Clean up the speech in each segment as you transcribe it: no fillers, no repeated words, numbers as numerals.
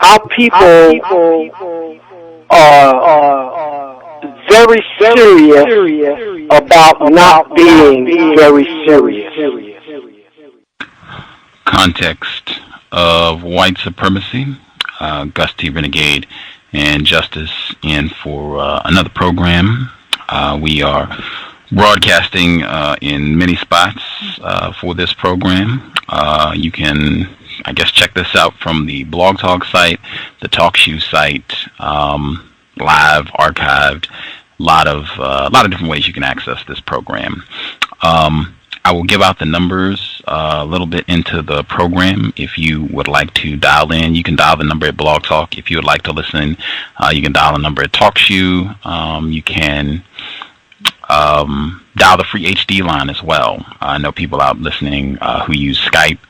our people are very serious about not being very serious. Context of White Supremacy, Gus T Renegade and Justice in for another program. We are broadcasting in many spots for this program. You can, I guess, check this out from the Blog Talk site, the TalkShoe site, live, archived, a lot of different ways you can access this program. I will give out the numbers a little bit into the program. If you would like to dial in, you can dial the number at Blog Talk. If you would like to listen, you can dial the number at TalkShoe. You can dial the free HD line as well. I know people out listening who use Skype.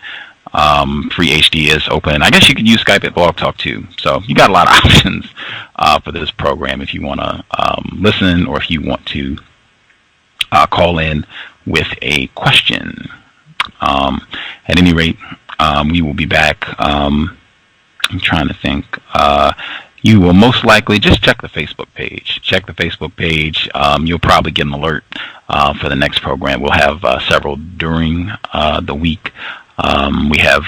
Free HD is open. I guess you could use Skype at Blog Talk too. So you got a lot of options for this program if you want to listen or if you want to call in with a question. At any rate, we will be back. I'm trying to think. You will most likely just check the Facebook page. Check the Facebook page. You'll probably get an alert for the next program. We'll have several during the week. We have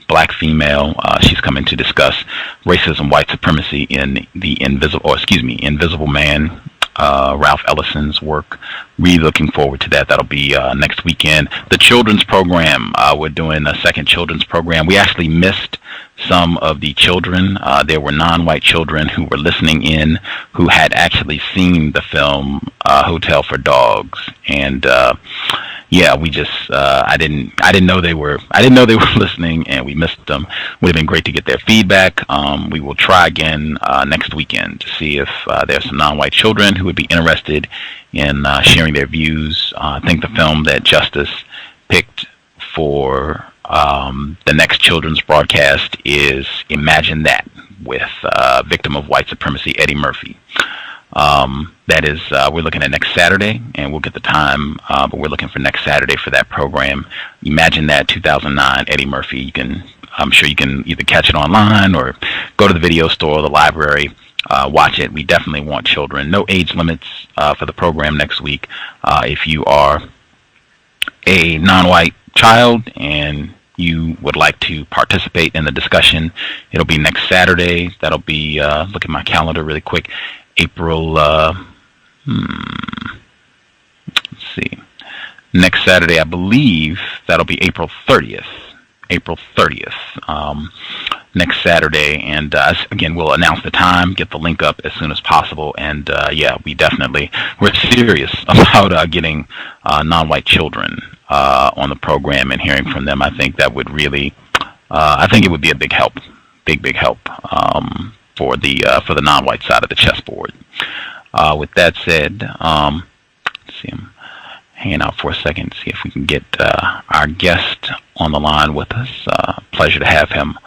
black female. She's coming to discuss racism, white supremacy in the Invisible Man. Ralph Ellison's work. Really looking forward to that. That'll be next weekend. The children's program. We're doing a second children's program. We actually missed some of the children. There were non-white children who were listening in who had actually seen the film Hotel for Dogs, and yeah, we just I didn't know they were listening, and we missed them. Would have been great to get their feedback. We will try again next weekend to see if there's some non-white children who would be interested in sharing their views. I think the film that Justice picked for the next children's broadcast is Imagine That, with victim of white supremacy Eddie Murphy. That is, we're looking at next Saturday, and we'll get the time, but we're looking for next Saturday for that program. Imagine That, 2009, Eddie Murphy. I'm sure you can either catch it online or go to the video store or the library, watch it. We definitely want children. No age limits for the program next week. If you are a non-white child and you would like to participate in the discussion, it'll be next Saturday. That'll be, look at my calendar really quick, April, let's see, next Saturday, I believe that'll be April 30th. Next Saturday, and again, we'll announce the time, get the link up as soon as possible, and yeah, we're serious about getting non-white children on the program and hearing from them. I think that would really, I think it would be a big help for the non-white side of the chessboard. With that said, let's see, I'm hanging out for a second to see if we can get our guest on the line with us. Pleasure to have him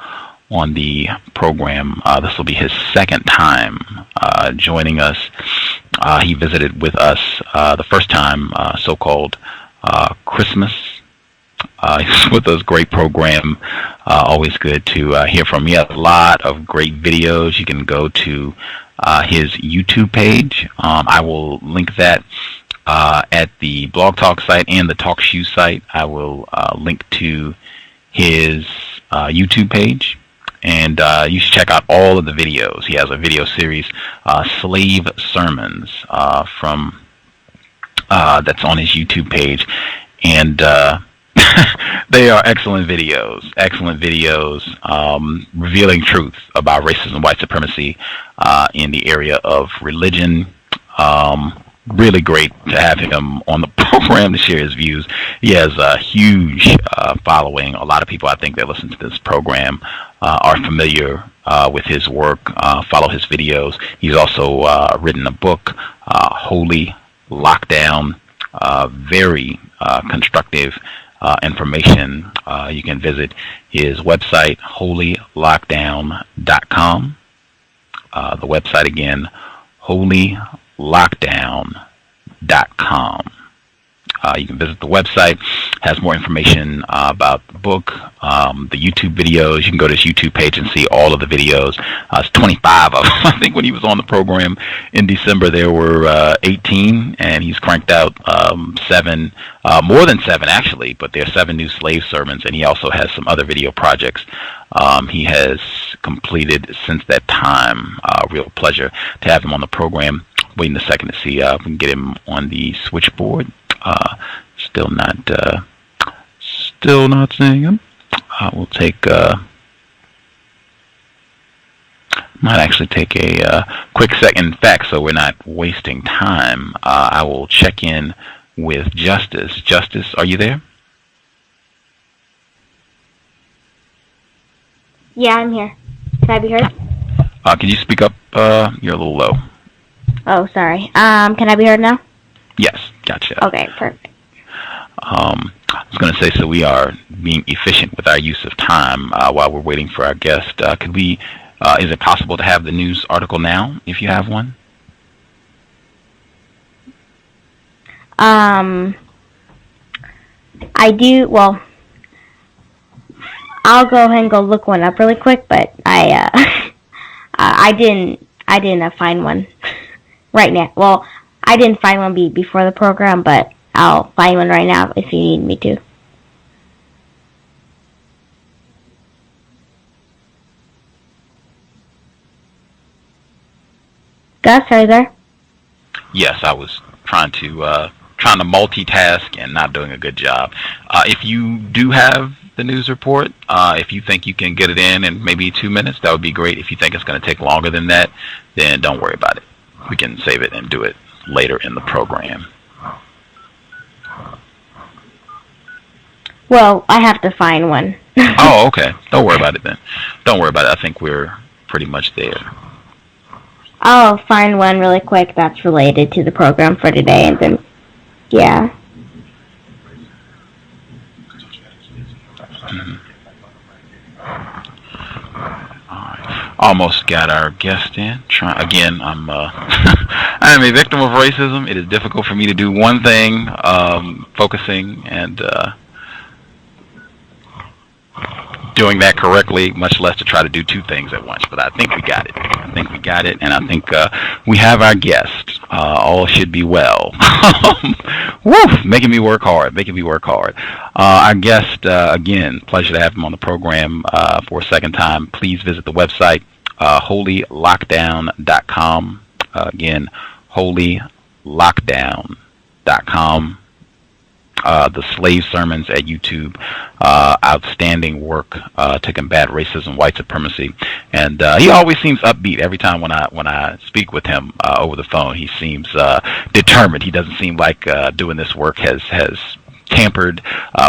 on the program. This will be his second time joining us. He visited with us the first time, so-called Christmas. He's with us. Great program. Always good to hear from him. He has a lot of great videos. You can go to his YouTube page. I will link that at the Blog Talk site and the TalkShoe site. I will link to his YouTube page, and you should check out all of the videos. He has a video series, Slave Sermons, from that's on his YouTube page, and they are excellent videos, revealing truth about racism, white supremacy in the area of religion. Really great to have him on the program to share his views. He has a huge following. A lot of people, I think, that listen to this program are familiar with his work, follow his videos. He's also written a book, Holy Lockdown, very constructive information. You can visit his website, holylockdown.com. The website again, holylockdown.com. You can visit the website. has more information about the book, the YouTube videos. You can go to his YouTube page and see all of the videos. It's 25 of them. I think when he was on the program in December, there were 18, and he's cranked out 7, more than 7 actually, but there are 7 new slave sermons, and he also has some other video projects he has completed since that time. Real pleasure to have him on the program. Waiting a second to see if we can get him on the switchboard. Still not seeing him. We'll take. Might actually take a quick second. In fact, so we're not wasting time, I will check in with Justice. Justice, are you there? Yeah, I'm here. Can I be heard? Can you speak up? You're a little low. Oh, sorry. Can I be heard now? Yes, gotcha. Okay, perfect. I was going to say, so we are being efficient with our use of time while we're waiting for our guest. Could we? Is it possible to have the news article now, if you have one? I do. Well, I'll go ahead and go look one up really quick, but I didn't find one right now. Well, I didn't find one before the program, but I'll find one right now if you need me to. Gus, are you there? Yes, I was trying to multitask and not doing a good job. If you do have the news report, if you think you can get it in maybe 2 minutes, that would be great. If you think it's going to take longer than that, then don't worry about it. We can save it and do it later in the program. Well, I have to find one. Oh, okay. Don't worry about it then. Don't worry about it. I think we're pretty much there. I'll find one really quick that's related to the program for today, and then, yeah. Almost got our guest in. Again, I'm I'm a victim of racism. It is difficult for me to do one thing, focusing and doing that correctly, much less to try to do 2 things at once. But I think we got it. And I think we have our guest. All should be well. Woo! Making me work hard. Our guest, again, pleasure to have him on the program for a second time. Please visit the website, holylockdown.com. Again, holylockdown.com. The slave sermons at YouTube, outstanding work to combat racism, white supremacy, and he always seems upbeat. Every time when I speak with him over the phone, he seems determined. He doesn't seem like doing this work has tampered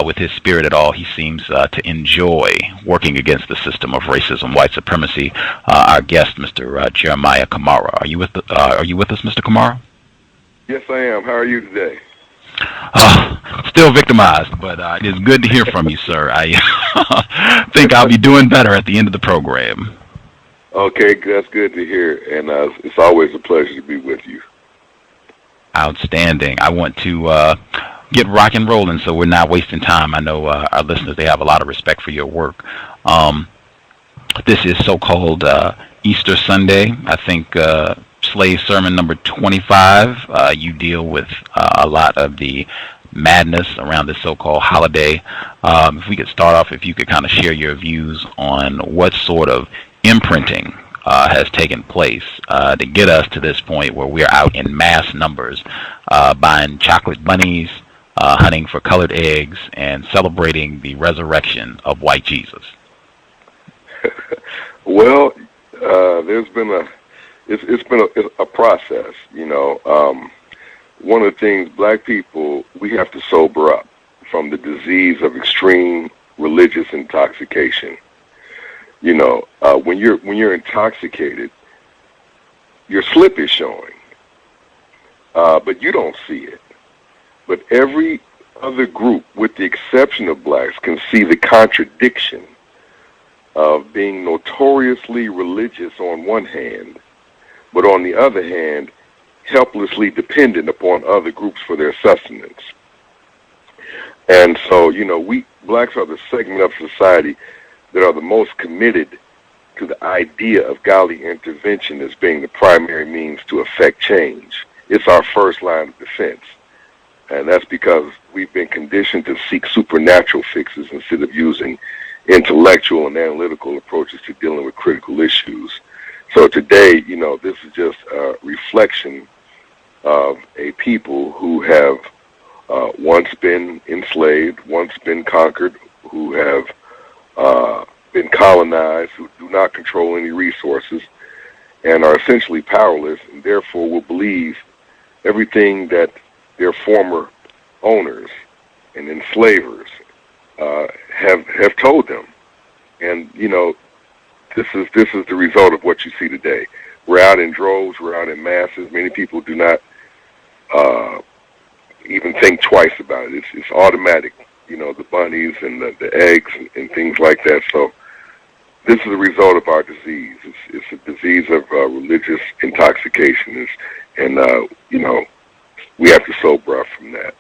with his spirit at all. He seems to enjoy working against the system of racism, white supremacy. Our guest, Mr. Jeremiah Kamara. Are you with us, Mr. Kamara? Yes, I am. How are you today? Still victimized, but it is good to hear from you, sir. I think I'll be doing better at the end of the program. Okay, that's good to hear, and it's always a pleasure to be with you. Outstanding. I want to get rock and rolling so we're not wasting time. I know our listeners, they have a lot of respect for your work. This is so-called Easter Sunday. I think slave sermon number 25. You deal with a lot of the madness around this so-called holiday. If we could start off, if you could kind of share your views on what sort of imprinting has taken place to get us to this point where we're out in mass numbers buying chocolate bunnies, hunting for colored eggs, and celebrating the resurrection of white Jesus. Well, it's been a process, you know. One of the things, black people, we have to sober up from the disease of extreme religious intoxication. You know, when you're intoxicated, your slip is showing, but you don't see it. But every other group, with the exception of blacks, can see the contradiction of being notoriously religious on one hand, but on the other hand, helplessly dependent upon other groups for their sustenance. And so, you know, we blacks are the segment of society that are the most committed to the idea of godly intervention as being the primary means to effect change. It's our first line of defense. And that's because we've been conditioned to seek supernatural fixes instead of using intellectual and analytical approaches to dealing with critical issues. So today, you know, this is just a reflection of a people who have once been enslaved, once been conquered, who have been colonized, who do not control any resources, and are essentially powerless, and therefore will believe everything that their former owners and enslavers have told them. And you know, this is the result of what you see today. We're out in droves, we're out in masses. Many people do not even think twice about it. It's automatic. You know, the bunnies and the eggs and things like that. So this is a result of our disease. It's a disease of religious intoxication, and you know, we have to sober up from that.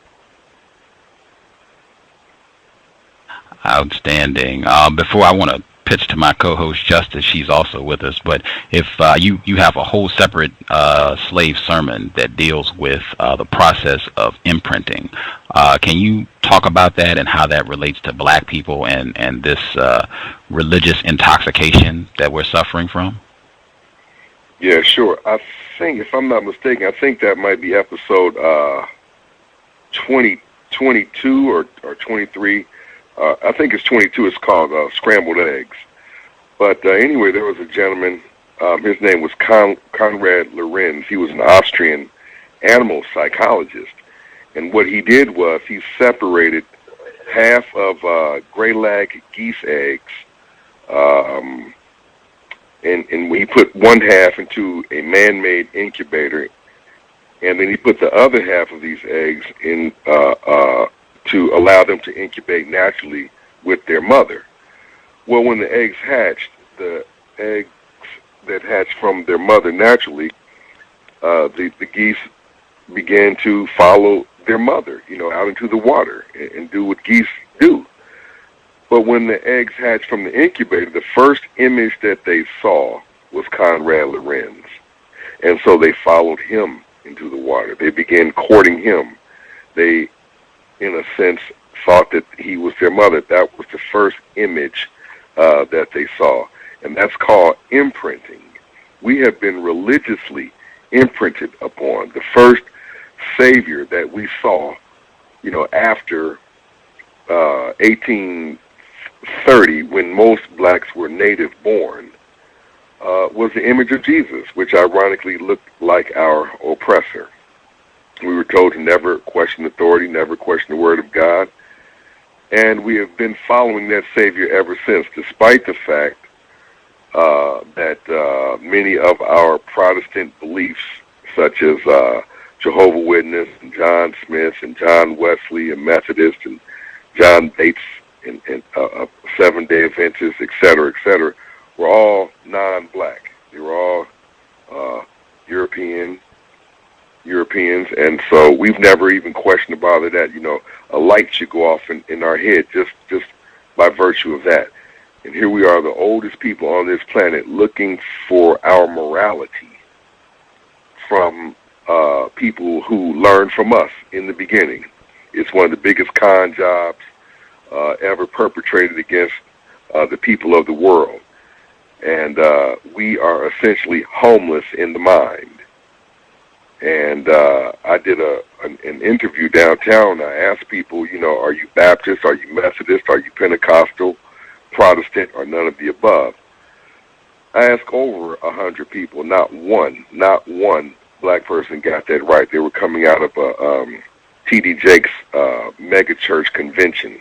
Outstanding. Before I want to pitch to my co-host Justice, she's also with us, but if you have a whole separate slave sermon that deals with the process of imprinting, can you talk about that and how that relates to black people and this religious intoxication that we're suffering from? Yeah, sure. I think, if I'm not mistaken, I think that might be episode 22 or 23. I think it's 22. It's called Scrambled Eggs. But anyway, there was a gentleman. His name was Konrad Lorenz. He was an Austrian animal psychologist. And what he did was he separated half of gray lag geese eggs, and he put one half into a man-made incubator, and then he put the other half of these eggs in to allow them to incubate naturally with their mother. Well, when the eggs hatched, the eggs that hatched from their mother naturally, the geese began to follow their mother, you know, out into the water and do what geese do. But when the eggs hatched from the incubator, the first image that they saw was Konrad Lorenz. And so they followed him into the water. They began courting him. They, in a sense, thought that he was their mother. That was the first image that they saw. And that's called imprinting. We have been religiously imprinted upon. The first savior that we saw, you know, after 1830, when most blacks were native born, was the image of Jesus, which ironically looked like our oppressor. We were told to never question authority, never question the word of God. And we have been following that Savior ever since, despite the fact that many of our Protestant beliefs, such as Jehovah's Witness and John Smith and John Wesley and Methodist and John Bates and Seventh-day Adventists, et cetera, were all non-black. They were all Europeans, and so we've never even questioned about that. You know, a light should go off in our head just by virtue of that. And here we are, the oldest people on this planet, looking for our morality from people who learned from us in the beginning. It's one of the biggest con jobs ever perpetrated against the people of the world. And we are essentially homeless in the mind. And I did an interview downtown. I asked people, you know, are you Baptist, are you Methodist, are you Pentecostal, Protestant, or none of the above? I asked over 100 people. Not one black person got that right. They were coming out of T.D. Jakes' mega church convention.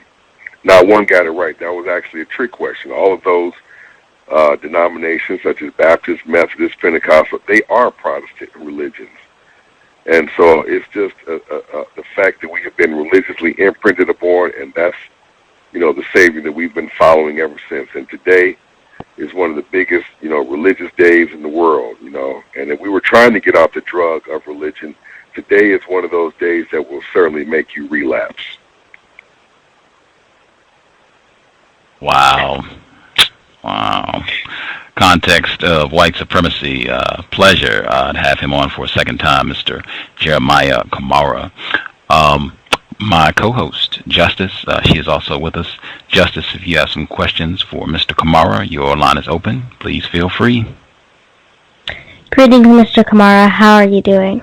Not one got it right. That was actually a trick question. All of those denominations, such as Baptist, Methodist, Pentecostal, they are Protestant religions. And so it's just the fact that we have been religiously imprinted upon, and that's, you know, the Savior that we've been following ever since. And today is one of the biggest, you know, religious days in the world, you know. And if we were trying to get off the drug of religion, today is one of those days that will certainly make you relapse. Wow. Wow. Context of White Supremacy. Pleasure to have him on for a second time, Mr. Jeremiah Kamara. My co-host, Justice, she is also with us. Justice, if you have some questions for Mr. Kamara, your line is open. Please feel free. Greetings, Mr. Kamara. How are you doing?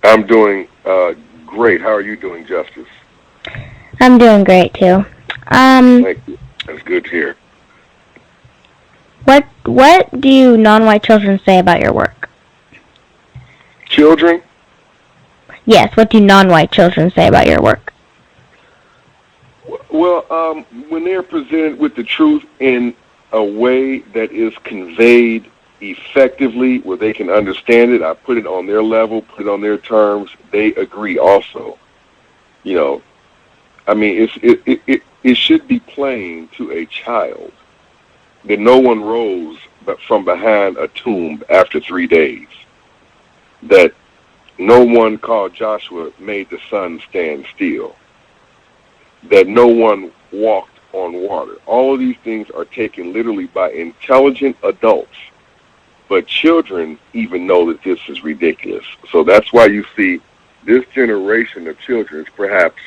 I'm doing great. How are you doing, Justice? I'm doing great, too. Thank you. That's good to hear. What do non-white children say about your work? Children? Yes, what do non-white children say about your work? Well, when they're presented with the truth in a way that is conveyed effectively, where they can understand it, I put it on their level, put it on their terms, they agree also. You know, I mean, it should be plain to a child that no one rose from behind a tomb after 3 days, that no one called Joshua made the sun stand still, that no one walked on water. All of these things are taken literally by intelligent adults, but children even know that this is ridiculous. So that's why you see this generation of children is perhaps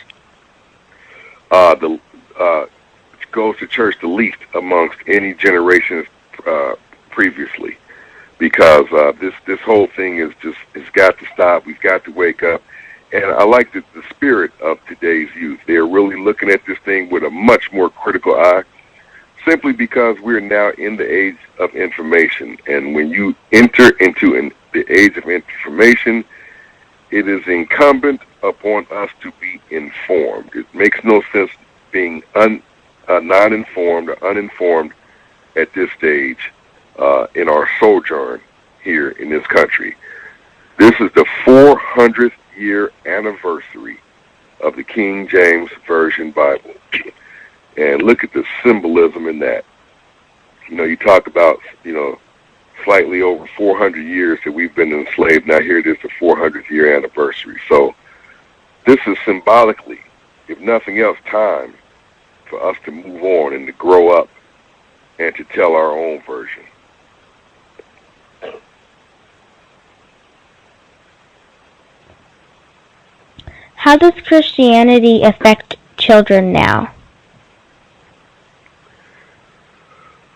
goes to church the least amongst any generation previously, because this whole thing is just, it's got to stop. We've got to wake up. And I like the spirit of today's youth. They're really looking at this thing with a much more critical eye, simply because we're now in the age of information. And when you enter into the age of information, it is incumbent upon us to be informed. It makes no sense being non-informed or uninformed at this stage in our sojourn here in this country. This is the 400th year anniversary of the King James Version Bible. And look at the symbolism in that. You know, you talk about, slightly over 400 years that we've been enslaved. Now here it is, the 400th year anniversary. So this is symbolically, if nothing else, time for us to move on and to grow up and to tell our own version. How does Christianity affect children now?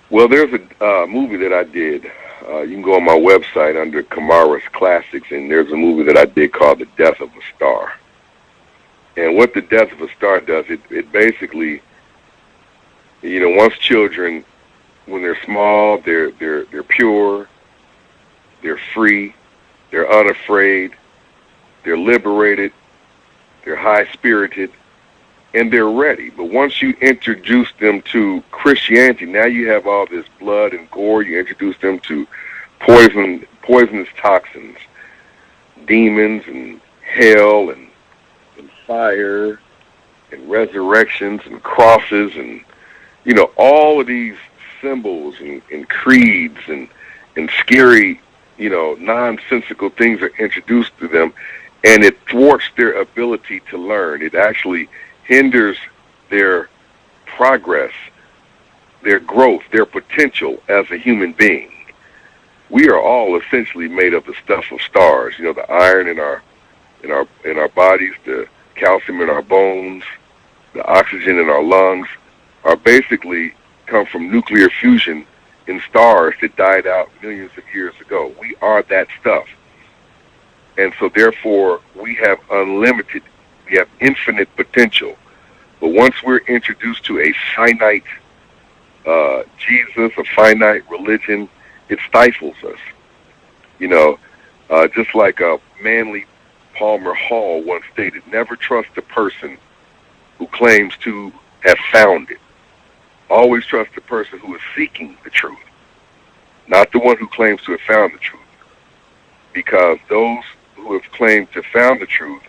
Well, there's a movie that I did. You can go on my website under Camara's Classics, and there's a movie that I did called The Death of a Star. And what The Death of a Star does, it basically, once children, when they're small, they're pure, they're free, they're unafraid, they're liberated, they're high-spirited, and they're ready. But once you introduce them to Christianity, now you have all this blood and gore. You introduce them to poisonous toxins, demons and hell and fire and resurrections and crosses and, all of these symbols and creeds and scary, nonsensical things are introduced to them, and it thwarts their ability to learn. It actually hinders their progress, their growth, their potential as a human being. We are all essentially made of the stuff of stars. The iron in our bodies, the calcium in our bones, the oxygen in our lungs are basically come from nuclear fusion in stars that died out millions of years ago. We are that stuff. And so therefore we have infinite potential. But once we're introduced to a finite Jesus, a finite religion, it stifles us. Just like Manly Palmer Hall once stated, never trust a person who claims to have found it. Always trust the person who is seeking the truth, not the one who claims to have found the truth. Because those who have claimed to have found the truth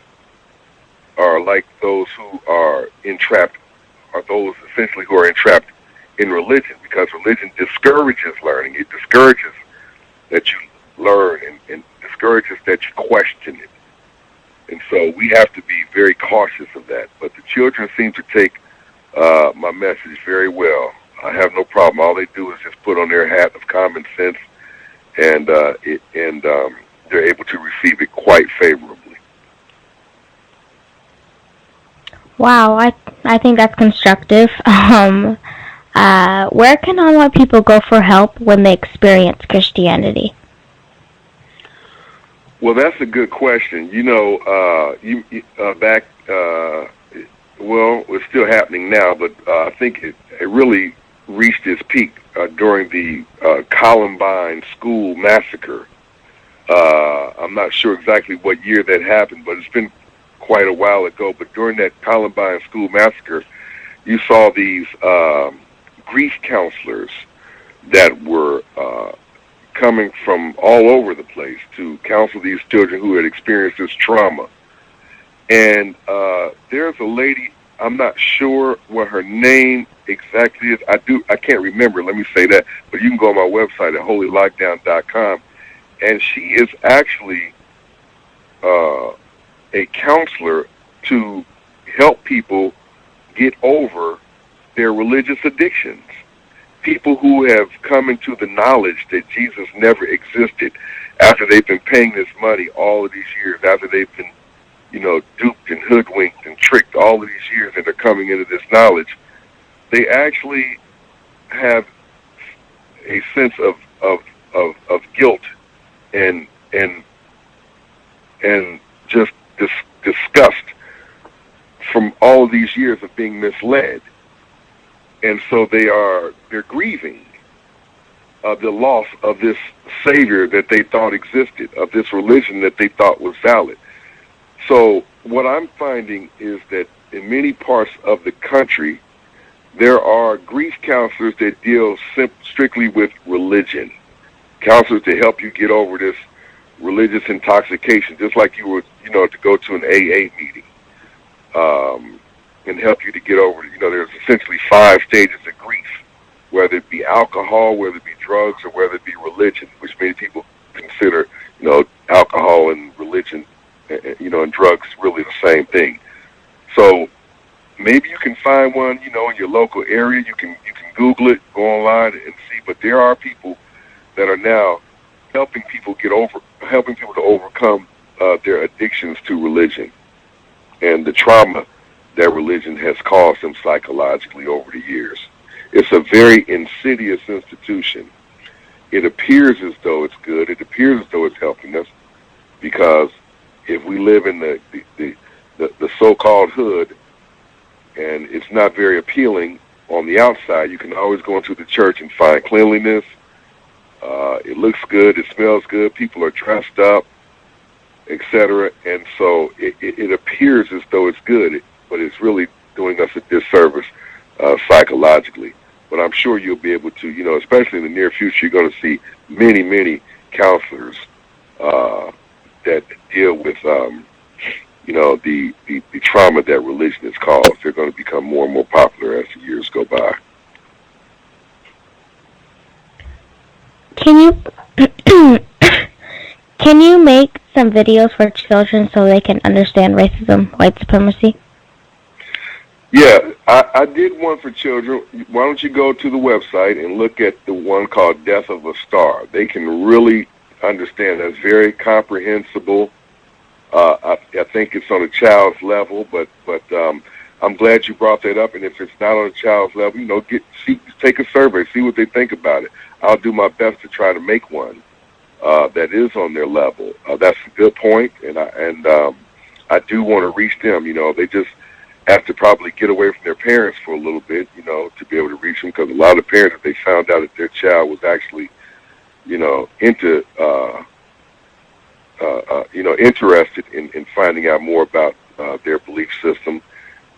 are like those who are entrapped, are those essentially who are entrapped in religion, because religion discourages learning. It discourages that you learn and discourages that you question it. And so we have to be very cautious of that. But the children seem to take my message very well. I have no problem. All they do is just put on their hat of common sense, and they're able to receive it quite favorably. Wow, I think that's constructive. Where can online people go for help when they experience Christianity? Well, that's a good question. Well, it's still happening now, but I think it really reached its peak during the Columbine school massacre. I'm not sure exactly what year that happened, but it's been quite a while ago. But during that Columbine school massacre, you saw these grief counselors that were coming from all over the place to counsel these children who had experienced this trauma. And there's a lady, I'm not sure what her name exactly is. I can't remember, let me say that. But you can go on my website at holylockdown.com. And she is actually a counselor to help people get over their religious addictions. People who have come into the knowledge that Jesus never existed after they've been paying this money all of these years, after they've been, duped and hoodwinked and tricked all of these years, and they're coming into this knowledge. They actually have a sense of guilt and just disgust from all of these years of being misled. And so they're grieving the loss of this Savior that they thought existed, of this religion that they thought was valid. So what I'm finding is that in many parts of the country, there are grief counselors that deal strictly with religion, counselors to help you get over this religious intoxication, just like you would, to go to an AA meeting. And help you to get over it. There's essentially 5 stages of grief, whether it be alcohol, whether it be drugs, or whether it be religion, which many people consider, alcohol and religion, and drugs really the same thing. So maybe you can find one, in your local area. You can Google it, go online and see. But there are people that are now helping people to overcome their addictions to religion and the trauma that religion has caused them psychologically over the years. It's a very insidious institution. It appears as though it's good. It appears as though it's helping us, because if we live in the so-called hood, and it's not very appealing on the outside, you can always go into the church and find cleanliness. It looks good. It smells good. People are dressed up, etc. And so it appears as though it's good, but it's really doing us a disservice psychologically. But I'm sure you'll be able to, especially in the near future, you're going to see many, many counselors that deal with, the trauma that religion has caused. They're going to become more and more popular as the years go by. Can you make some videos for children so they can understand racism, white supremacy? Yeah, I did one for children. Why don't you go to the website and look at the one called Death of a Star? They can really understand. That's very comprehensible. I think it's on a child's level, but I'm glad you brought that up. And if it's not on a child's level, take a survey, see what they think about it. I'll do my best to try to make one that is on their level. That's a good point, and I do want to reach them. They just have to probably get away from their parents for a little bit, to be able to reach them, because a lot of parents, if they found out that their child was actually, interested in finding out more about their belief system,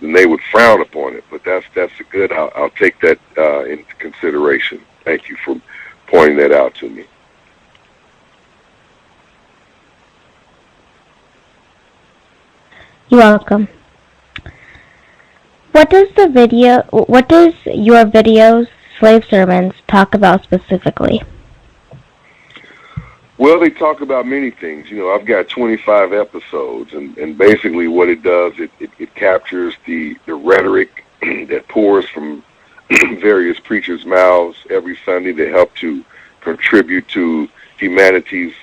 then they would frown upon it. But that's a good. I'll take that into consideration. Thank you for pointing that out to me. You're welcome. What does your video's slave sermons talk about specifically? Well, they talk about many things. I've got 25 episodes, and basically what it does, it captures the rhetoric that pours from various preachers' mouths every Sunday that help to contribute to humanity's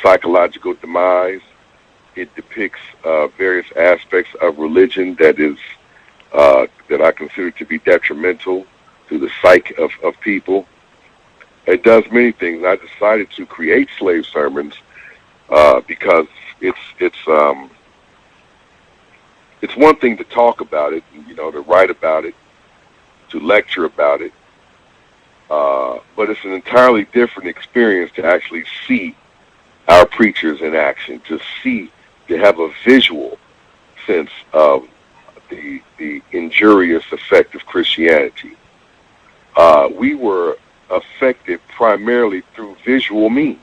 psychological demise. It depicts various aspects of religion that I consider to be detrimental to the psyche of people. It does many things. I decided to create slave sermons because it's one thing to talk about it, to write about it, to lecture about it, but it's an entirely different experience to actually see our preachers in action, to have a visual sense of the injurious effect of Christianity. We were affected primarily through visual means.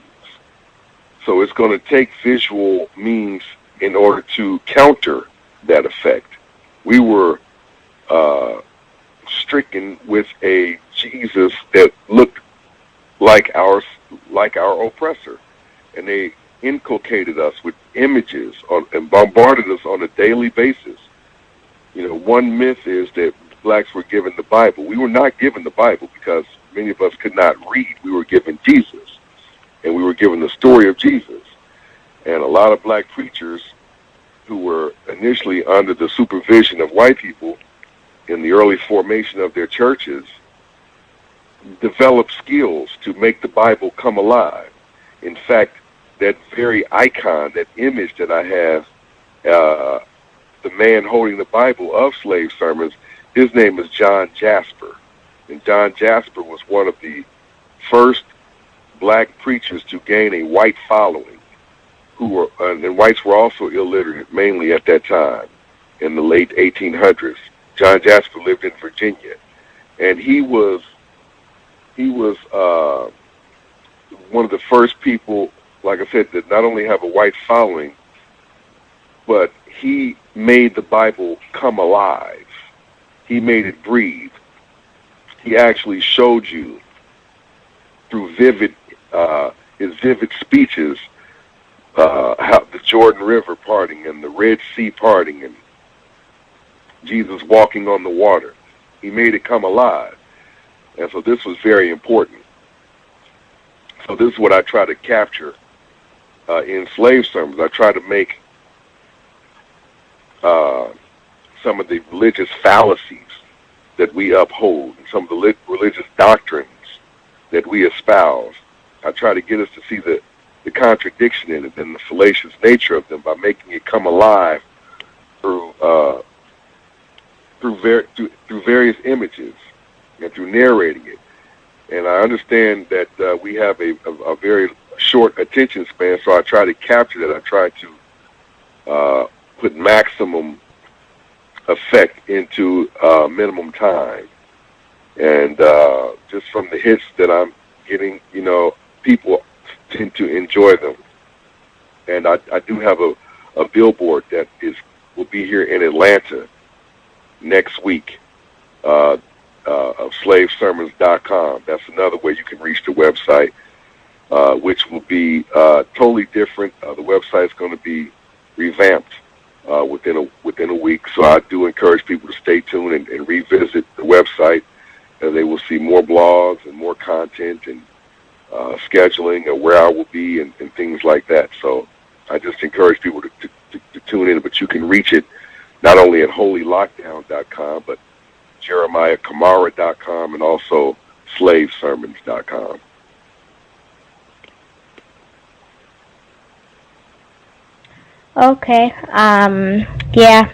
So it's going to take visual means in order to counter that effect. We were stricken with a Jesus that looked like our oppressor, and they inculcated us with images and bombarded us on a daily basis. One myth is that blacks were given the Bible. We were not given the Bible because many of us could not read. We were given Jesus, and we were given the story of Jesus. And a lot of black preachers who were initially under the supervision of white people in the early formation of their churches developed skills to make the Bible come alive. In fact, that very icon, that image that I have, the man holding the Bible of slave sermons, his name is John Jasper. And John Jasper was one of the first black preachers to gain a white following, and whites were also illiterate, mainly at that time, in the late 1800s. John Jasper lived in Virginia, and he was one of the first people, like I said, that not only have a white following, but he made the Bible come alive. He made it breathe. He actually showed you through his vivid speeches, how the Jordan River parting and the Red Sea parting and Jesus walking on the water. He made it come alive. And so this was very important. So this is what I try to capture in slave sermons. I try to make some of the religious fallacies that we uphold, and some of the religious doctrines that we espouse. I try to get us to see the contradiction in it and the fallacious nature of them by making it come alive through various images and through narrating it. And I understand that we have a very short attention span, so I try to capture that. I try to put maximum effect into minimum time. And just from the hits that I'm getting, people tend to enjoy them. And I do have a billboard that will be here in Atlanta next week, of slavesermons.com. That's another way you can reach the website, which will be totally different. The website's going to be revamped within a week. So I do encourage people to stay tuned and revisit the website, and they will see more blogs and more content and scheduling and where I will be and things like that. So I just encourage people to tune in, but you can reach it not only at holylockdown.com, but jeremiahkamara.com and also slavesermons.com. Okay. Yeah.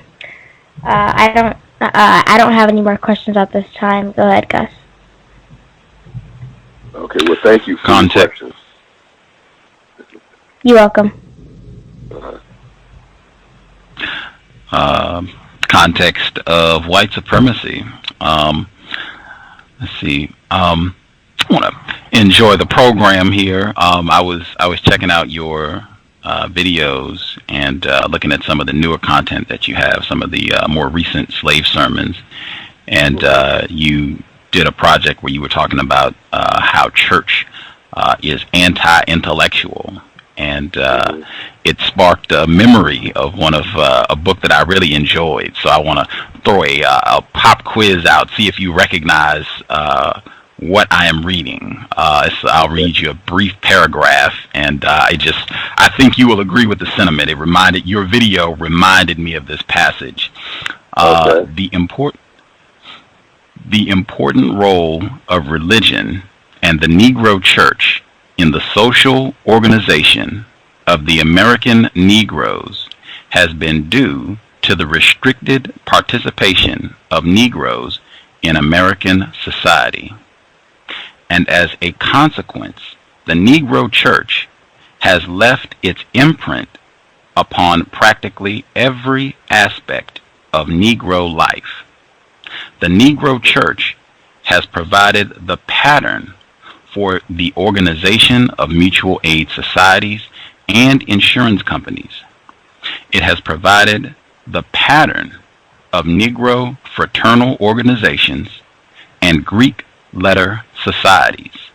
I don't have any more questions at this time. Go ahead, Gus. Okay. Well, thank you for the questions. You're welcome. Context of White Supremacy. Let's see. I want to enjoy the program here. I was checking out your videos and looking at some of the newer content that you have, some of the more recent slave sermons, and you did a project where you were talking about how church is anti-intellectual, and it sparked a memory of a book that I really enjoyed. So I want to throw a pop quiz out, see if you recognize what I am reading. I'll read you a brief paragraph, and I think you will agree with the sentiment. Your video reminded me of this passage. The important role of religion and the Negro Church in the social organization of the American Negroes has been due to the restricted participation of Negroes in American society. And as a consequence, the Negro Church has left its imprint upon practically every aspect of Negro life. The Negro Church has provided the pattern for the organization of mutual aid societies and insurance companies. It has provided the pattern of Negro fraternal organizations and Greek letter societies.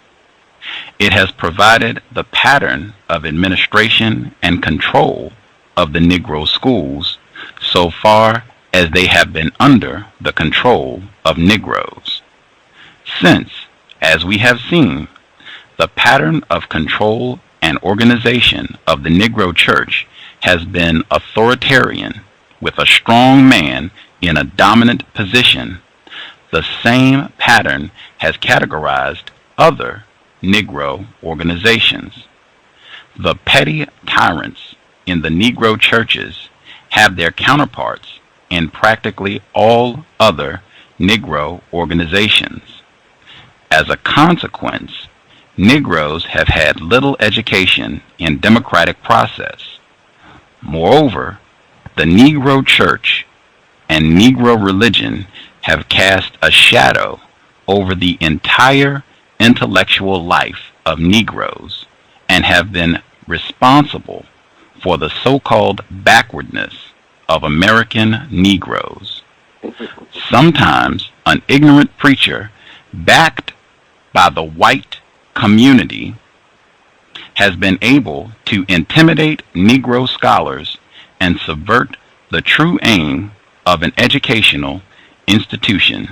It has provided the pattern of administration and control of the Negro schools so far as they have been under the control of Negroes. Since, as we have seen, the pattern of control and organization of the Negro Church has been authoritarian, with a strong man in a dominant position, the same pattern has categorized other Negro organizations. The petty tyrants in the Negro churches have their counterparts in practically all other Negro organizations. As a consequence, Negroes have had little education in democratic process. Moreover, the Negro Church and Negro religion have cast a shadow over the entire intellectual life of Negroes and have been responsible for the so-called backwardness of American Negroes. Sometimes an ignorant preacher, backed by the white community, has been able to intimidate Negro scholars and subvert the true aim of an educational institution.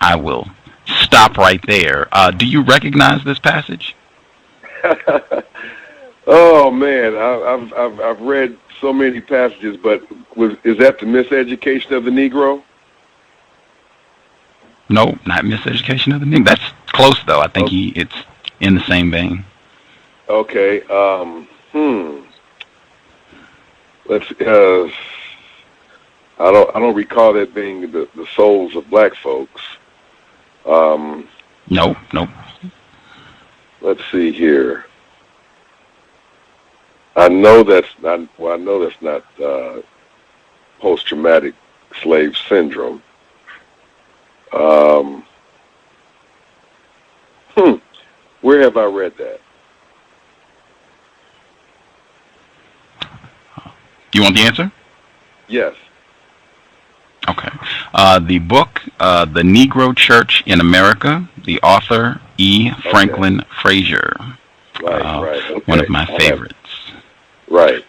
I will stop right there. Do you recognize this passage? Oh man, I've read so many passages, but is that the miseducation of the Negro? No, not miseducation of the Negro. That's close though. I think it's in the same vein. Okay. Let's. I don't recall that being the souls of black folks. Nope. Let's see here. I know that's not post-traumatic slave syndrome. Where have I read that? You want the answer? Yes. Okay. The book, The Negro Church in America, the author, E. Franklin Frazier. Right. Okay. One of my favorites. Right.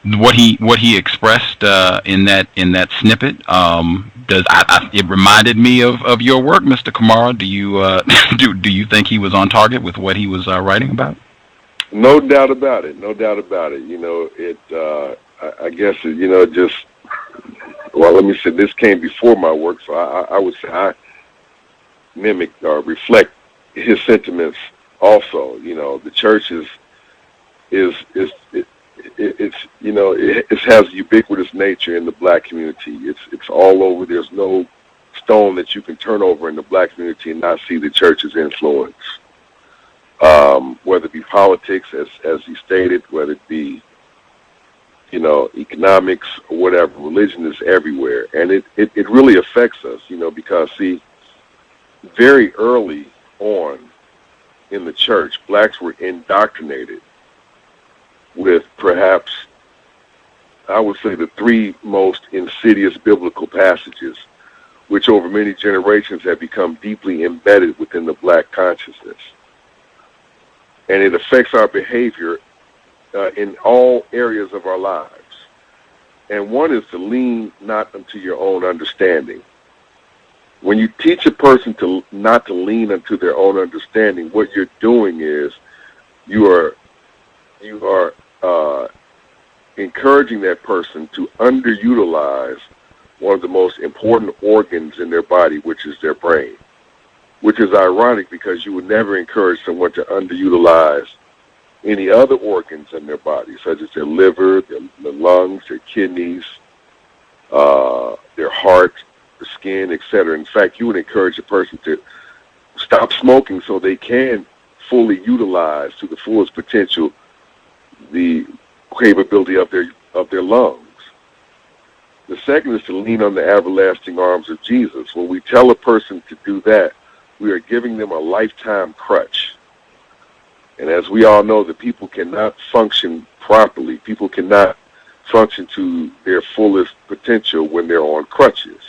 What he expressed in that snippet it reminded me of your work, Mr. Kamara. Do you do you think he was on target with what he was writing about? No doubt about it. You know, I guess let me say this came before my work, so I would say I mimic or reflect his sentiments also. You know, the church it has ubiquitous nature in the black community. It's all over. There's no stone that you can turn over in the black community and not see the church's influence. Whether it be politics, as he stated, whether it be economics or whatever, religion is everywhere, and it really affects us. Because see, very early on in the church, blacks were indoctrinated with perhaps, I would say, the three most insidious biblical passages, which over many generations have become deeply embedded within the black consciousness. And it affects our behavior in all areas of our lives. and one is to lean not unto your own understanding. When you teach a person to not to lean unto their own understanding, what you're doing is you are encouraging that person to underutilize one of the most important organs in their body, which is their brain, which is ironic because you would never encourage someone to underutilize any other organs in their body, such as their liver, their lungs, their kidneys, their heart, the skin, etc. In fact, you would encourage a person to stop smoking so they can fully utilize to the fullest potential the capability of their lungs. The second is to lean on the everlasting arms of Jesus. When we tell a person to do that, we are giving them a lifetime crutch. And as we all know, that people cannot function properly. People cannot function to their fullest potential when they're on crutches.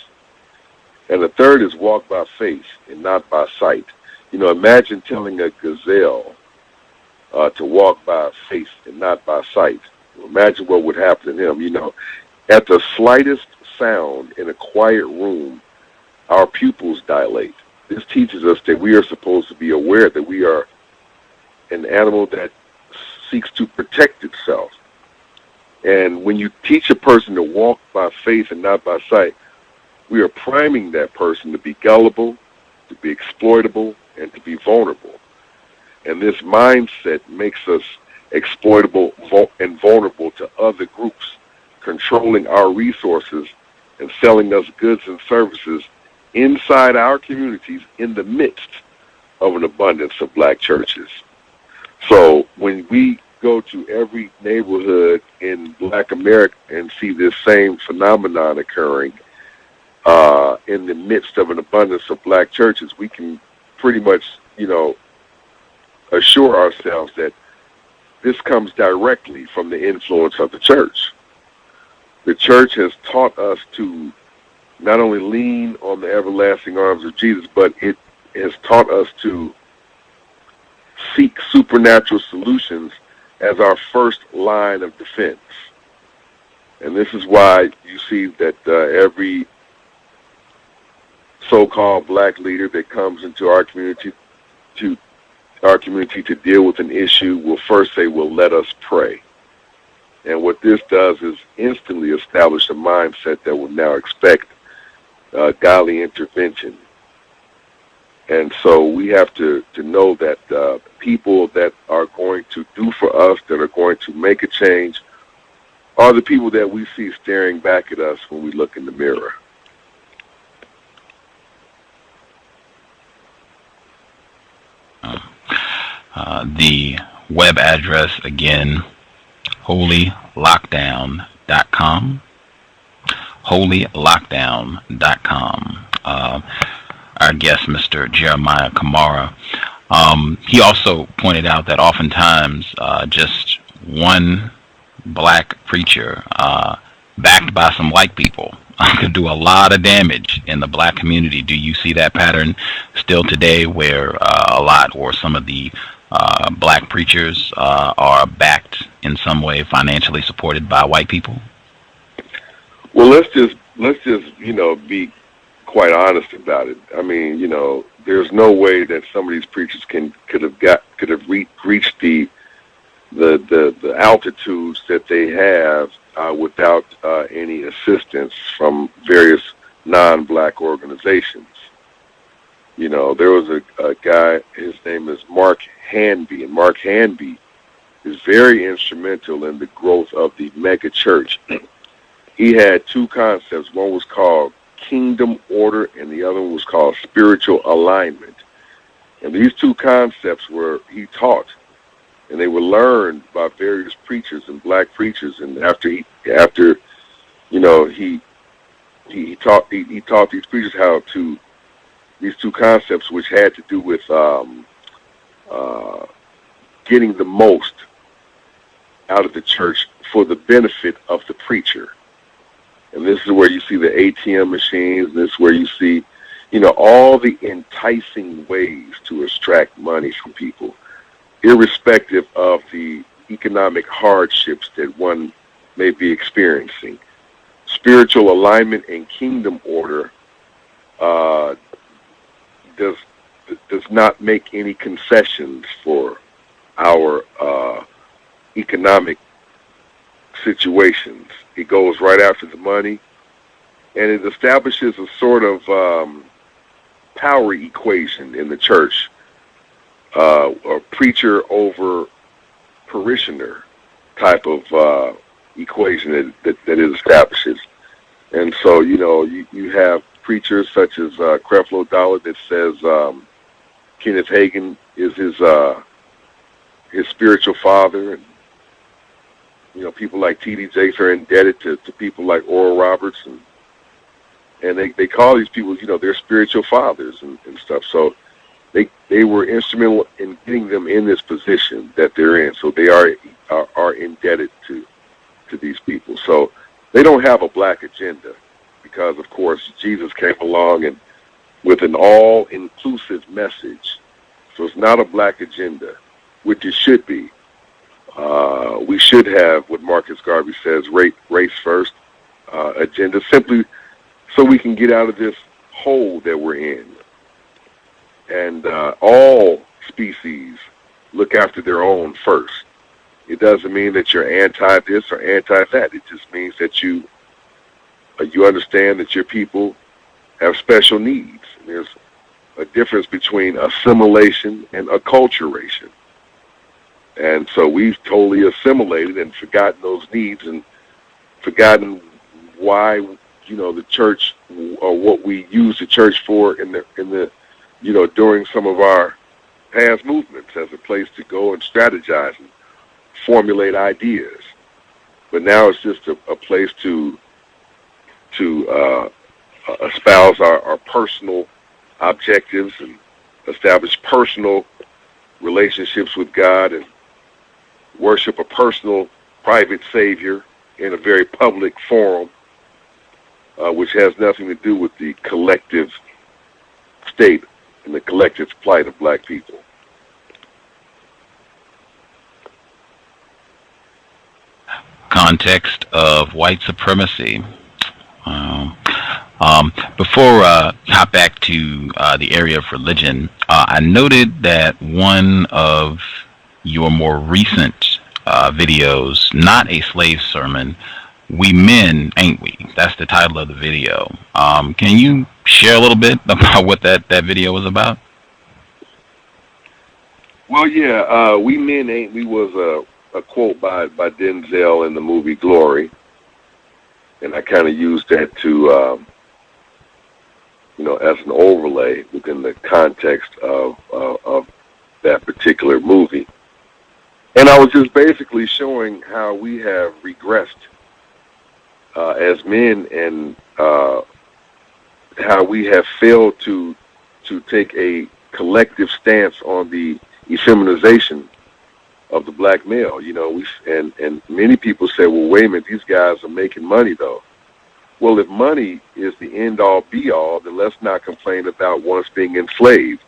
And the third is walk by faith and not by sight. You know, imagine telling a gazelle to walk by faith and not by sight. Imagine what would happen to him. You know, at the slightest sound in a quiet room, our pupils dilate. This teaches us that we are supposed to be aware that we are an animal that seeks to protect itself. And when you teach a person to walk by faith and not by sight, we are priming that person to be gullible, to be exploitable, and to be vulnerable. And this mindset makes us exploitable and vulnerable to other groups, controlling our resources and selling us goods and services inside our communities in the midst of an abundance of black churches. So when we go to every neighborhood in black America and see this same phenomenon occurring in the midst of an abundance of black churches, we can pretty much, you know, assure ourselves that this comes directly from the influence of the church. The church has taught us to not only lean on the everlasting arms of Jesus, but it has taught us to seek supernatural solutions as our first line of defense. And this is why you see that every so-called black leader that comes into our community to deal with an issue will first say, well, let us pray. And what this does is instantly establish a mindset that will now expect godly intervention. And so we have to know that people that are going to do for us, that are going to make a change, are the people that we see staring back at us when we look in the mirror. The web address again, holylockdown.com. holylockdown.com. Our guest, Mr. Jeremiah Kamara, he also pointed out that oftentimes just one black preacher backed by some white people could do a lot of damage in the black community. Do you see that pattern still today, where a lot or some of the black preachers are backed in some way, financially supported by white people? Well, let's just be quite honest about it. I mean, there's no way that some of these preachers could have reached the altitudes that they have without any assistance from various non-black organizations. There was a guy, his name is Mark Hanby, and Mark Hanby is very instrumental in the growth of the mega church. He had two concepts. One was called kingdom order, and the other one was called spiritual alignment. And these two concepts he taught, and they were learned by various preachers and black preachers. And after he taught these preachers how to these two concepts, which had to do with getting the most out of the church for the benefit of the preacher. And this is where you see the ATM machines. This is where you see, all the enticing ways to extract money from people, irrespective of the economic hardships that one may be experiencing. spiritual alignment and kingdom order does not make any concessions for our economic situations. It goes right after the money, and it establishes a sort of power equation in the church, a preacher over parishioner type of equation that it establishes. And so, you have preachers such as Creflo Dollar that says Kenneth Hagin is his spiritual father, and people like T.D. Jakes are indebted to people like Oral Roberts, and they call these people their spiritual fathers and stuff. So they were instrumental in getting them in this position that they're in. So they are indebted to these people. So they don't have a black agenda, because of course Jesus came along and with an all-inclusive message. So it's not a black agenda, which it should be. We should have what Marcus Garvey says, race first agenda, simply so we can get out of this hole that we're in. And all species look after their own first. It doesn't mean that you're anti this or anti that. It just means that you understand that your people have special needs. And there's a difference between assimilation and acculturation. And so we've totally assimilated and forgotten those needs, and forgotten why the church, or what we use the church for in the during some of our past movements, as a place to go and strategize and formulate ideas. But now it's just a place to espouse our personal objectives and establish personal relationships with God and worship a personal private Savior in a very public forum, which has nothing to do with the collective state and the collective plight of black people. Context of White Supremacy. Before hop back to the area of religion, I noted that one of your more recent videos, not a slave sermon, "We Men, Ain't We?" That's the title of the video. Can you share a little bit about what that video was about? Well, yeah, "We Men, Ain't We" was a quote by Denzel in the movie Glory, and I kind of used that to as an overlay within the context of that particular movie. And I was just basically showing how we have regressed as men, and how we have failed to take a collective stance on the effeminization of the black male. And many people say, well, wait a minute, these guys are making money though. Well, if money is the end-all, be-all, then let's not complain about once being enslaved,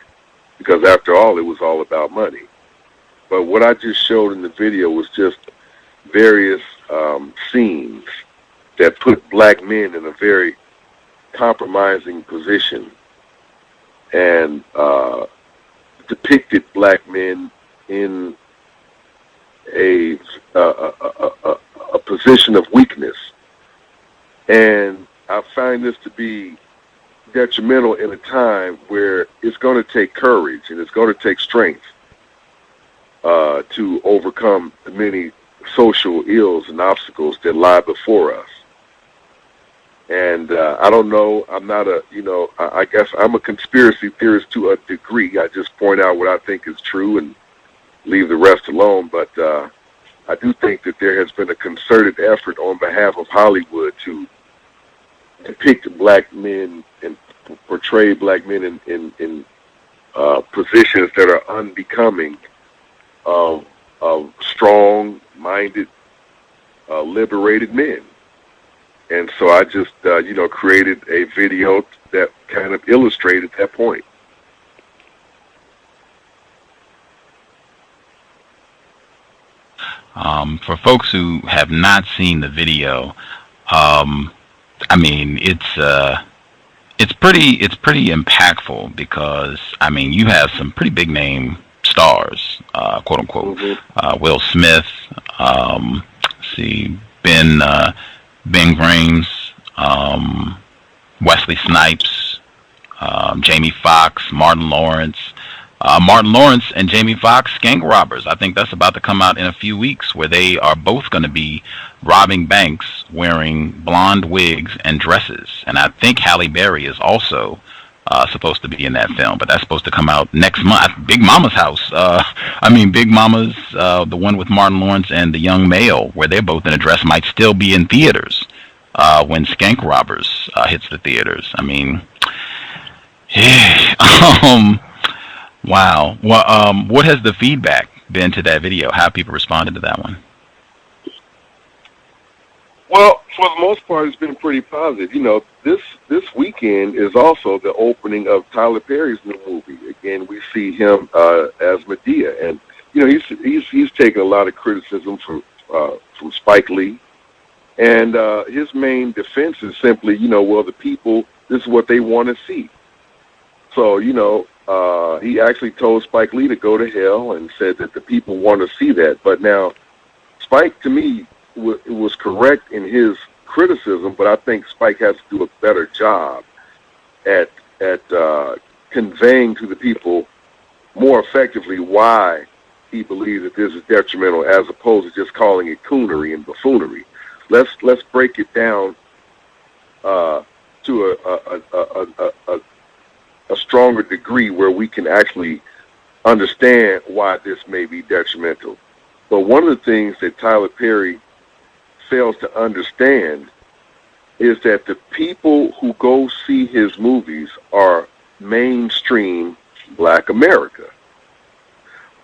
because after all, it was all about money. But what I just showed in the video was just various scenes that put black men in a very compromising position, and depicted black men in a position of weakness. And I find this to be detrimental in a time where it's going to take courage and it's going to take strength to overcome the many social ills and obstacles that lie before us. And I don't know, I'm not I guess I'm a conspiracy theorist to a degree. I just point out what I think is true and leave the rest alone. But I do think that there has been a concerted effort on behalf of Hollywood to depict black men and portray black men in positions that are unbecoming of strong-minded, liberated men. And so I just, created a video that kind of illustrated that point. For folks who have not seen the video, I mean, it's pretty impactful because I mean you have some pretty big name stars, quote unquote, Will Smith, let's see, Ben Grimes, Wesley Snipes, Jamie Foxx, Martin Lawrence. Martin Lawrence and Jamie Foxx, Skank Robbers. I think that's about to come out in a few weeks, where they are both going to be robbing banks wearing blonde wigs and dresses. And I think Halle Berry is also supposed to be in that film, but that's supposed to come out next month. Big Mama's House. Big Mama's, the one with Martin Lawrence and the young male, where they're both in a dress, might still be in theaters when Skank Robbers hits the theaters. I mean, yeah. Wow. Well, what has the feedback been to that video? How have people responded to that one? Well, for the most part, it's been pretty positive. You know, this weekend is also the opening of Tyler Perry's new movie. Again, we see him as Medea, and you know he's taken a lot of criticism from Spike Lee, and his main defense is simply, you know, well, the people, this is what they want to see. So, you know, he actually told Spike Lee to go to hell and said that the people want to see that. But now, Spike, to me, was correct in his criticism, but I think Spike has to do a better job at conveying to the people more effectively why he believes that this is detrimental, as opposed to just calling it coonery and buffoonery. Let's break it down to a stronger degree where we can actually understand why this may be detrimental. But one of the things that Tyler Perry fails to understand is that the people who go see his movies are mainstream Black America.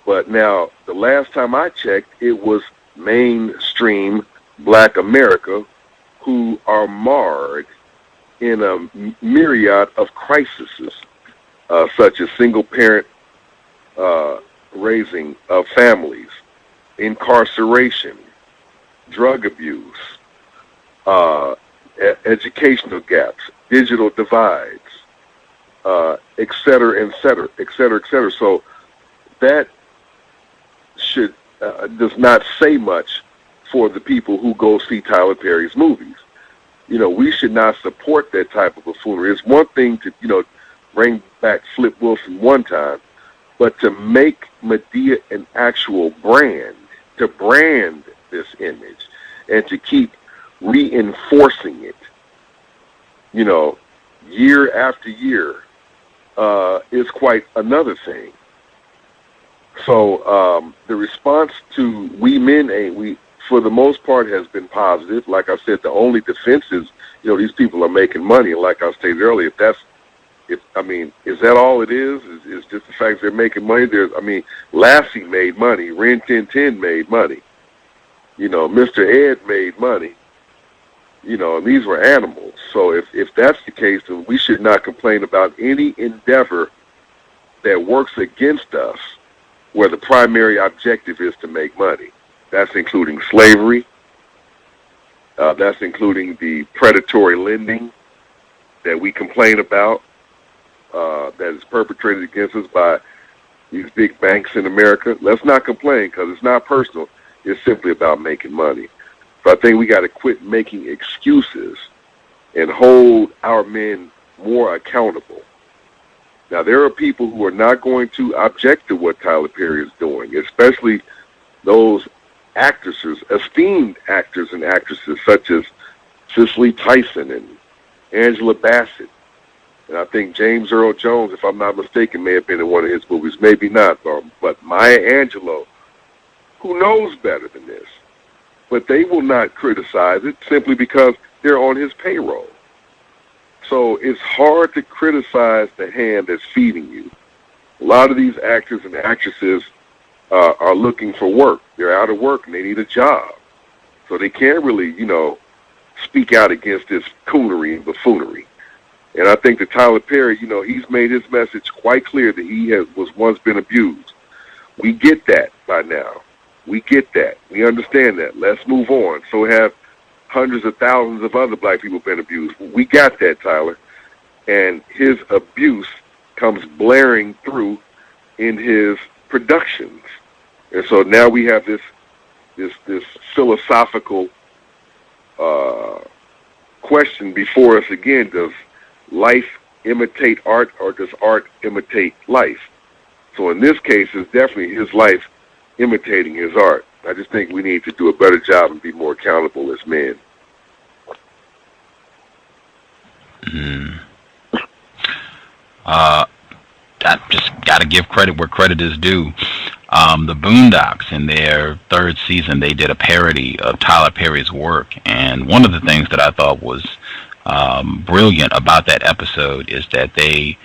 But now, the last time I checked, it was mainstream Black America who are marred in a myriad of crises, such as single-parent raising of families, incarceration, drug abuse, educational gaps, digital divides, et cetera, et cetera, et cetera, et cetera. So that does not say much for the people who go see Tyler Perry's movies. You know, we should not support that type of buffoonery. It's one thing to, you know, bring back Flip Wilson one time, but to make Medea an actual brand, to brand this image, and to keep reinforcing it, you know, year after year, is quite another thing. So the response to We Men Ain't We, for the most part, has been positive. Like I said, the only defense is, you know, these people are making money. And like I stated earlier, is that all it is? Is just the fact they're making money? Lassie made money. Rin Tin Tin made money. You know, Mr. Ed made money. You know, and these were animals. So if that's the case, then we should not complain about any endeavor that works against us, where the primary objective is to make money. That's including slavery. That's including the predatory lending that we complain about, that is perpetrated against us by these big banks in America. Let's not complain, because it's not personal. It's simply about making money. So I think we got to quit making excuses and hold our men more accountable. Now, there are people who are not going to object to what Tyler Perry is doing, especially those actresses, esteemed actors and actresses such as Cicely Tyson and Angela Bassett. And I think James Earl Jones, if I'm not mistaken, may have been in one of his movies. Maybe not, but Maya Angelou, who knows better than this. But they will not criticize it simply because they're on his payroll. So it's hard to criticize the hand that's feeding you. A lot of these actors and actresses are looking for work. They're out of work and they need a job. So they can't really, you know, speak out against this coonery and buffoonery. And I think that Tyler Perry, you know, he's made his message quite clear that he was once been abused. We get that by now. We get that. We understand that. Let's move on. So have hundreds of thousands of other black people been abused. We got that, Tyler. And his abuse comes blaring through in his productions. And so now we have this philosophical question before us again: does life imitate art, or does art imitate life? So in this case, it's definitely his life imitating his art. I just think we need to do a better job and be more accountable as men. I just got to give credit where credit is due. The Boondocks, in their third season, they did a parody of Tyler Perry's work, and one of the things that I thought was brilliant about that episode is that they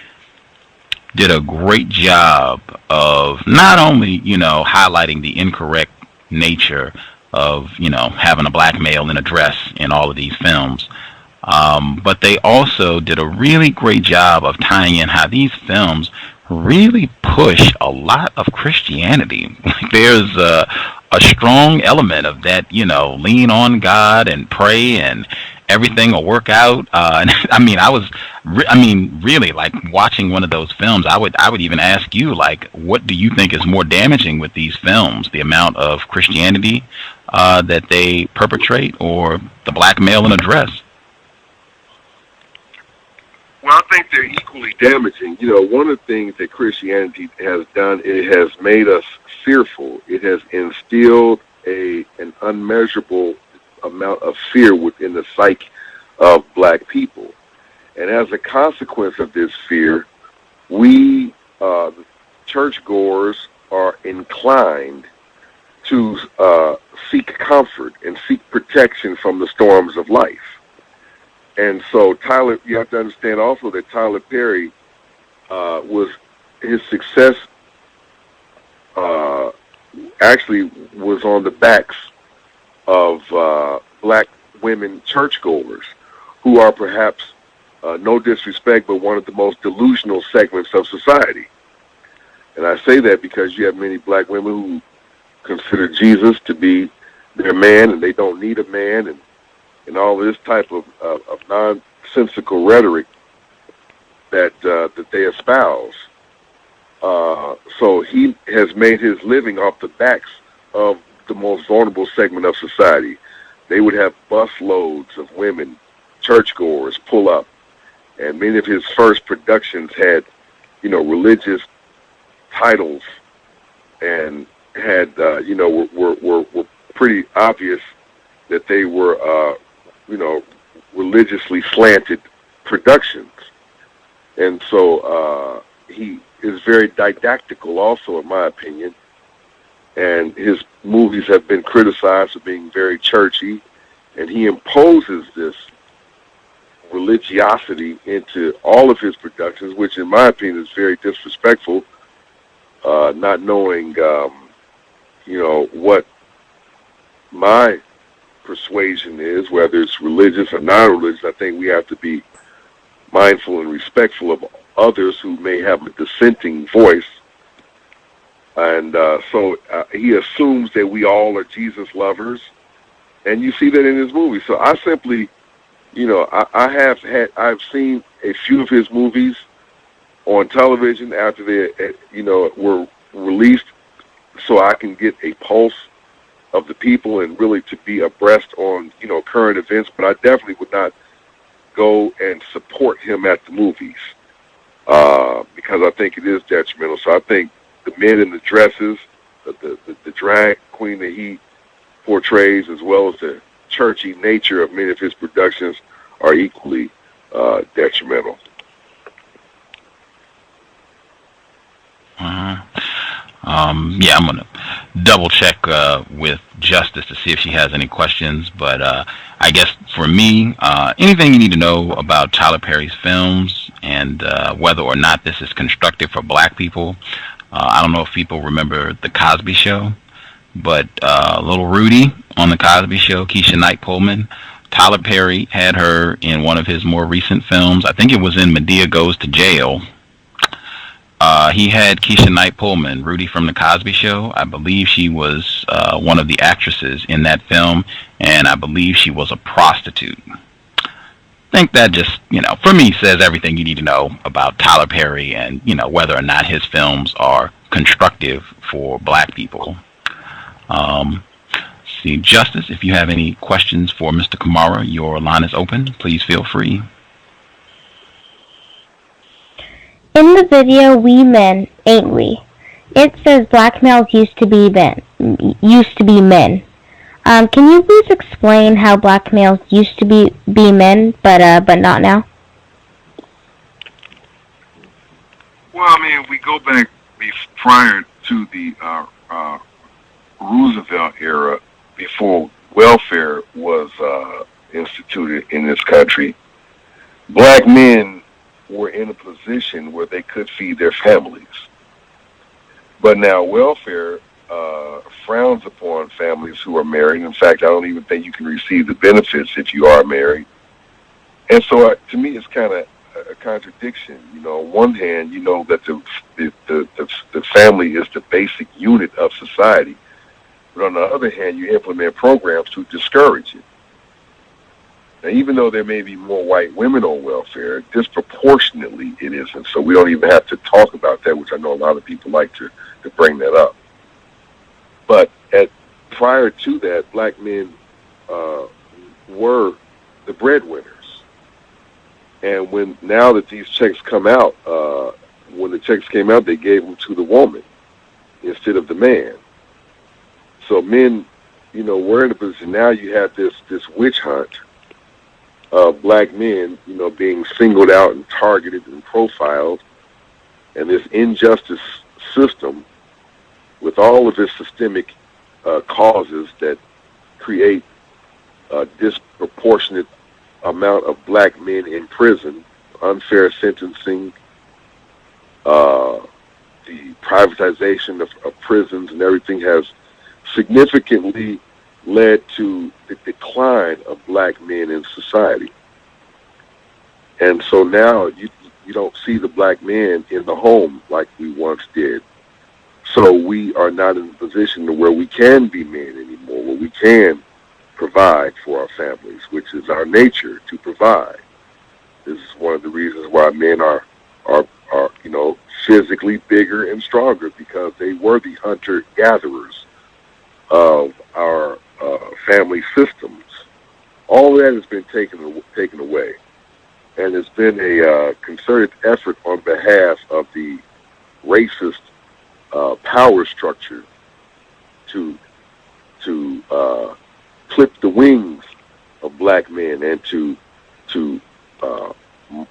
did a great job of not only, highlighting the incorrect nature of, having a black male in a dress in all of these films, but they also did a really great job of tying in how these films really push a lot of Christianity. Like, there's a strong element of that, lean on God and pray and everything will work out. And really, like, watching one of those films, I would even ask you, like, what do you think is more damaging with these films? The amount of Christianity that they perpetrate, or the black male in a dress? Well, I think they're equally damaging. One of the things that Christianity has done, it has made us fearful. It has instilled an unmeasurable amount of fear within the psyche of black people. And as a consequence of this fear, we, churchgoers, are inclined to seek comfort and seek protection from the storms of life. And so Tyler, you have to understand also that Tyler Perry his success actually was on the backs of black women churchgoers, who are perhaps, no disrespect, but one of the most delusional segments of society. And I say that because you have many black women who consider Jesus to be their man, and they don't need a man, and all this type of nonsensical rhetoric that they espouse. So he has made his living off the backs of the most vulnerable segment of society. They would have bus loads of women, churchgoers, pull up, and many of his first productions had, religious titles, and had, were pretty obvious that they were, religiously slanted productions. And so he is very didactical also, in my opinion. And his movies have been criticized for being very churchy. And he imposes this religiosity into all of his productions, which in my opinion is very disrespectful, not knowing, what my persuasion is, whether it's religious or non-religious. I think we have to be mindful and respectful of others who may have a dissenting voice. And so he assumes that we all are Jesus lovers, and you see that in his movies. So I simply, I've seen a few of his movies on television after they, were released, so I can get a pulse of the people and really to be abreast on, current events. But I definitely would not go and support him at the movies because I think it is detrimental. So I think the men in the dresses, the drag queen that he portrays, as well as the churchy nature of many of his productions, are equally detrimental. I'm going to double check with Justice to see if she has any questions. But I guess for me, anything you need to know about Tyler Perry's films and whether or not this is constructive for black people. I don't know if people remember The Cosby Show, but little Rudy on The Cosby Show, Keisha Knight Pullman, Tyler Perry had her in one of his more recent films. I think it was in Medea Goes to Jail. He had Keisha Knight Pullman, Rudy from The Cosby Show. I believe she was one of the actresses in that film, and I believe she was a prostitute. I think that just, for me, says everything you need to know about Tyler Perry and, whether or not his films are constructive for black people. See, Justice, if you have any questions for Mr. Kamara, your line is open. Please feel free. In the video, We Men, Ain't We? It says black males used to be men. Can you please explain how black males used to be men, but not now? Well, we go back prior to the Roosevelt era, before welfare was instituted in this country. Black men were in a position where they could feed their families. But now welfare frowns upon families who are married. In fact, I don't even think you can receive the benefits if you are married. And so to me, it's kind of a contradiction. On one hand, that the family is the basic unit of society. But on the other hand, you implement programs to discourage it. Now, even though there may be more white women on welfare, disproportionately it isn't. So we don't even have to talk about that, which I know a lot of people like to bring that up. But prior to that, black men were the breadwinners. And now that these checks come out, when the checks came out, they gave them to the woman instead of the man. So men, we're in a position now. You have this witch hunt of black men, being singled out and targeted and profiled, and this injustice system with all of its systemic causes that create a disproportionate amount of black men in prison, unfair sentencing, the privatization of prisons and everything has significantly led to the decline of black men in society. And so now you don't see the black man in the home like we once did. So we are not in a position to where we can be men anymore, where we can provide for our families, which is our nature to provide. This is one of the reasons why men are physically bigger and stronger, because they were the hunter-gatherers of our family systems. All of that has been taken away, and it's been a concerted effort on behalf of the racist power structure to clip the wings of black men and to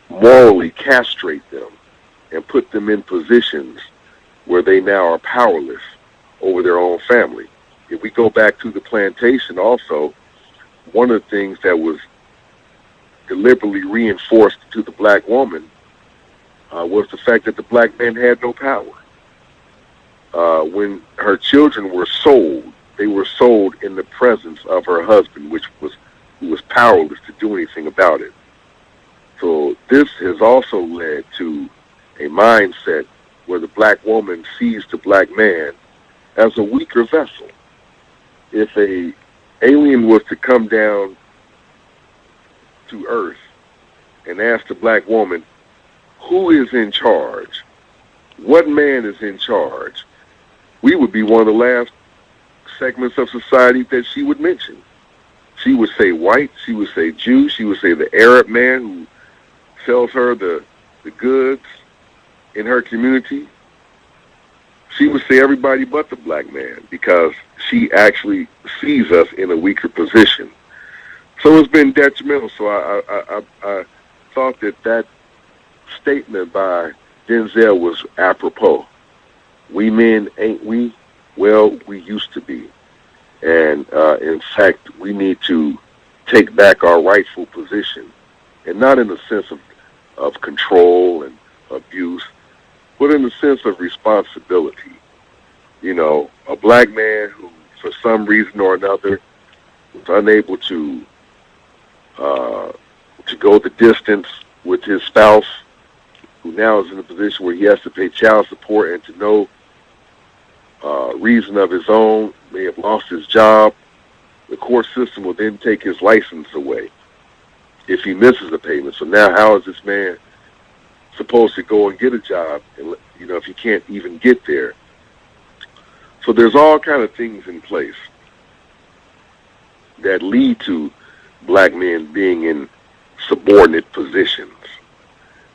morally castrate them and put them in positions where they now are powerless over their own family. If we go back to the plantation also, one of the things that was deliberately reinforced to the black woman was the fact that the black man had no power. When her children were sold, they were sold in the presence of her husband, who was powerless to do anything about it. So this has also led to a mindset where the black woman sees the black man as a weaker vessel. If a alien was to come down to Earth and ask the black woman, who is in charge? What man is in charge? We would be one of the last segments of society that she would mention. She would say white, she would say Jew, she would say the Arab man who sells her the goods in her community. She would say everybody but the black man, because she actually sees us in a weaker position. So it's been detrimental. So I thought that statement by Denzel was apropos. We men, ain't we? Well, we used to be. And in fact, we need to take back our rightful position, and not in the sense of control and abuse, but in the sense of responsibility. A black man who, for some reason or another, was unable to go the distance with his spouse, who now is in a position where he has to pay child support and to no reason of his own, may have lost his job, the court system will then take his license away if he misses a payment. So now how is this man supposed to go and get a job, and, if he can't even get there? So there's all kind of things in place that lead to black men being in subordinate positions.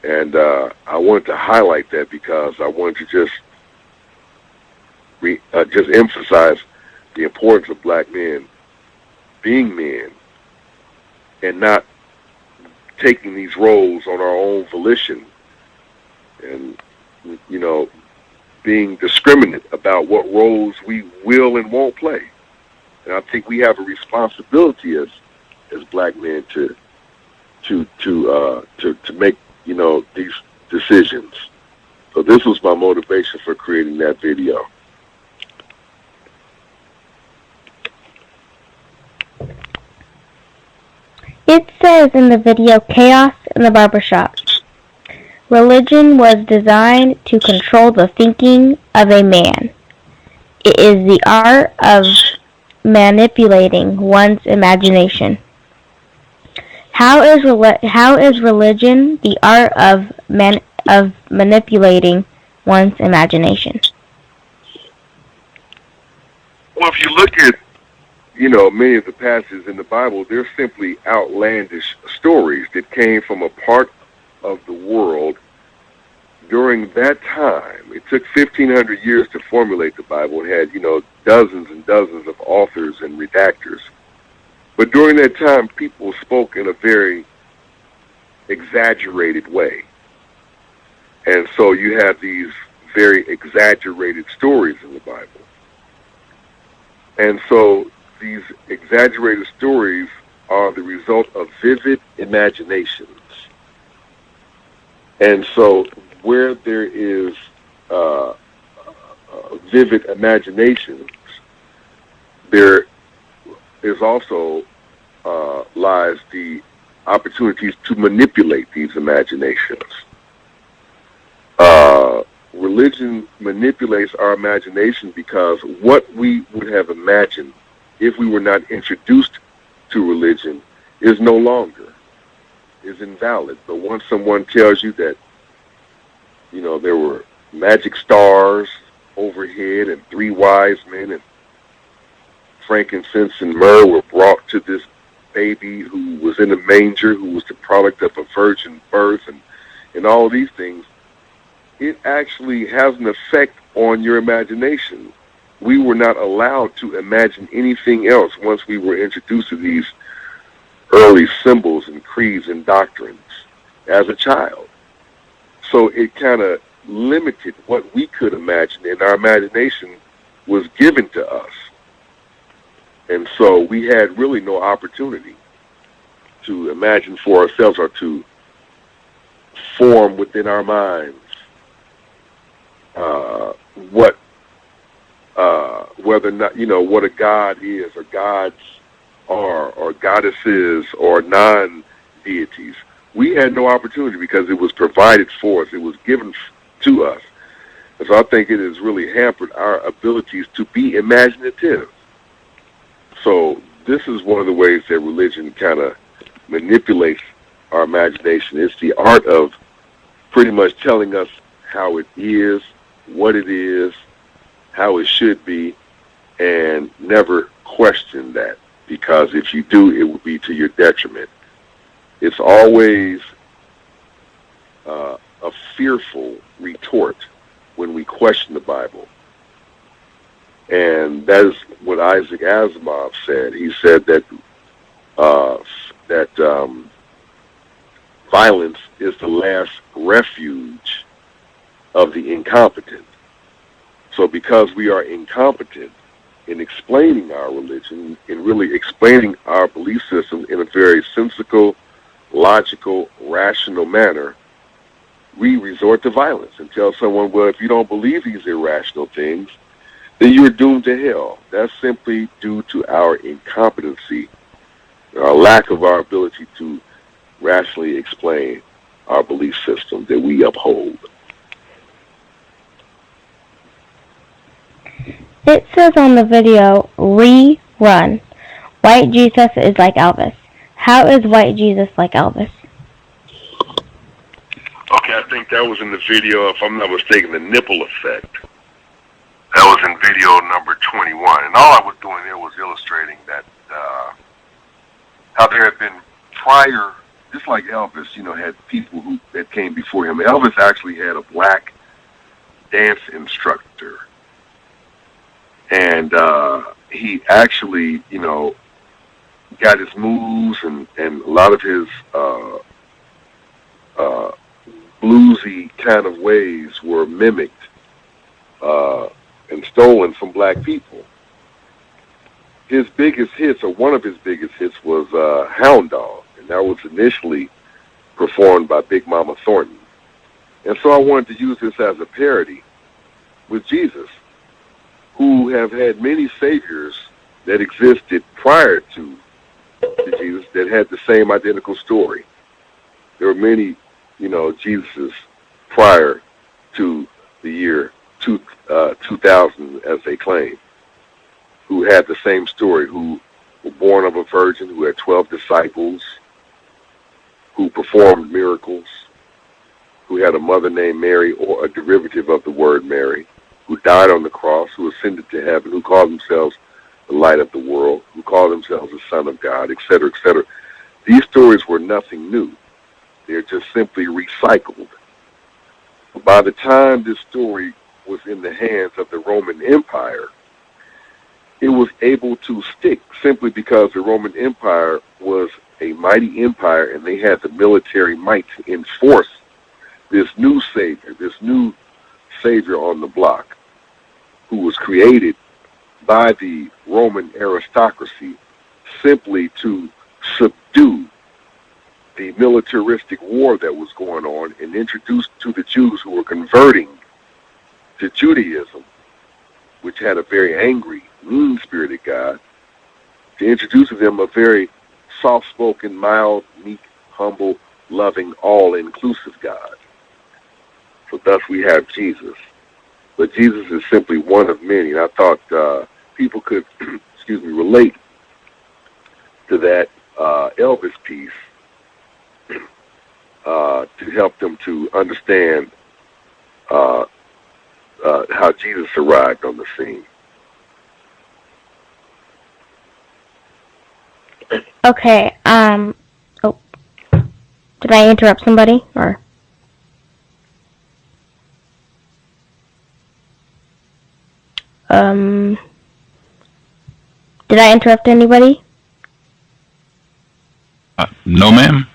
And I wanted to highlight that because I wanted to just emphasize the importance of black men being men and not taking these roles on our own volition and, being discriminate about what roles we will and won't play. And I think we have a responsibility as black men to make, these decisions. So this was my motivation for creating that video. It says in the video Chaos in the Barbershop, religion was designed to control the thinking of a man. It is the art of manipulating one's imagination. How is religion the art of manipulating one's imagination? Well, if you look at many of the passages in the Bible, they're simply outlandish stories that came from a part of the world during that time. It took 1,500 years to formulate the Bible. It had, dozens and dozens of authors and redactors. But during that time, people spoke in a very exaggerated way. And so you have these very exaggerated stories in the Bible. And so these exaggerated stories are the result of vivid imaginations. And so where there is vivid imaginations, there is also lies the opportunities to manipulate these imaginations. Religion manipulates our imagination because what we would have imagined if we were not introduced to religion is no longer, is invalid. But once someone tells you that, there were magic stars overhead and 3 wise men and frankincense and myrrh were brought to this baby who was in a manger, who was the product of a virgin birth, and all of these things, it actually has an effect on your imagination. We were not allowed to imagine anything else once we were introduced to these early symbols and creeds and doctrines as a child. So it kind of limited what we could imagine, and our imagination was given to us. And so we had really no opportunity to imagine for ourselves or to form within our minds whether or not, what a god is, or gods are, or goddesses, or non-deities. We had no opportunity because it was provided for us. It was given to us. And so I think it has really hampered our abilities to be imaginative. So this is one of the ways that religion kind of manipulates our imagination. It's the art of pretty much telling us how it is, what it is, how it should be, and never question that, because if you do, it will be to your detriment. It's always a fearful retort when we question the Bible. And that is what Isaac Asimov said. He said that violence is the last refuge of the incompetent. So because we are incompetent in explaining our religion, in really explaining our belief system in a very sensical, logical, rational manner, we resort to violence and tell someone, well, if you don't believe these irrational things, then you're doomed to hell. That's simply due to our incompetency, our lack of our ability to rationally explain our belief system that we uphold. It says on the video, rerun. White Jesus is like Elvis. How is white Jesus like Elvis? Okay, I think that was in the video, if I'm not mistaken, the nipple effect. That was in video number 21. And all I was doing there was illustrating that how there had been prior, just like Elvis, had people that came before him. Elvis actually had a black dance instructor. And he actually, got his moves and a lot of his bluesy kind of ways were mimicked and stolen from black people. His biggest hits, or one of his biggest hits, was Hound Dog, and that was initially performed by Big Mama Thornton. And so I wanted to use this as a parody with Jesus, who have had many saviors that existed prior to Jesus that had the same identical story. There were many, Jesuses prior to the year 2000, as they claim, who had the same story, who were born of a virgin, who had 12 disciples, who performed miracles, who had a mother named Mary, or a derivative of the word Mary, who died on the cross, who ascended to heaven, who called themselves the light of the world, who called themselves the Son of God, etc., etc. These stories were nothing new. They're just simply recycled. By the time this story was in the hands of the Roman Empire, it was able to stick simply because the Roman Empire was a mighty empire and they had the military might to enforce this new savior on the block, who was created by the Roman aristocracy simply to subdue the militaristic war that was going on and introduce to the Jews who were converting to Judaism, which had a very angry, mean-spirited God, to introduce to them a very soft-spoken, mild, meek, humble, loving, all-inclusive God. So thus we have Jesus. But Jesus is simply one of many. And I thought people could, relate to that Elvis piece to help them to understand how Jesus arrived on the scene. Okay, did I interrupt somebody, or? Did I interrupt anybody? No, ma'am.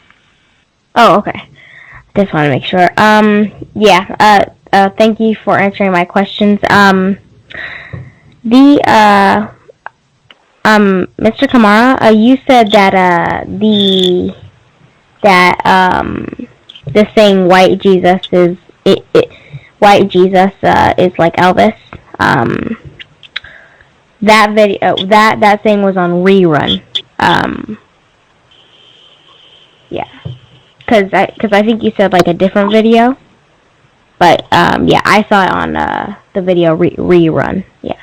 Oh, okay. Just want to make sure. Thank you for answering my questions. Mr. Kamara, you said that the saying "white Jesus is white Jesus is like Elvis." That video, that thing was on rerun. Because I think you said like a different video, but I saw it on the video rerun. Yeah.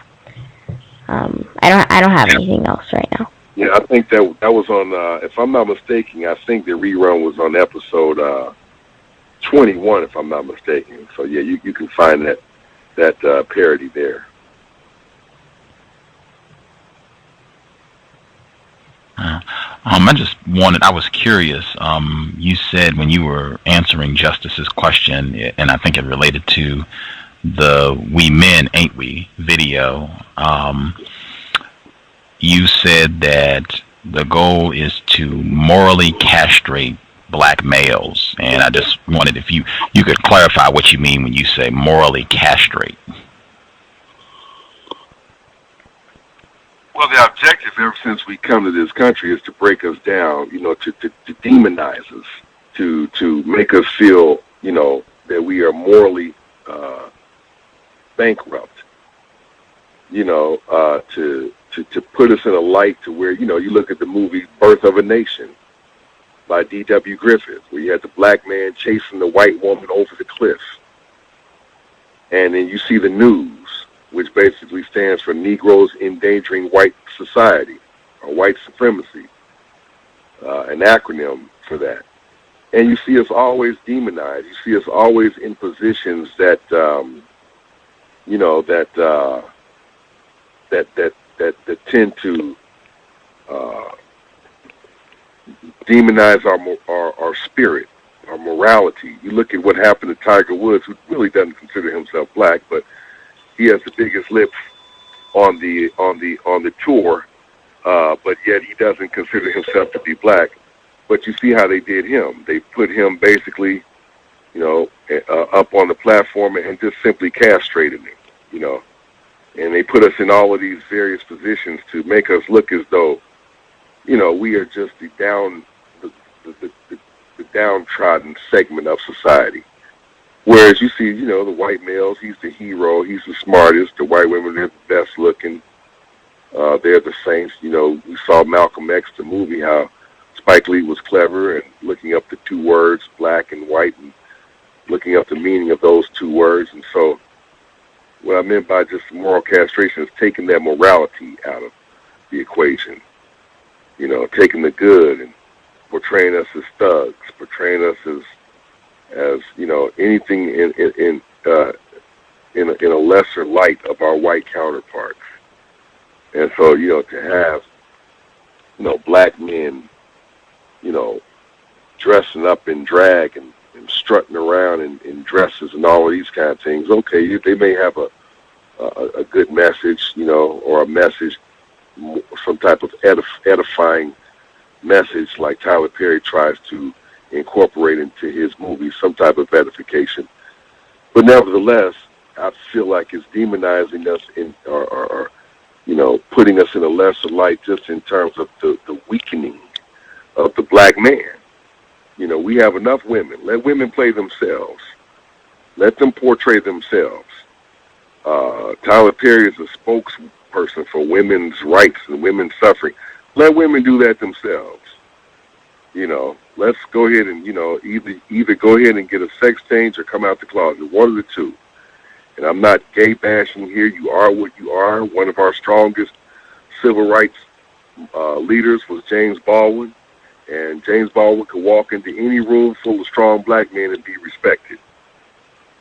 I don't have anything else right now. Yeah, I think that was on. If I'm not mistaken, I think the rerun was on episode 21, if I'm not mistaken. So yeah, you can find that parody there. I was curious. You said when you were answering Justice's question, and I think it related to the "We Men, Ain't We" video, you said that the goal is to morally castrate black males, and I just wanted if you could clarify what you mean when you say morally castrate. Well, the objective ever since we come to this country is to break us down, to demonize us, to make us feel, that we are morally bankrupt, to put us in a light to where, you look at the movie Birth of a Nation by D.W. Griffith, where you had the black man chasing the white woman over the cliff. And then you see the news, which basically stands for Negroes Endangering White Society, or White Supremacy, an acronym for that. And you see us always demonized. You see us always in positions that, that tend to demonize our spirit, our morality. You look at what happened to Tiger Woods, who really doesn't consider himself black, but he has the biggest lips on the tour, but yet he doesn't consider himself to be black. But you see how they did him. They put him basically, up on the platform and just simply castrated him, And they put us in all of these various positions to make us look as though, we are just the downtrodden segment of society. Whereas you see, the white males, he's the hero, he's the smartest. The white women, they're the best looking. They're the saints. We saw Malcolm X, the movie, how Spike Lee was clever and looking up the two words, black and white, and looking up the meaning of those two words. And so what I meant by just moral castration is taking that morality out of the equation. Taking the good and portraying us as thugs, portraying us as anything in a lesser light of our white counterparts. And so, to have, black men, dressing up in drag and strutting around in dresses and all of these kind of things, okay, they may have a good message, or a message, some type of edifying message, like Tyler Perry tries to incorporate into his movies, some type of edification. But nevertheless, I feel like it's demonizing us or putting us in a lesser light, just in terms of the weakening of the black man. We have enough women. Let women play themselves. Let them portray themselves. Tyler Perry is a spokesperson for women's rights and women's suffering. Let women do that themselves. Let's go ahead and, either go ahead and get a sex change or come out the closet. One of the two. And I'm not gay bashing here. You are what you are. One of our strongest civil rights leaders was James Baldwin. And James Baldwin could walk into any room full of strong black men and be respected.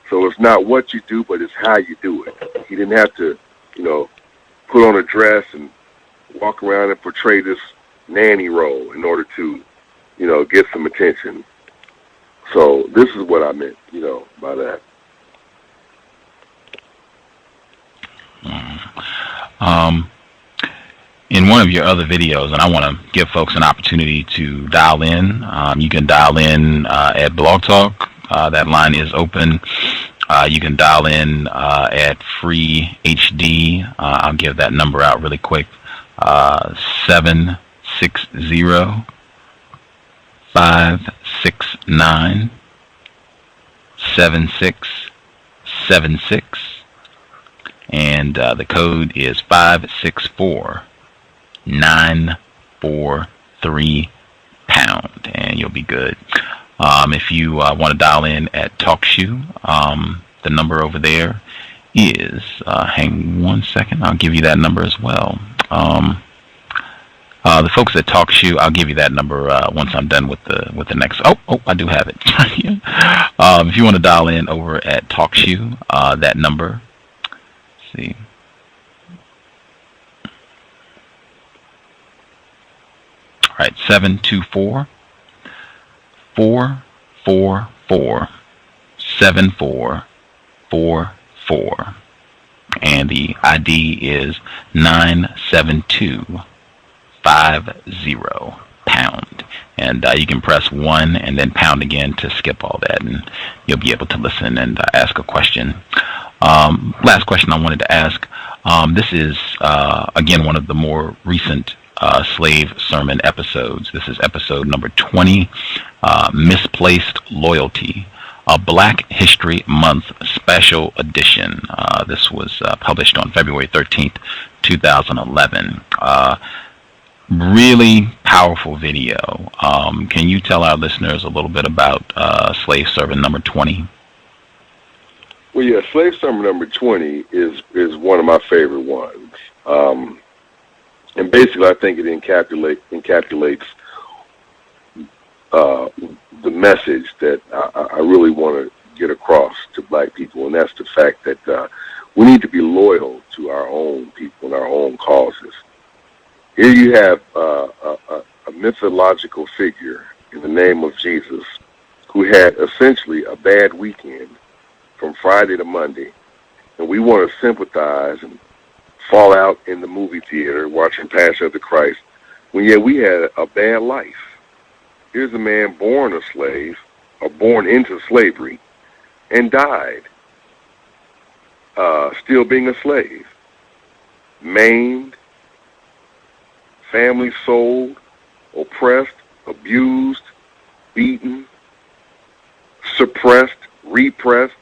So it's not what you do, but it's how you do it. He didn't have to, put on a dress and walk around and portray this nanny role in order to, get some attention. So this is what I meant, by that. In one of your other videos, and I want to give folks an opportunity to dial in. You can dial in at Blog Talk. That line is open. You can dial in at Free HD. I'll give that number out really quick. 760-569-7676. And the code is 564-943#, and you'll be good. If you want to dial in at TalkShoe, the number over there is, hang one second, I'll give you that number as well. The folks at TalkShoe, I'll give you that number once I'm done with the next. Oh, I do have it. If you want to dial in over at TalkShoe, that number. Let's see. All right, 724-444-7444, and the ID is 97250#, and you can press 1 and then pound again to skip all that, and you'll be able to listen and ask a question. Last question I wanted to ask. This is again one of the more recent slave sermon episodes. This is episode number 20, Misplaced Loyalty, a Black History Month special edition. This was published on February 13th, 2011. Really powerful video. Can you tell our listeners a little bit about slave servant number 20? Well, yeah, slave servant number 20 is one of my favorite ones. And basically, I think it encapsulates the message that I really want to get across to black people, and that's the fact that we need to be loyal to our own people and our own causes. Here you have a mythological figure in the name of Jesus who had essentially a bad weekend from Friday to Monday, and we want to sympathize and fall out in the movie theater watching Passion of the Christ, when yet we had a bad life. Here's a man born a slave, or born into slavery, and died still being a slave, maimed, family sold, oppressed, abused, beaten, suppressed, repressed,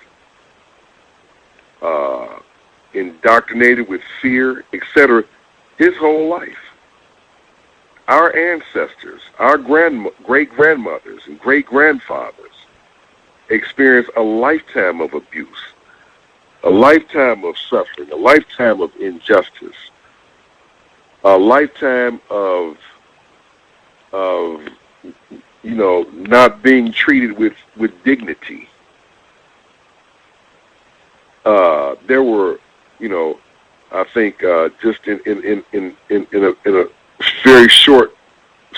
indoctrinated with fear, etc., his whole life. Our ancestors, our great-grandmothers and great-grandfathers experienced a lifetime of abuse, a lifetime of suffering, a lifetime of injustice, a lifetime of not being treated with dignity. There were, I think just in a very short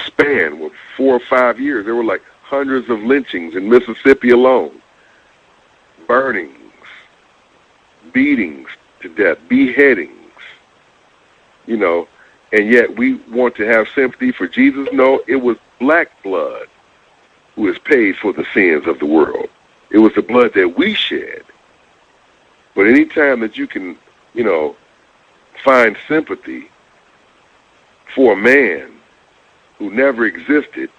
span, with 4 or 5 years, there were like hundreds of lynchings in Mississippi alone, burnings, beatings to death, beheadings, and yet we want to have sympathy for Jesus. No, it was black blood who has paid for the sins of the world. It was the blood that we shed. But any time that you can, find sympathy for a man who never existed,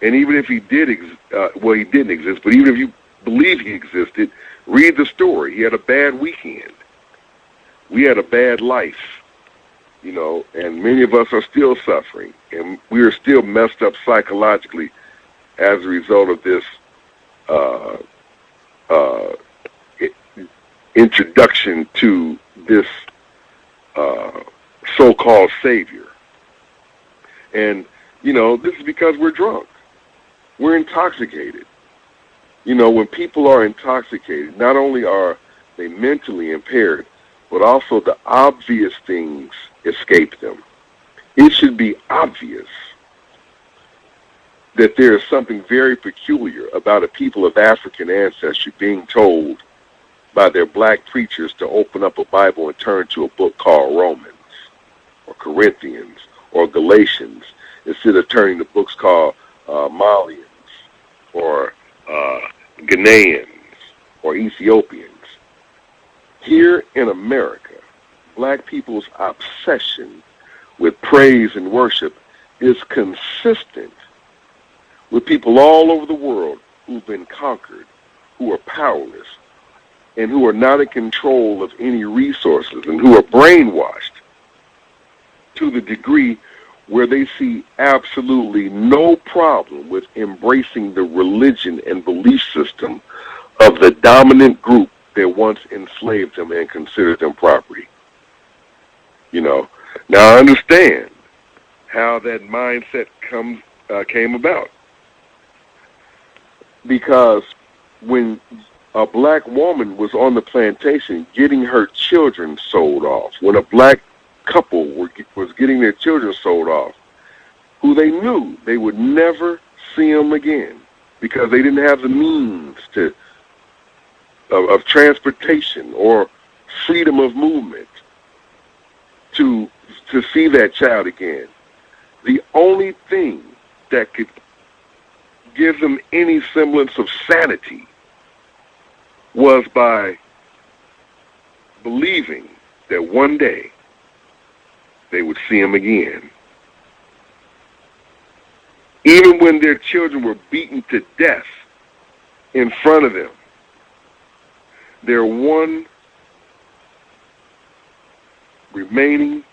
and even if he did, he didn't exist, but even if you believe he existed, read the story. He had a bad weekend. We had a bad life, and many of us are still suffering, and we are still messed up psychologically as a result of this introduction to this so-called savior. And, this is because we're drunk. We're intoxicated. When people are intoxicated, not only are they mentally impaired, but also the obvious things escape them. It should be obvious that there is something very peculiar about a people of African ancestry being told by their black preachers to open up a Bible and turn to a book called Romans or Corinthians or Galatians instead of turning to books called Malians or Ghanaians or Ethiopians. Here in America, black people's obsession with praise and worship is consistent with people all over the world who've been conquered, who are powerless, and who are not in control of any resources, and who are brainwashed to the degree where they see absolutely no problem with embracing the religion and belief system of the dominant group that once enslaved them and considered them property. Now I understand how that mindset came about. Because when a black woman was on the plantation getting her children sold off, when a black couple was getting their children sold off, who they knew they would never see them again because they didn't have the means of transportation or freedom of movement to see that child again. The only thing that could give them any semblance of sanity was by believing that one day they would see him again. Even when their children were beaten to death in front of them, their one remaining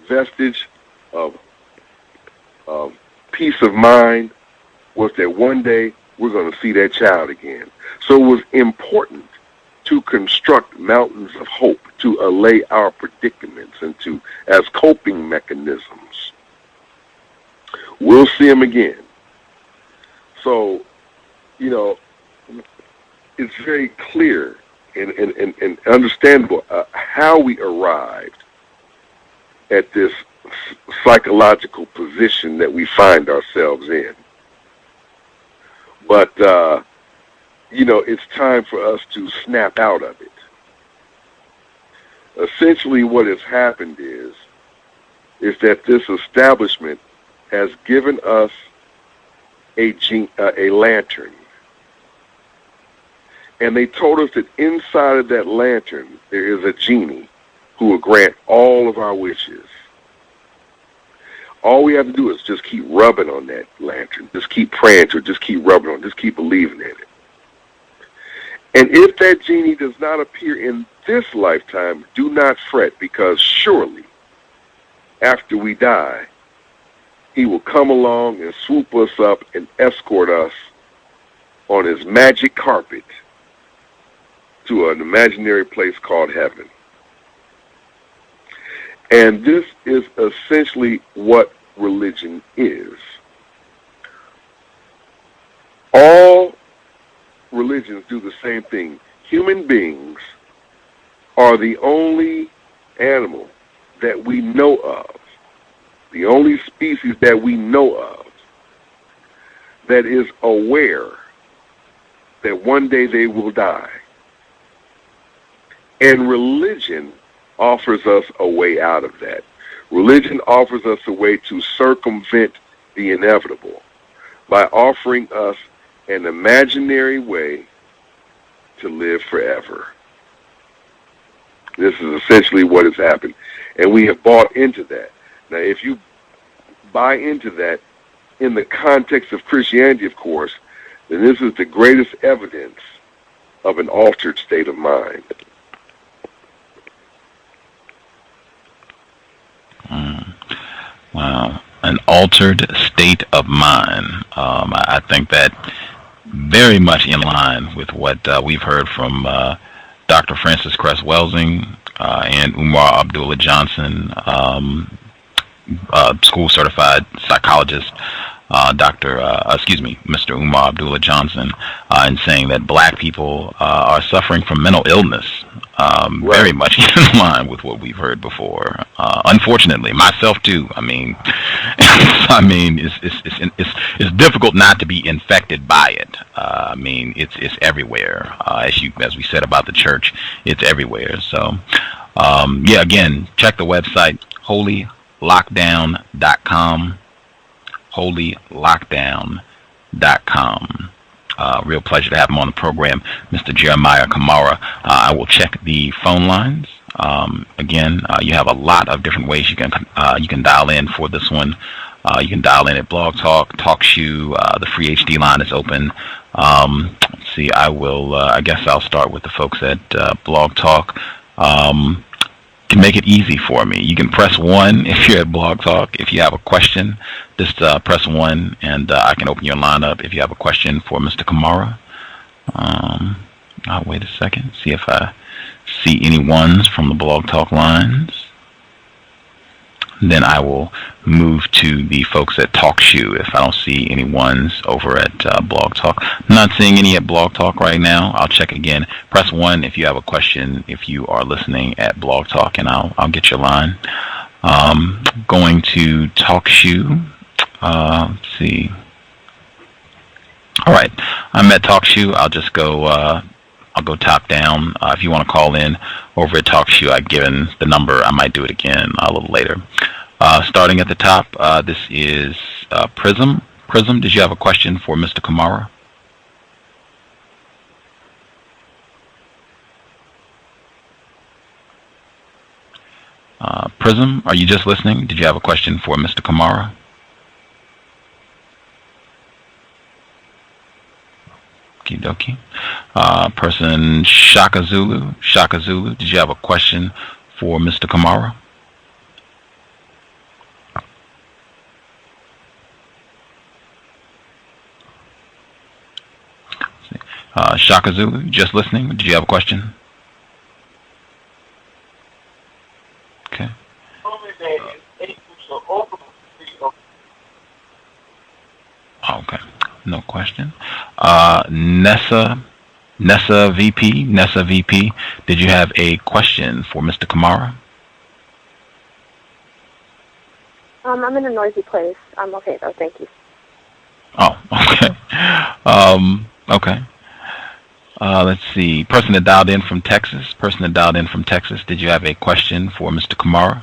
vestige of peace of mind was that one day we're going to see that child again. So it was important to construct mountains of hope, to allay our predicaments and to as coping mechanisms. We'll see him again. So, it's very clear and understandable how we arrived at this psychological position that we find ourselves in. But, it's time for us to snap out of it. Essentially what has happened is that this establishment has given us a lantern. And they told us that inside of that lantern there is a genie who will grant all of our wishes. All we have to do is just keep rubbing on that lantern, just keep praying to it, just keep rubbing on it, just keep believing in it. And if that genie does not appear in this lifetime, do not fret, because surely after we die, he will come along and swoop us up and escort us on his magic carpet to an imaginary place called heaven. And this is essentially what religion is. All religions do the same thing. Human beings are the only animal that we know of, the only species that we know of that is aware that one day they will die. And religion offers us a way out of that. Religion offers us a way to circumvent the inevitable by offering us an imaginary way to live forever. This is essentially what has happened. And we have bought into that. Now, if you buy into that in the context of Christianity, of course, then this is the greatest evidence of an altered state of mind. Wow. An altered state of mind. I think that very much in line with what we've heard from Dr. Francis Cress Welsing and Umar Abdullah Johnson, school-certified psychologist, Mr. Umar Abdullah Johnson, in saying that black people are suffering from mental illness, very much in line with what we've heard before. Unfortunately, myself too. It's difficult not to be infected by it. It's everywhere. As we said about the church, it's everywhere. So, again, check the website, holylockdown.com. holylockdown.com. Real pleasure to have him on the program, Mr. Jeremiah Kamara. I will check the phone lines. Again, you have a lot of different ways you can dial in for this one. You can dial in at Blog Talk, TalkShoe. The free HD line is open. Let's see. I guess I'll start with the folks at Blog Talk. Can make it easy for me. You can press 1 if you're at Blog Talk. If you have a question, just press 1, and I can open your line up if you have a question for Mr. Kamara. I'll wait a second, see if I see any ones from the Blog Talk lines. Then I will move to the folks at TalkShoe if I don't see any ones over at Blog Talk. I'm not seeing any at Blog Talk right now. I'll check again. Press 1 if you have a question if you are listening at Blog Talk, and I'll get your line. Going to TalkShoe. Let's see. All right, I'm at TalkShoe. I'll just go. I'll go top down. If you want to call in over at TalkShoe, I've given the number. I might do it again a little later. Starting at the top, this is Prism. Prism, did you have a question for Mr. Kamara? Prism, are you just listening? Did you have a question for Mr. Kamara? Okie dokie. Person Shaka Zulu. Shaka Zulu, did you have a question for Mr. Kamara? Shaka Zulu, just listening. Did you have a question? Okay. Okay, no question. Nessa VP, did you have a question for Mr. Kamara? I'm in a noisy place. I'm okay though, thank you. Oh, okay. Okay. Let's see. Person that dialed in from Texas. Did you have a question for Mr. Kamara?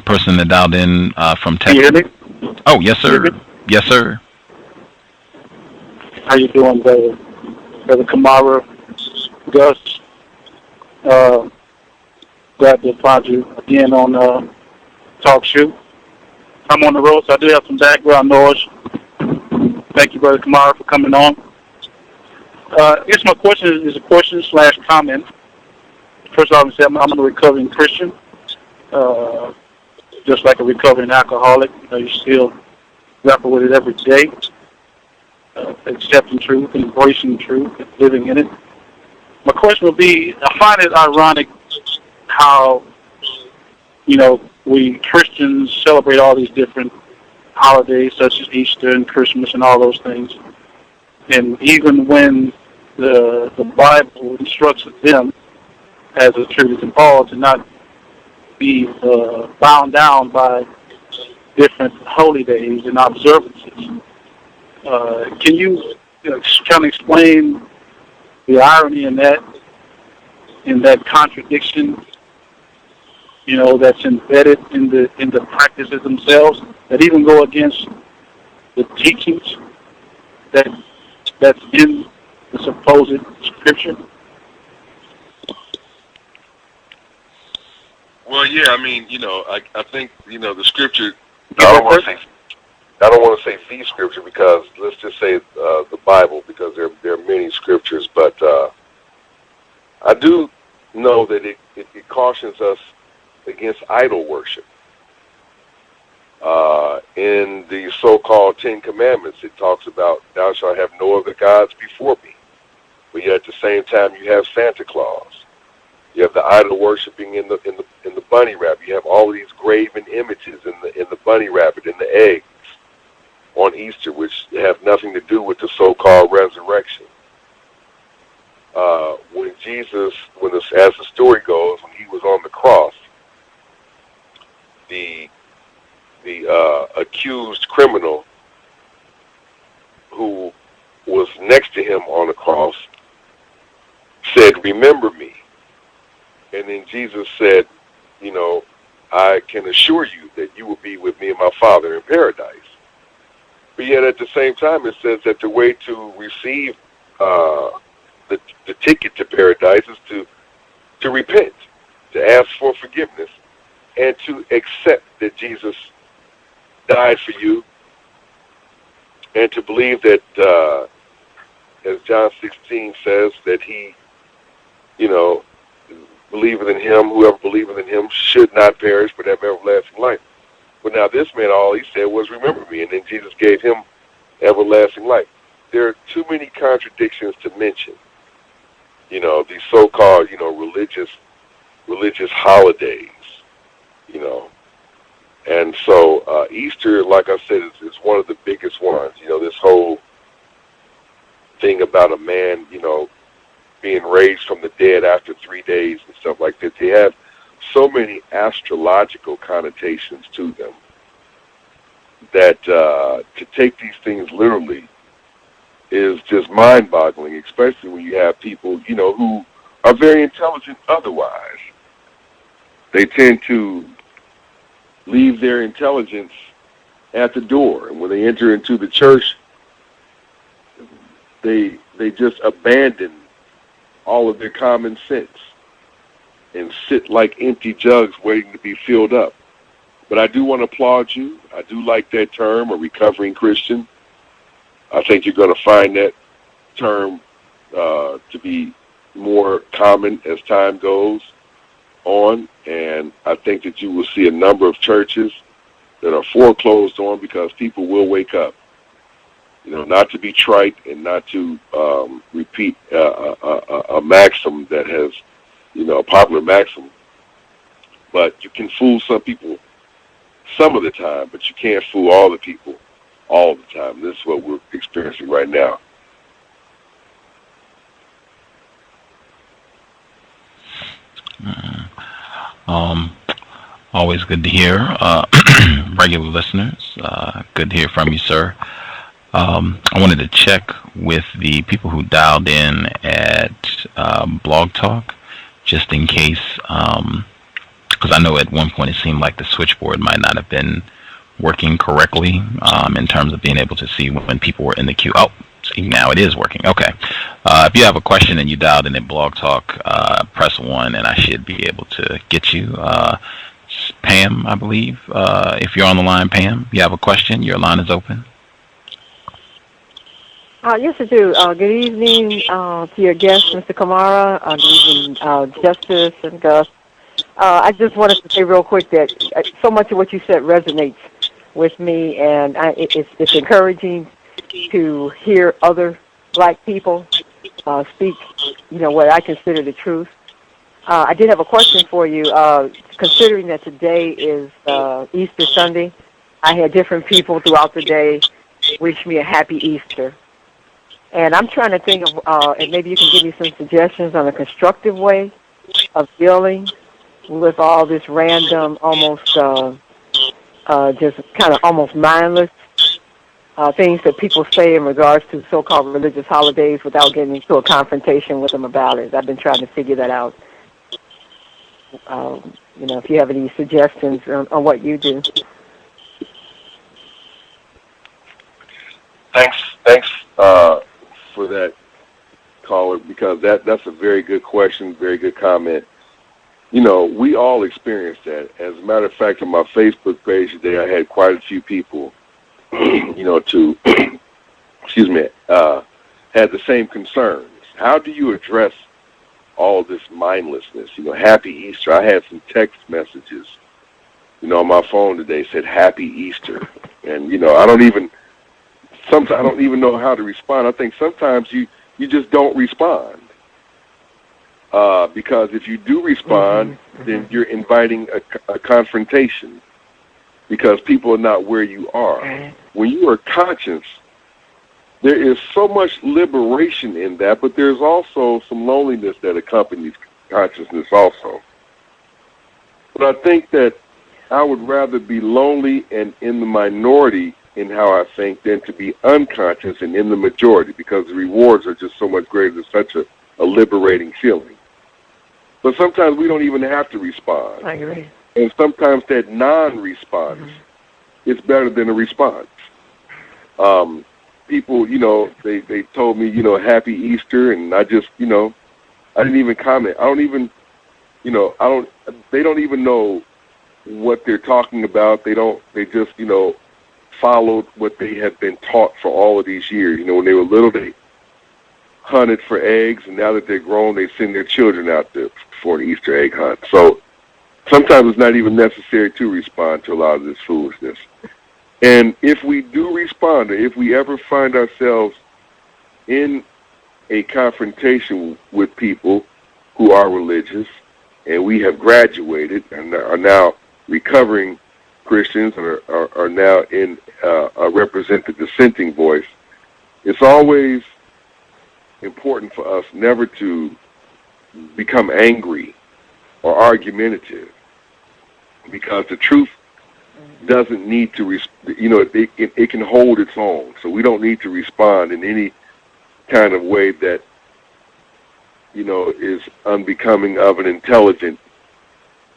Person that dialed in from Texas. Can you hear me? Oh, yes, sir. Yes, sir. How you doing, brother? Brother Camara, Gus. Glad to find you again on Talk Show. I'm on the road, so I do have some background noise. Thank you, Brother Camara, for coming on. I guess my question is a question / comment. First of all, I'm a recovering Christian. Just like a recovering alcoholic, you still grapple with it every day. Accepting truth, embracing truth, and living in it. My question would be, I find it ironic how, we Christians celebrate all these different holidays such as Easter and Christmas and all those things. And even when the Bible instructs them, as attributed to Paul, to not be bound down by different holy days and observances. Can you kind of explain the irony in that contradiction, that's embedded in the practices themselves, that even go against the teachings that's in the supposed scripture? Well, yeah, I mean, I think, the scripture, I don't want to say the scripture, because let's just say the Bible, because there are many scriptures, but I do know that it cautions us against idol worship. In the so-called 10 Commandments, it talks about thou shalt have no other gods before me. But yet at the same time, you have Santa Claus. You have the idol worshiping in the bunny rabbit. You have all of these graven images in the bunny rabbit and the eggs on Easter, which have nothing to do with the so-called resurrection. When Jesus, as the story goes, when he was on the cross, the accused criminal who was next to him on the cross said, "Remember me." And then Jesus said, I can assure you that you will be with me and my Father in paradise. But yet at the same time, it says that the way to receive the ticket to paradise is to repent, to ask for forgiveness, and to accept that Jesus died for you, and to believe that, as John 16 says, that he, believeth in him, whoever believeth in him should not perish but have everlasting life. But now this man, all he said was, remember me, and then Jesus gave him everlasting life. There are too many contradictions to mention. These so-called, religious holidays, And so Easter, like I said, is one of the biggest ones. This whole thing about a man, being raised from the dead after 3 days and stuff like that. They have so many astrological connotations to them that to take these things literally is just mind-boggling, especially when you have people, who are very intelligent otherwise. They tend to leave their intelligence at the door, and when they enter into the church, they just abandon all of their common sense and sit like empty jugs waiting to be filled up. But I do want to applaud you. I do like that term, a recovering Christian. I think you're going to find that term to be more common as time goes. on, and I think that you will see a number of churches that are foreclosed on because people will wake up. Not to be trite and not to repeat a maxim that has, a popular maxim, but you can fool some people some of the time, but you can't fool all the people all the time. This is what we're experiencing right now. Always good to hear. Regular listeners, good to hear from you, sir. I wanted to check with the people who dialed in at Blog Talk, just in case, because I know at one point it seemed like the switchboard might not have been working correctly in terms of being able to see when people were in the queue. Oh, see, now it is working. Okay. If you have a question and you dialed in at Blog Talk, press 1 and I should be able to get you. Pam, I believe. If you're on the line, Pam, you have a question, your line is open. Yes, I do. Good evening to your guest, Mr. Kamara. Good evening, Justice and Gus. I just wanted to say real quick that so much of what you said resonates with me, and it's encouraging to hear other black people speak, what I consider the truth. I did have a question for you. Considering that today is Easter Sunday, I had different people throughout the day wish me a happy Easter. And I'm trying to think of, and maybe you can give me some suggestions on a constructive way of dealing with all this random, almost just kind of almost mindless things that people say in regards to so-called religious holidays without getting into a confrontation with them about it. I've been trying to figure that out. If you have any suggestions on what you do. Thanks for that, caller, because that's a very good question, very good comment. We all experience that. As a matter of fact, on my Facebook page today, I had quite a few people, to, had the same concerns. How do you address all this mindlessness? Happy Easter. I had some text messages, on my phone today said Happy Easter. And, sometimes I don't even know how to respond. I think sometimes you just don't respond. Because if you do respond, then you're inviting a confrontation because people are not where you are. When you are conscious, there is so much liberation in that, but there's also some loneliness that accompanies consciousness also. But I think that I would rather be lonely and in the minority in how I think than to be unconscious and in the majority, because the rewards are just so much greater than such a liberating feeling. But sometimes we don't even have to respond. I agree. And sometimes that non-response is better than a response. People, they told me, Happy Easter, and I just, I didn't even comment. I don't even, they don't even know what they're talking about. They just, followed what they had been taught for all of these years. When they were little, they hunted for eggs, and now that they're grown, they send their children out there for an Easter egg hunt. So sometimes it's not even necessary to respond to a lot of this foolishness. And if we do respond, or if we ever find ourselves in a confrontation with people who are religious, and we have graduated and are now recovering Christians and are now in represent the dissenting voice, it's always important for us never to become angry or argumentative, because the truth doesn't need to, it can hold its own. So we don't need to respond in any kind of way that, is unbecoming of an intelligent,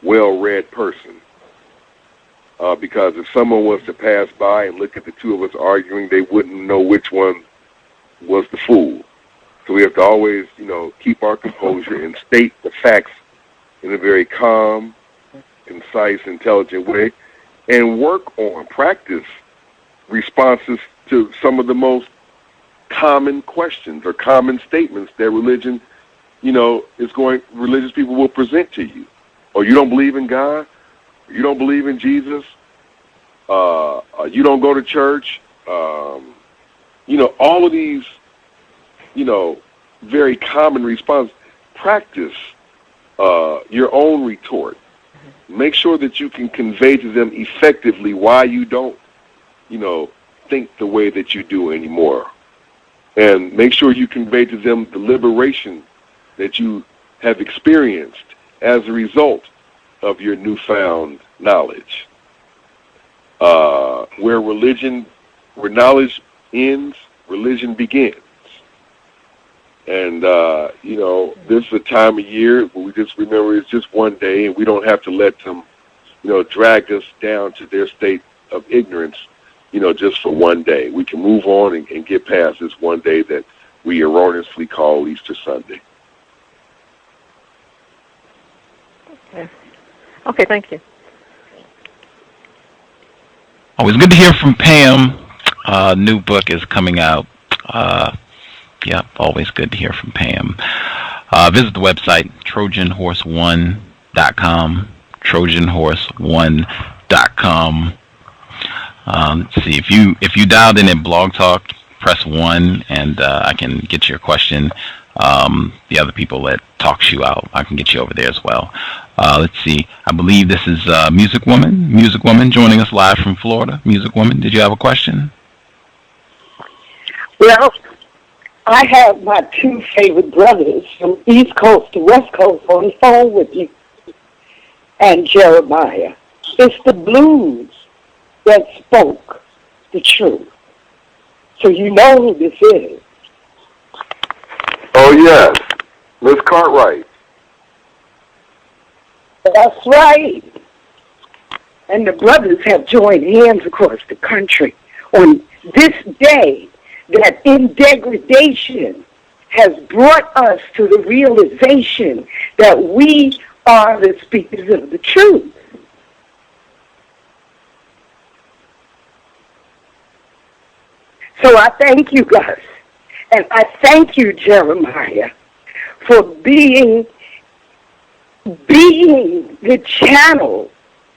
well-read person. Because if someone was to pass by and look at the two of us arguing, they wouldn't know which one was the fool. So we have to always, keep our composure and state the facts in a very calm, concise, intelligent way, and practice responses to some of the most common questions or common statements that religious people will present to you or you don't believe in God, you don't believe in Jesus, you don't go to church, all of these, very common response. Practice your own retort. Make sure that you can convey to them effectively why you don't, think the way that you do anymore. And make sure you convey to them the liberation that you have experienced as a result of your newfound knowledge. Where knowledge ends, religion begins. And, this is a time of year where we just remember it's just one day, and we don't have to let them, drag us down to their state of ignorance, just for one day. We can move on and get past this one day that we erroneously call Easter Sunday. Okay, thank you. Always good to hear from Pam. New book is coming out. Always good to hear from Pam. Visit the website, TrojanHorse1.com. TrojanHorse1.com. Let's see, if you dialed in at Blog Talk, press 1, and I can get your question. The other people that talks you out, I can get you over there as well. Let's see, I believe this is Music Woman joining us live from Florida. Music Woman, did you have a question? Well, I have my two favorite brothers from East Coast to West Coast on the phone with you and Jeremiah. It's the blues that spoke the truth. So you know who this is. Oh, yes. Miss Cartwright. That's right. And the brothers have joined hands across the country on this day that in degradation has brought us to the realization that we are the speakers of the truth. So I thank you, Gus, and I thank you, Jeremiah, for being the channel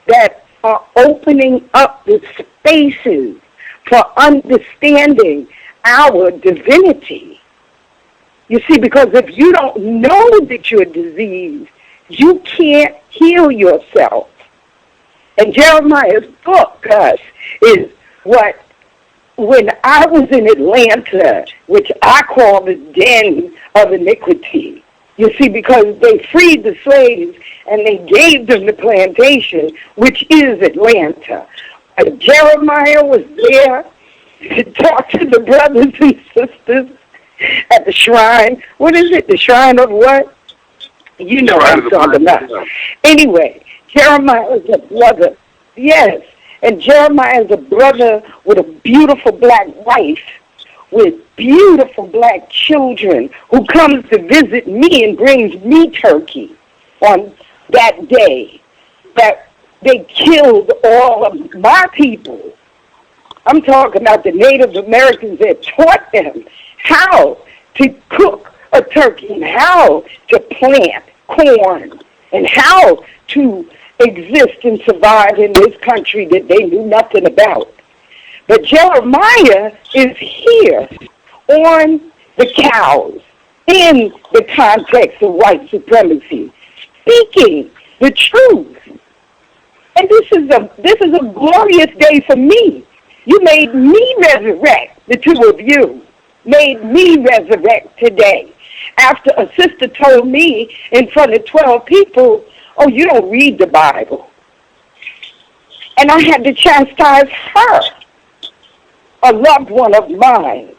that are opening up the spaces for understanding our divinity. You see, because if you don't know that you're diseased, you can't heal yourself. And Jeremiah's book, Gus, is what, when I was in Atlanta, which I call the den of iniquity, you see, because they freed the slaves and they gave them the plantation, which is Atlanta. Jeremiah was there to talk to the brothers and sisters at the shrine. What is it? The shrine of what? You know what I'm talking about. Anyway, Jeremiah is a brother. Yes. And Jeremiah is a brother with a beautiful black wife, with beautiful black children, who comes to visit me and brings me turkey on that day that they killed all of my people. I'm talking about the Native Americans that taught them how to cook a turkey and how to plant corn and how to exist and survive in this country that they knew nothing about. But Jeremiah is here on the cows in the context of white supremacy, speaking the truth. And this is a glorious day for me. You made me resurrect, the two of you made me resurrect today. After a sister told me in front of 12 people, oh, you don't read the Bible. And I had to chastise her, a loved one of mine.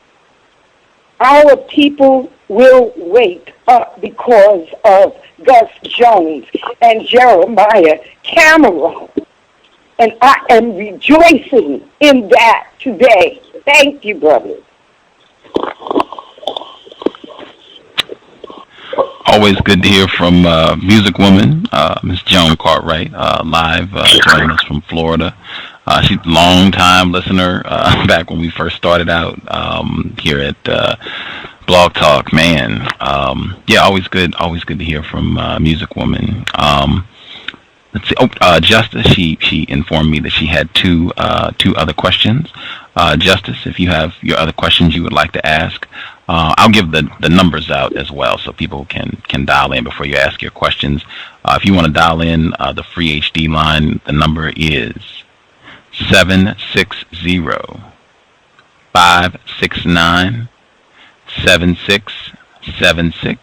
Our people will wake up because of Gus Jones and Jeremiah Kamara. And I am rejoicing in that today. Thank you, brothers. Always good to hear from Music Woman, Miss Joan Cartwright, live joining us from Florida. She's a long-time listener, back when we first started out here at Blog Talk. Man, always good to hear from Music Woman. let's see. Justice, she informed me that she had two other questions. Justice, if you have your other questions you would like to ask, I'll give the numbers out as well so people can dial in before you ask your questions. If you want to dial in the free HD line, the number is 760-569-7676.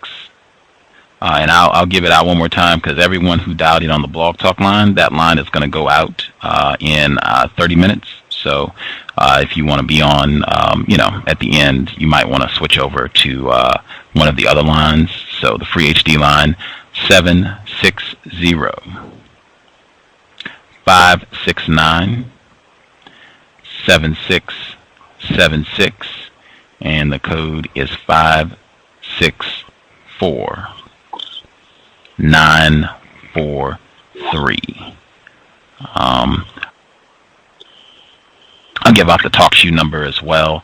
And I'll give it out one more time because everyone who dialed in on the Blog Talk line, that line is going to go out in 30 minutes. So if you want to be on, at the end, you might want to switch over to one of the other lines. So the free HD line, 760-569-7676, and the code is 564-943. I'll give out the TalkShoe number as well.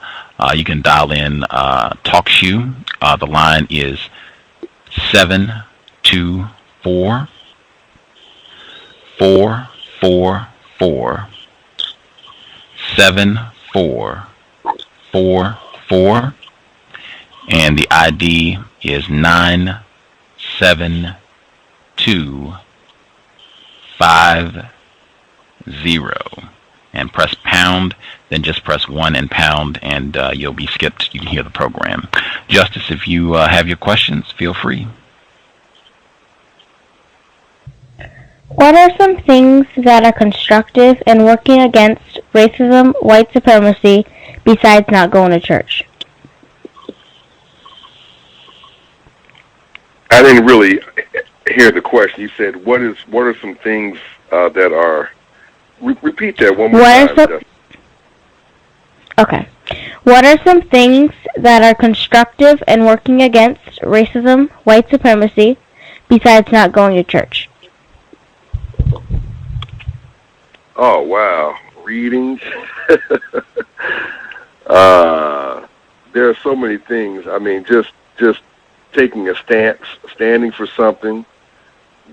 You can dial in TalkShoe. The line is 724-444-7444, and the ID is 97250. And press pound, then just press 1 and pound, and you'll be skipped. You can hear the program. Justice, if you have your questions, feel free. What are some things that are constructive in working against racism, white supremacy, besides not going to church? I didn't really hear the question. You said, what are some things that are... Repeat that one more time. Okay. What are some things that are constructive in working against racism, white supremacy, besides not going to church? Oh, wow. Reading. There are so many things. I mean, just taking a stance, standing for something,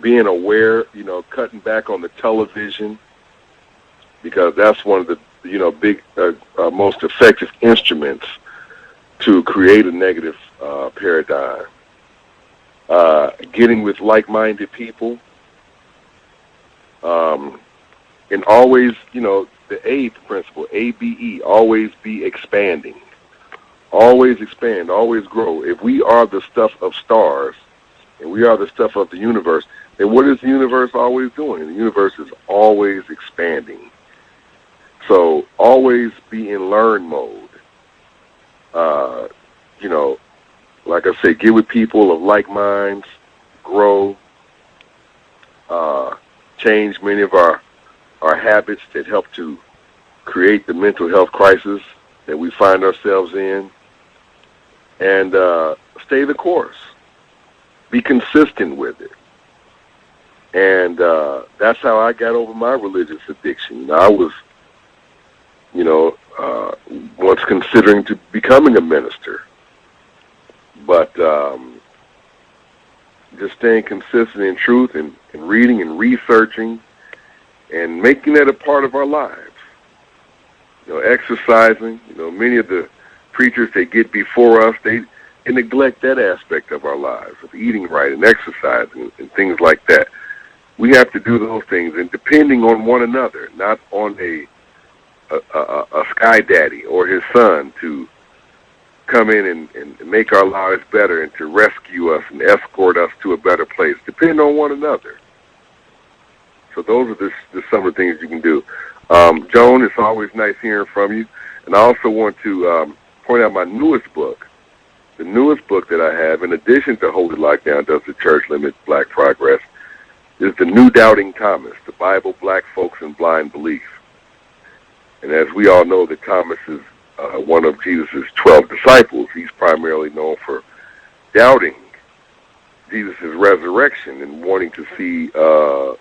being aware, cutting back on the television, because that's one of the big most effective instruments to create a negative paradigm. Getting with like-minded people, and always, the ABE principle, ABE, always be expanding. Always expand, always grow. If we are the stuff of stars, and we are the stuff of the universe, then what is the universe always doing? The universe is always expanding. So always be in learn mode. Like I say, get with people of like minds, grow, change many of our habits that help to create the mental health crisis that we find ourselves in, and stay the course. Be consistent with it. And that's how I got over my religious addiction. I was once considering to becoming a minister, but just staying consistent in truth and reading and researching and making that a part of our lives. Exercising. Many of the preachers that get before us, they neglect that aspect of our lives, of eating right and exercising and things like that. We have to do those things, and depending on one another, not on a sky daddy or his son to come in and make our lives better and to rescue us and escort us to a better place. Depend on one another. So those are some of the things you can do. Joan, it's always nice hearing from you. And I also want to point out my newest book. The newest book that I have, in addition to Holy Lockdown, Does the Church Limit Black Progress, is The New Doubting Thomas, The Bible, Black Folks, and Blind Belief. And as we all know, that Thomas is one of Jesus' 12 disciples. He's primarily known for doubting Jesus' resurrection and wanting to see the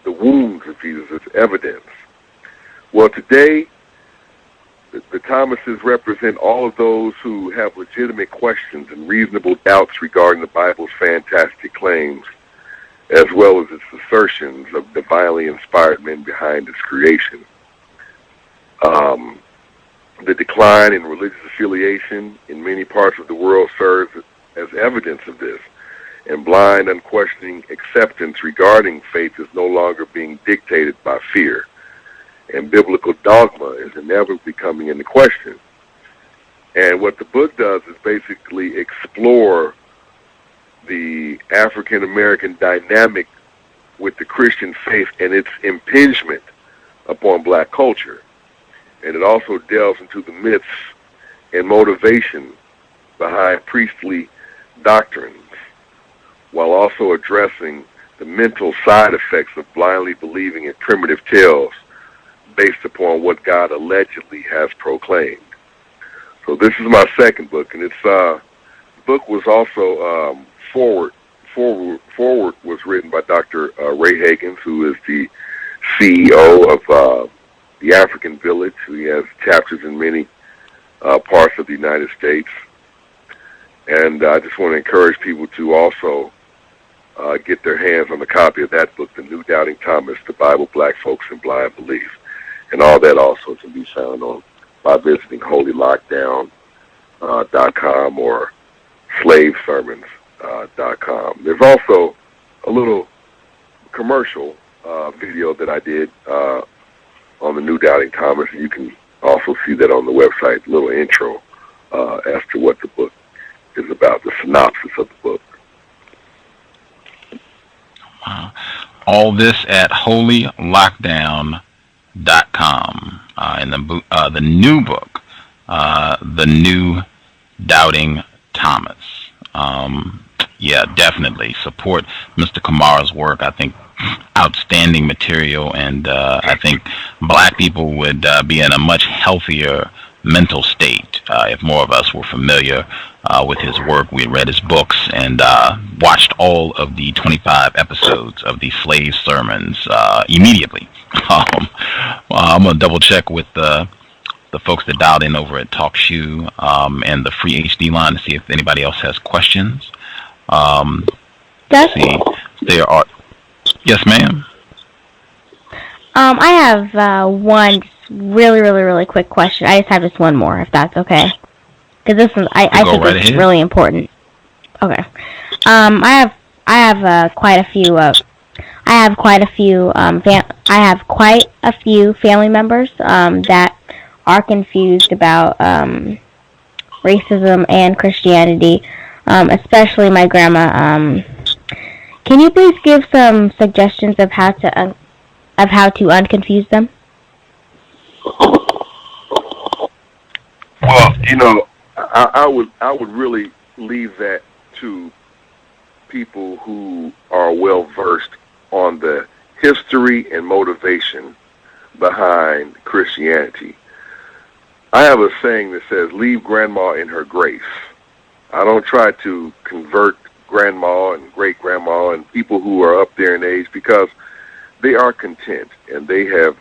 wounds of Jesus' evidence. Well, today, the Thomases represent all of those who have legitimate questions and reasonable doubts regarding the Bible's fantastic claims. as well as its assertions of divinely inspired men behind its creation. The decline in religious affiliation in many parts of the world serves as evidence of this, and blind, unquestioning acceptance regarding faith is no longer being dictated by fear, and biblical dogma is inevitably coming into question. And what the book does is basically explore the African-American dynamic with the Christian faith and its impingement upon black culture. And it also delves into the myths and motivation behind priestly doctrines, while also addressing the mental side effects of blindly believing in primitive tales based upon what God allegedly has proclaimed. So this is my second book, and it's the book was also forward was written by Dr. Ray Hagins, who is the CEO of the African Village, who has chapters in many parts of the United States. And I just want to encourage people to also get their hands on a copy of that book, The New Doubting Thomas, The Bible, Black Folks, and Blind Belief. And all that also can be found by visiting holylockdown.com or slavesermons.com. There's also a little commercial video that I did on The New Doubting Thomas, and you can also see that on the website, a little intro as to what the book is about, the synopsis of the book. Wow. All this at holylockdown.com. And the new book, The New Doubting Thomas. Yeah, definitely support Mr. Kamara's work. I think outstanding material, and I think black people would be in a much healthier mental state if more of us were familiar with his work. We read his books and watched all of the 25 episodes of the slave sermons immediately. I'm going to double check with the folks that dialed in over at TalkShoe and the free HD line to see if anybody else has questions. See, there are. Yes, ma'am. I have one really quick question. I just have just one more, if that's okay. Because this one, I think right it's ahead. really important. Okay. I have quite a few family members that are confused about racism and Christianity, especially my grandma. Can you please give some suggestions of how to unconfuse them? Well, I would really leave that to people who are well versed on the history and motivation behind Christianity. I have a saying that says, leave grandma in her grace. I don't try to convert grandma and great-grandma and people who are up there in age, because they are content and they have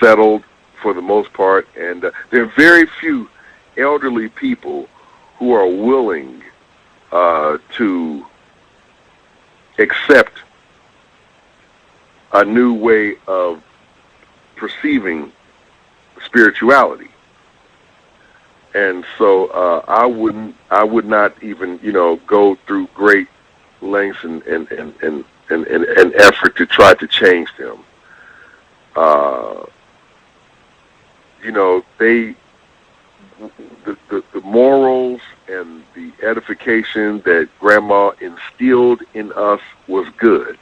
settled for the most part, and there are very few elderly people who are willing to accept a new way of perceiving spirituality. And so I would not even, go through great lengths and effort to try to change them. The morals and the edification that grandma instilled in us was good.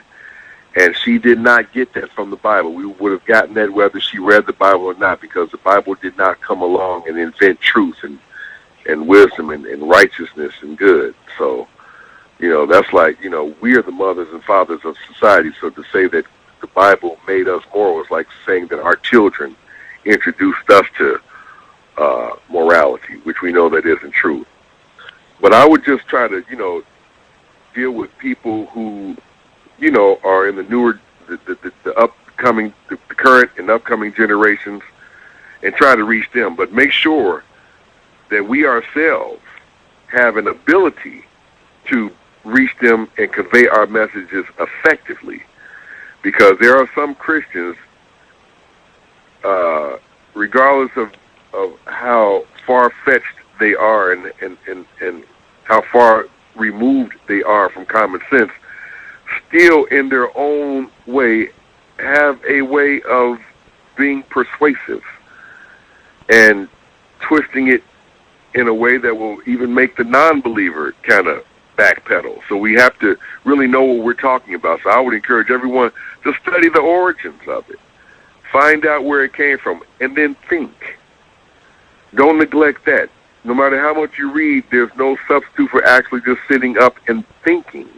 And she did not get that from the Bible. We would have gotten that whether she read the Bible or not, because the Bible did not come along and invent truth and wisdom and righteousness and good. So, that's like, we are the mothers and fathers of society. So to say that the Bible made us moral is like saying that our children introduced us to morality, which we know that isn't true. But I would just try to, deal with people who, are in the newer, the current and upcoming generations, and try to reach them. But make sure that we ourselves have an ability to reach them and convey our messages effectively. Because there are some Christians, regardless of how far-fetched they are and how far removed they are from common sense, still in their own way have a way of being persuasive and twisting it in a way that will even make the non-believer kind of backpedal. So we have to really know what we're talking about. So I would encourage everyone to study the origins of it. Find out where it came from, and then think. Don't neglect that. No matter how much you read, there's no substitute for actually just sitting up and thinking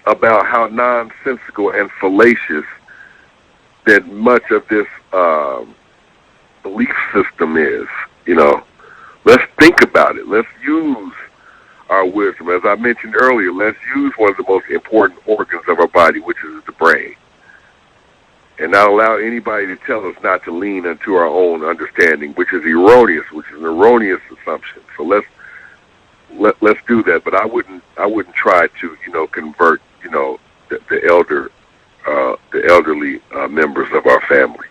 about how nonsensical and fallacious that much of this belief system is. You know, let's think about it. Let's use our wisdom. As I mentioned earlier, let's use one of the most important organs of our body, which is the brain, and not allow anybody to tell us not to lean into our own understanding, which is erroneous, which is an erroneous assumption. So let's do that. But I wouldn't try to convert the elderly members of our family.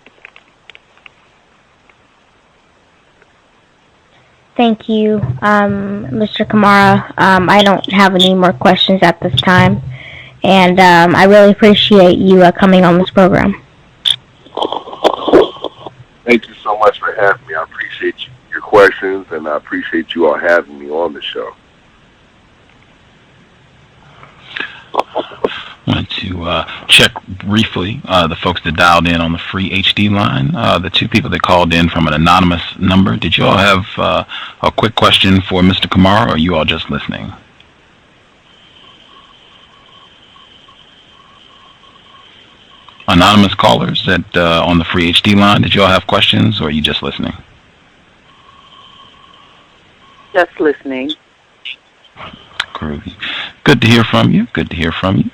Thank you, Mr. Kamara. I don't have any more questions at this time, and I really appreciate you coming on this program. Thank you so much for having me. I appreciate your questions, and I appreciate you all having me on the show. I wanted to check briefly the folks that dialed in on the free HD line, the two people that called in from an anonymous number. Did you all have a quick question for Mr. Kamara, or are you all just listening? Anonymous callers that on the free HD line, did you all have questions, or are you just listening? Just listening. Groovy. Good to hear from you. Good to hear from you.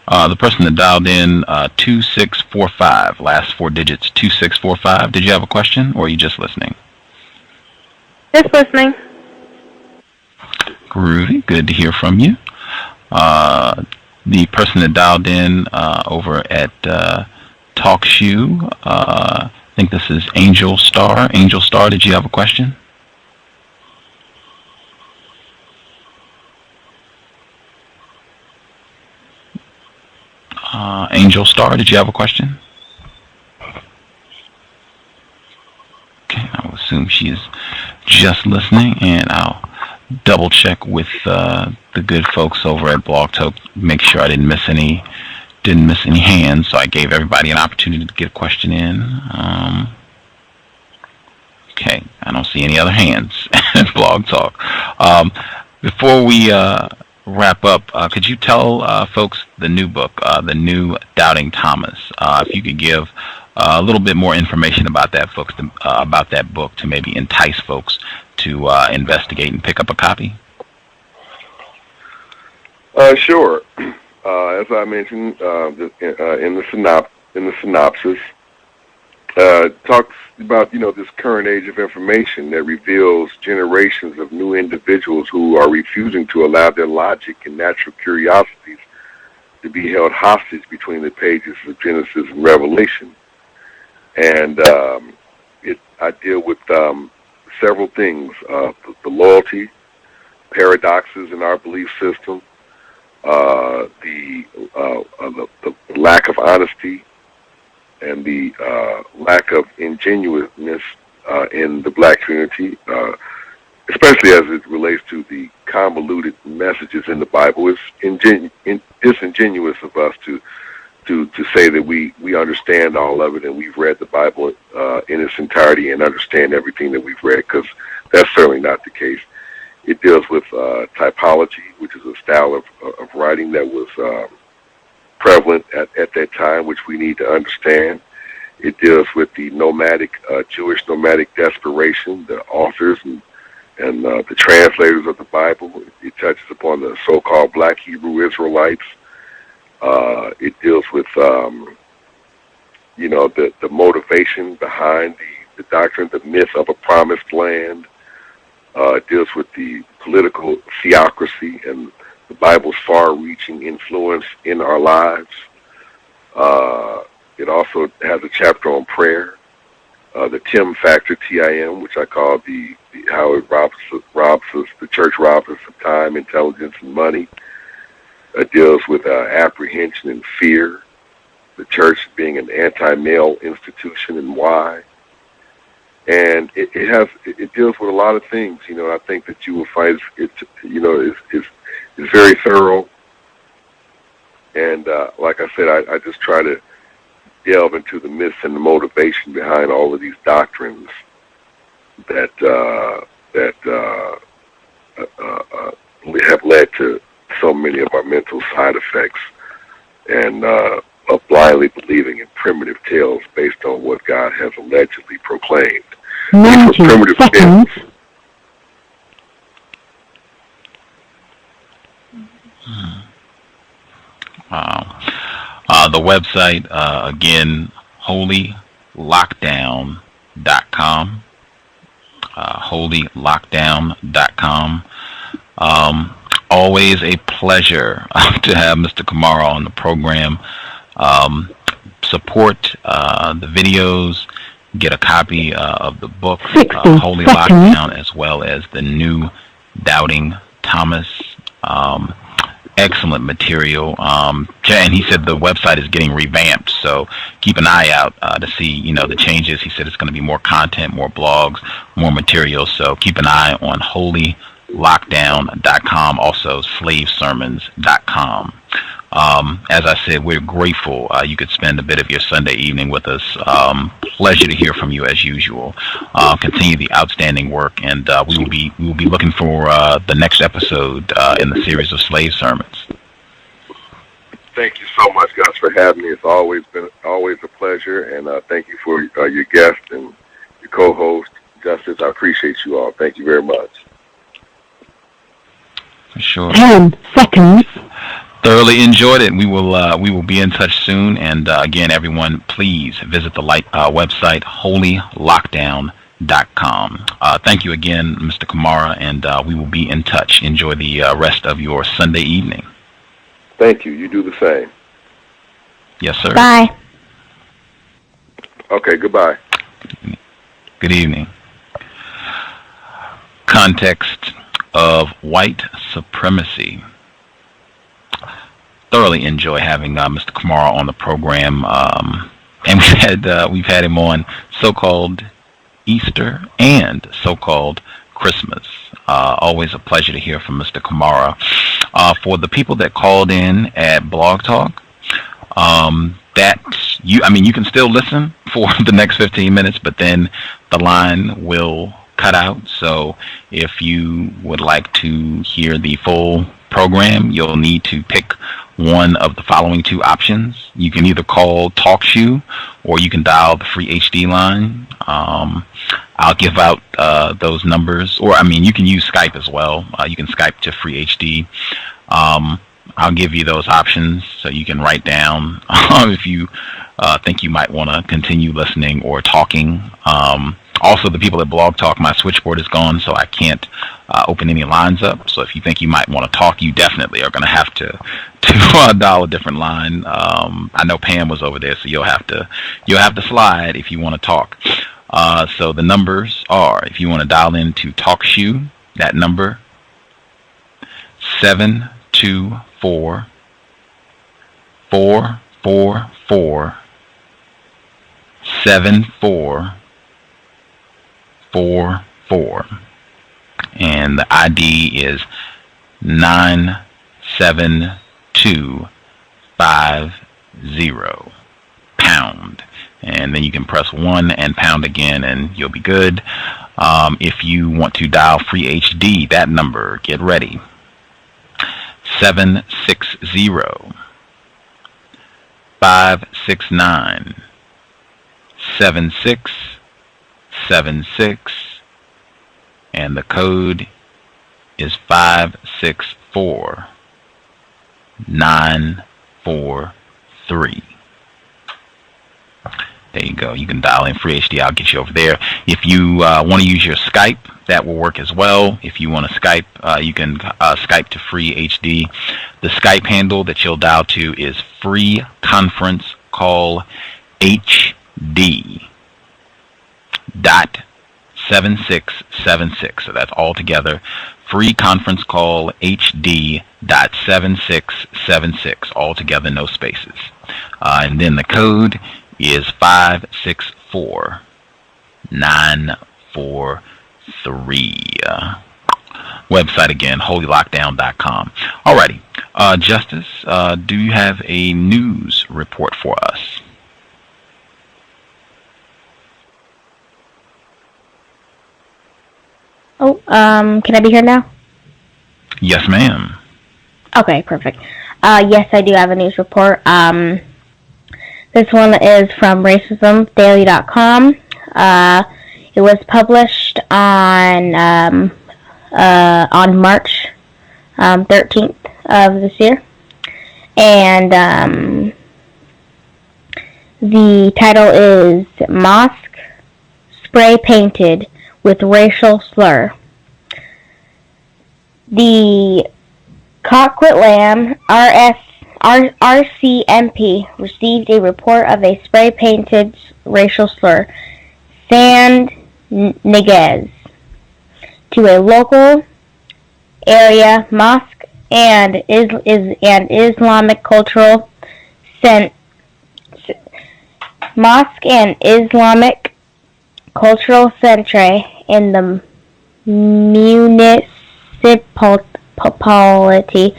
The person that dialed in 2645, last four digits 2645. Did you have a question, or are you just listening? Just listening. Groovy. Good to hear from you. The person that dialed in over at TalkShoe, I think this is Angel Star. Angel Star, did you have a question? Angel Star, did you have a question? Okay, I will assume she is just listening, and I'll double check with the good folks over at Blog Talk, make sure I didn't miss any hands. So I gave everybody an opportunity to get a question in. Okay, I don't see any other hands at Blog Talk. Before we wrap up, could you tell folks the new book, The New Doubting Thomas? If you could give a little bit more information about that book to maybe entice folks to investigate and pick up a copy. Sure. As I mentioned in the synopsis, talks about this current age of information that reveals generations of new individuals who are refusing to allow their logic and natural curiosities to be held hostage between the pages of Genesis and Revelation. And I deal with several things: the loyalty, paradoxes in our belief system, the lack of honesty, and the lack of ingenuousness in the black community, especially as it relates to the convoluted messages in the Bible. It's disingenuous of us to say that we understand all of it and we've read the Bible in its entirety and understand everything that we've read, because that's certainly not the case. It deals with typology, which is a style of writing that was prevalent at that time, which we need to understand. It deals with the Jewish nomadic desperation, the authors and the translators of the Bible. It touches upon the so-called Black Hebrew Israelites. It deals with the motivation behind the doctrine, the myth of a promised land. It deals with the political theocracy and the Bible's far-reaching influence in our lives. It also has a chapter on prayer, the Tim Factor, TIM, which I call the how it robs us, the church robs us of time, intelligence, and money. It deals with apprehension and fear, the church being an anti-male institution and why. And it deals with a lot of things. I think that you will find it's very thorough. And like I said, I just try to delve into the myths and the motivation behind all of these doctrines that have led to so many of our mental side effects and of blindly believing in primitive tales based on what God has allegedly proclaimed. These were primitive tales. Wow. The website, again, holylockdown.com. Holylockdown.com. Always a pleasure to have Mr. Kamara on the program. Support the videos. Get a copy of the book, Holy Lockdown, as well as the new Doubting Thomas. Excellent material. And he said the website is getting revamped, so keep an eye out to see, the changes. He said it's going to be more content, more blogs, more material, so keep an eye on holylockdown.com, also slavesermons.com. As I said, we're grateful you could spend a bit of your Sunday evening with us. Pleasure to hear from you as usual. Continue the outstanding work, and we will be looking for the next episode in the series of slave sermons. Thank you so much, Gus, for having me. It's always a pleasure, and thank you for your guest and your co-host, Justice. I appreciate you all. Thank you very much. For sure. 10 seconds. Thoroughly enjoyed it. We will be in touch soon. And again, everyone, please visit the website holylockdown.com. Thank you again, Mr. Kamara, and we will be in touch. Enjoy the rest of your Sunday evening. Thank you. You do the same. Yes, sir. Bye. Okay. Goodbye. Good evening. Context of White Supremacy. Thoroughly enjoy having Mr. Kamara on the program, and we've had him on so-called Easter and so-called Christmas. Always a pleasure to hear from Mr. Kamara. For the people that called in at Blog Talk, you can still listen for the next 15 minutes, but then the line will cut out. So if you would like to hear the full program, you'll need to pick one of the following two options. You can either call TalkShoe or you can dial the free HD line. I'll give out those numbers, or you can use Skype as well. You can Skype to free HD. I'll give you those options so you can write down if you think you might want to continue listening or talking. Also, the people at Blog Talk, my switchboard is gone, so I can't open any lines up. So if you think you might want to talk, you definitely are going to have to dial a different line. I know Pam was over there, so you'll have to slide if you want to talk. So the numbers are, if you want to dial into TalkShoe, that number 724 444 7444, and the ID is 97250 pound, and then you can press 1 and pound again and you'll be good. If you want to dial free HD, that number, get ready, 760 569 7676, and the code is 564943. There you go. You can dial in free HD. I'll get you over there. If you want to use your Skype, that will work as well. If you want to Skype, you can Skype to Free HD. The Skype handle that you'll dial to is Free Conference Call HD .7676. So that's all together. Free Conference Call HD .7676. All together, no spaces. And then the code is 564943. Website again, holylockdown.com. Alrighty. Justice, do you have a news report for us? Oh, can I be heard now? Yes, ma'am. Okay, perfect. Yes, I do have a news report. This one is from racismdaily.com. It was published on March 13th of this year. And the title is Mosque Spray Painted with Racial Slur. The Coquitlam RCMP received a report of a spray-painted racial slur, "Sandnigaz," to a local area mosque and Islamic cultural centre in the municipality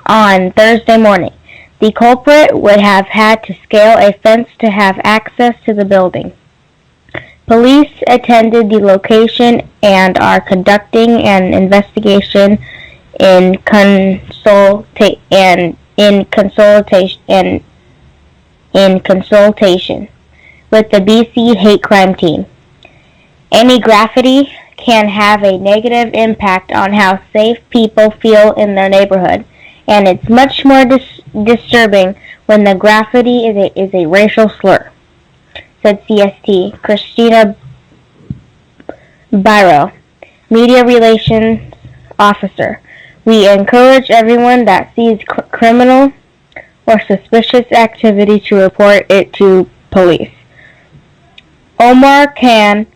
on Thursday morning. The culprit would have had to scale a fence to have access to the building. Police attended the location and are conducting an investigation in consultation with the BC hate crime team. Any graffiti can have a negative impact on how safe people feel in their neighborhood, and it's much more disturbing when the graffiti is a racial slur, said CST Christina Byro, Media Relations Officer. We encourage everyone that sees criminal or suspicious activity to report it to police. Omar Khan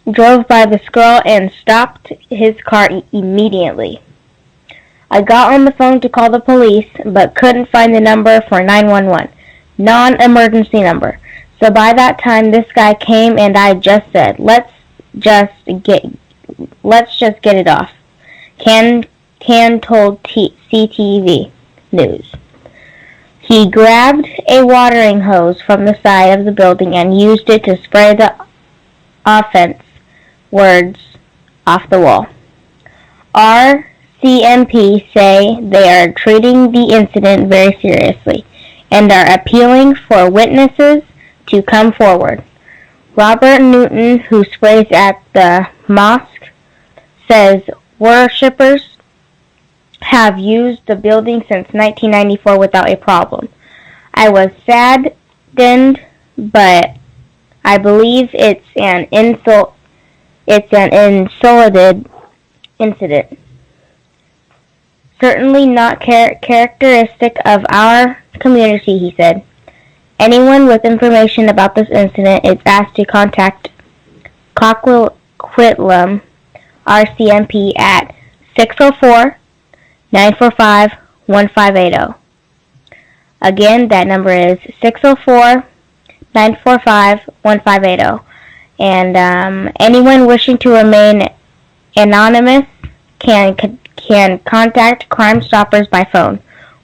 drove by the scroll and stopped his car immediately. I got on the phone to call the police, but couldn't find the number for 911, non-emergency number. So by that time, this guy came and I just said, let's just get it off. Khan told CTV News. He grabbed a watering hose from the side of the building and used it to spray the offense words off the wall. RCMP say they are treating the incident very seriously and are appealing for witnesses to come forward. Robert Newton, who sprays at the mosque, says worshippers have used the building since 1994 without a problem. I was saddened, but I believe it's an insulated incident. Certainly not characteristic of our community, he said. Anyone with information about this incident is asked to contact Coquitlam RCMP at 604-945-1580. Again, that number is 604-945-1580. And anyone wishing to remain anonymous can contact Crime Stoppers by phone.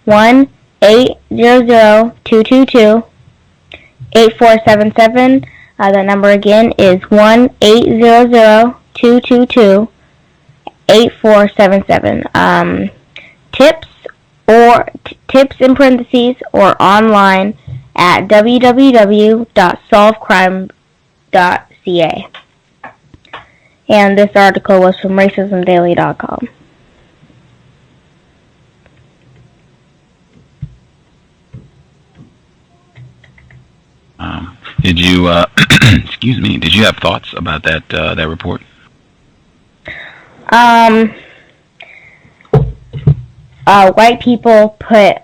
1-800-222-8477. The number again is 1-800-222-8477. Tips in parentheses or online at www.solvecrime.ca. And this article was from racismdaily.com. Did you, excuse me, did you have thoughts about that report? White people put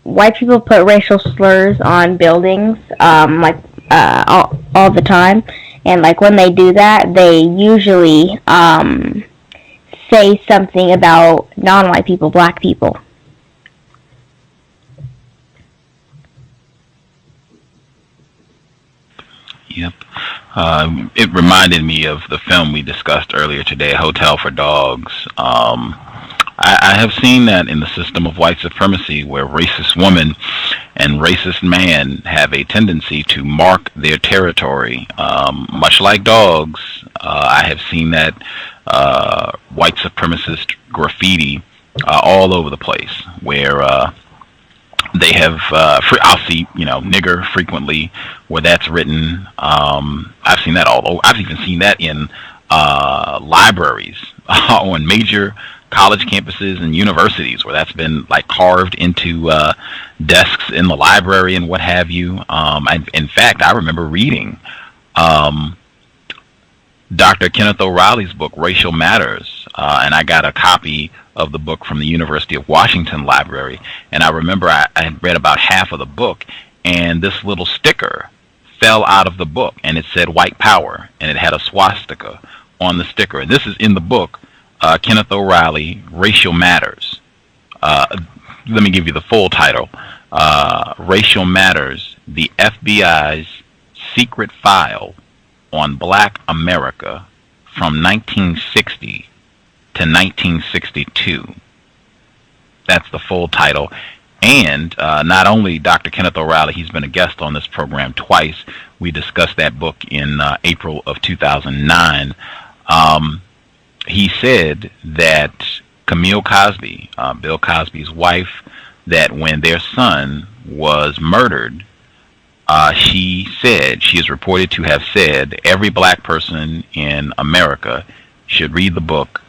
white people put racial slurs on buildings, all the time, and like when they do that, they usually say something about non-white people, black people. Yep. It reminded me of the film we discussed earlier today, Hotel for Dogs. I have seen that in the System of White Supremacy, where racist women and racist man have a tendency to mark their territory. Much like dogs, I have seen that white supremacist graffiti all over the place, where they have, I'll see, nigger frequently where that's written. I've seen that all over. I've even seen that in libraries on major college campuses and universities where that's been like carved into desks in the library and what have you. In fact, I remember reading Dr. Kenneth O'Reilly's book, Racial Matters, and I got a copy of the book from the University of Washington Library, and I remember I had read about half of the book, and this little sticker fell out of the book, and it said white power, and it had a swastika on the sticker. And this is in the book, Kenneth O'Reilly, Racial Matters. Let me give you the full title. Racial Matters, the FBI's secret file on Black America from 1960 to 1962. That's the full title. And not only Dr. Kenneth O'Reilly, he's been a guest on this program twice. We discussed that book in April of 2009. He said that Camille Cosby, Bill Cosby's wife, that when their son was murdered, she is reported to have said, every black person in America should read the book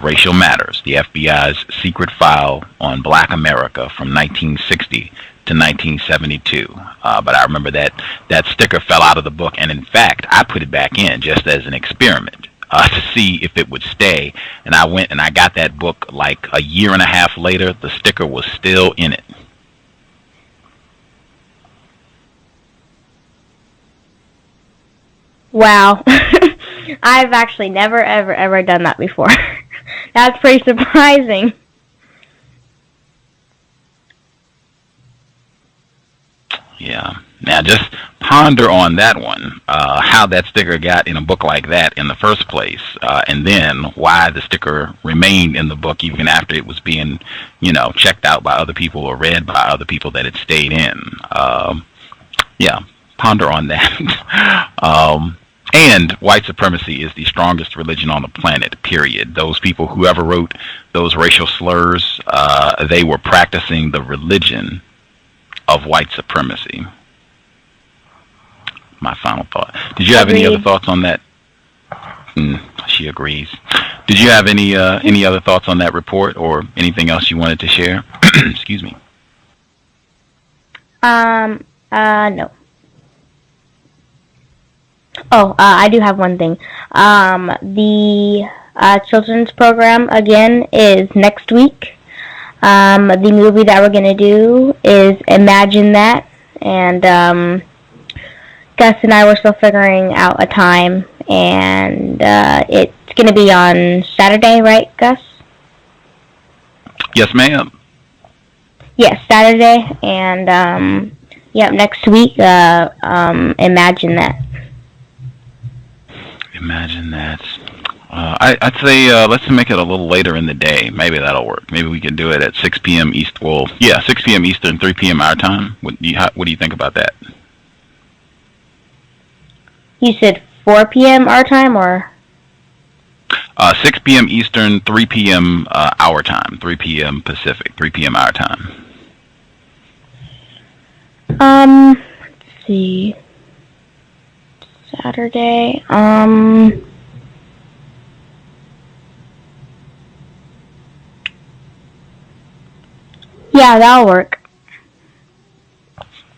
Racial Matters, the FBI's secret file on Black America from 1960 to 1972. But I remember that sticker fell out of the book, and in fact, I put it back in just as an experiment to see if it would stay. And I went and I got that book like a year and a half later. The sticker was still in it. Wow. I've actually never, ever done that before. That's pretty surprising. Yeah. Now just ponder on that one, how that sticker got in a book like that in the first place, and then why the sticker remained in the book even after it was being, checked out by other people or read by other people that it stayed in. Yeah, ponder on that. And white supremacy is the strongest religion on the planet, period. Those people, whoever wrote those racial slurs, they were practicing the religion of white supremacy. My final thought. Did you have any other thoughts on that? She agrees. Did you have any other thoughts on that report or anything else you wanted to share? Excuse me. No. Oh, I do have one thing. The children's program, again, is next week. The movie that we're going to do is Imagine That, and Gus and I were still figuring out a time, and it's going to be on Saturday, right, Gus? Yes, ma'am. Yes, Saturday, and next week, Imagine That. Imagine that. I'd say let's make it a little later in the day. Maybe that'll work. Maybe we can do it at 6 p.m. East. Well, yeah, 6 p.m. Eastern, 3 p.m. our time. What do you think about that? You said 4 p.m. our time, or? 6 p.m. Eastern, 3 p.m. Our time, 3 p.m. Pacific, 3 p.m. our time. Let's see. Saturday, yeah, that'll work.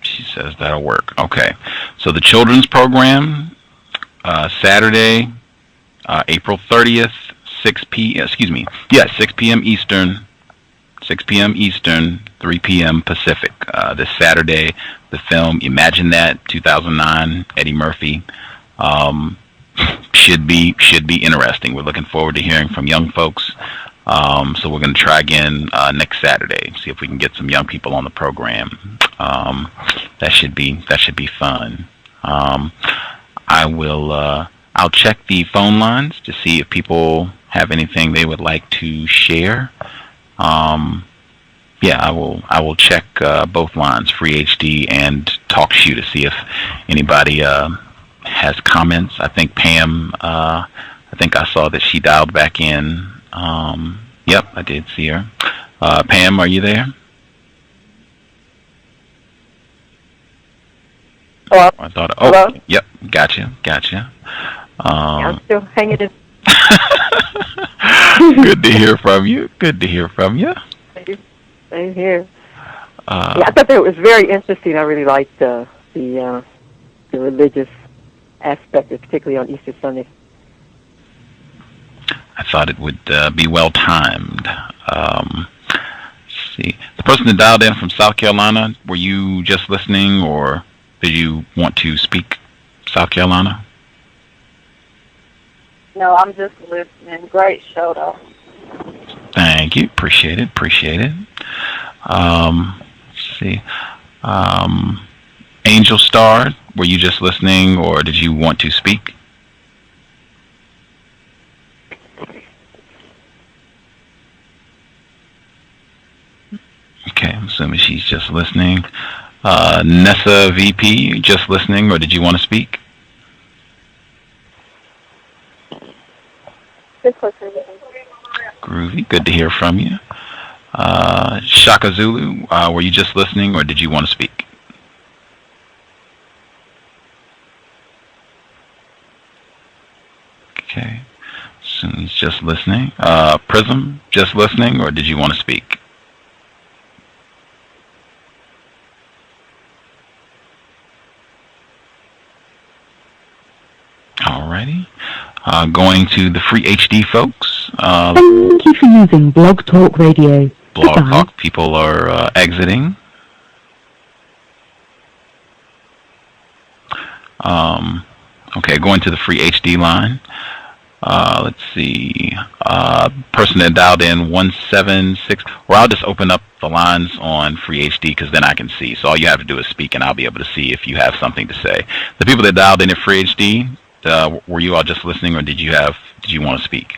She says that'll work. Okay. So the children's program Saturday, April 30th, 6 p.m. Eastern, 6 p.m. Eastern, 3 p.m. Pacific. This Saturday, the film Imagine That, 2009, Eddie Murphy. Should be interesting. We're looking forward to hearing from young folks. So we're going to try again next Saturday. See if we can get some young people on the program. That should be fun. I'll check the phone lines to see if people have anything they would like to share. I will check both lines, Free HD and Talk Shoe, to see if anybody has comments. I think Pam, I think I saw that she dialed back in. Yep, I did see her. Pam, are you there? Hello? I thought. Hello? Yep, gotcha. I'm still hanging in. Good to hear from you. Same here. I thought that was very interesting. I really liked the religious aspect, particularly on Easter Sunday. I thought it would be well timed. Let's see, the person that dialed in from South Carolina, were you just listening, or did you want to speak? South Carolina. No, I'm just listening. Great show, though. Thank you. Appreciate it. Let's see. Angel Star, were you just listening, or did you want to speak? Okay, I'm assuming she's just listening. Nessa VP, just listening, or did you want to speak? Just listening. Groovy, good to hear from you. Shaka Zulu, were you just listening, or did you want to speak? Okay, so he's just listening. Prism, just listening, or did you want to speak? Alrighty. Going to the Free HD folks. Thank you for using Blog Talk Radio. Blog Talk people are exiting. Okay, going to the Free HD line. Let's see. Person that dialed in 176. Well, I'll just open up the lines on Free HD because then I can see. So all you have to do is speak, and I'll be able to see if you have something to say. The people that dialed in at Free HD, were you all just listening, or did you want to speak?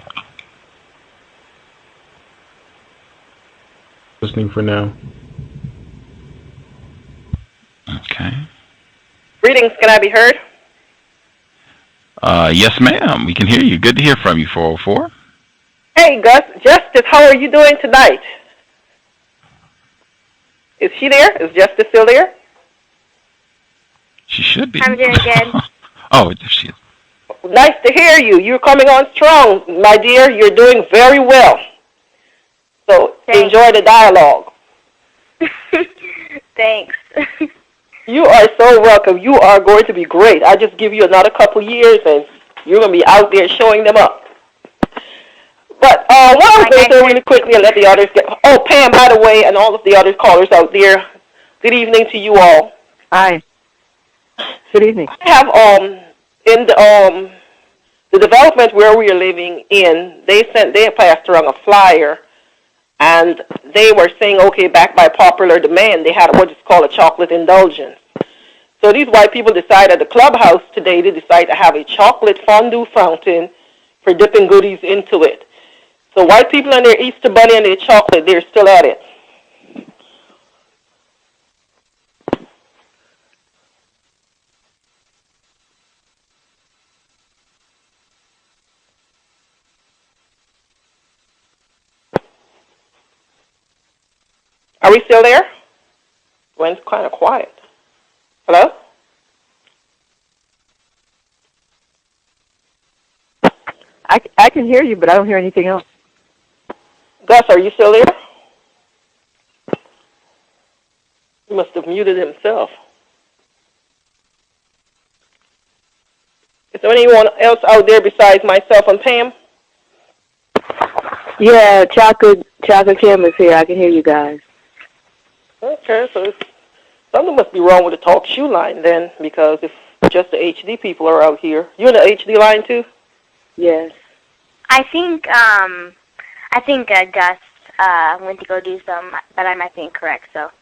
Listening for now. Okay. Greetings, can I be heard? Yes, ma'am. We can hear you. Good to hear from you, 404. Hey, Gus. Justice, how are you doing tonight? Is she there? Is Justice still there? She should be. I'm doing good. Oh, she is. Nice to hear you. You're coming on strong, my dear. You're doing very well. So enjoy the dialogue. Thanks. You are so welcome. You are going to be great. I just give you another couple years, and you're going to be out there showing them up. But what I was going to say really quickly and let the others get... Oh, Pam, by the way, and all of the other callers out there, good evening to you all. Hi. Good evening. I have in the development where we are living in, they had passed around a flyer, and they were saying, okay, back by popular demand, they had what is called a chocolate indulgence. So these white people decided at the clubhouse today, they decided to have a chocolate fondue fountain for dipping goodies into it. So white people and their Easter bunny and their chocolate, they're still at it. Are we still there? Gwen's kind of quiet. Hello? I can hear you, but I don't hear anything else. Gus, are you still there? He must have muted himself. Is there anyone else out there besides myself and Pam? Yeah, Chocolate Kim is here. I can hear you guys. Okay, so something must be wrong with the talk shoe line then, because if just the HD people are out here. You in the HD line too? Yes. I think Gus went to go do some, but I might be incorrect. So,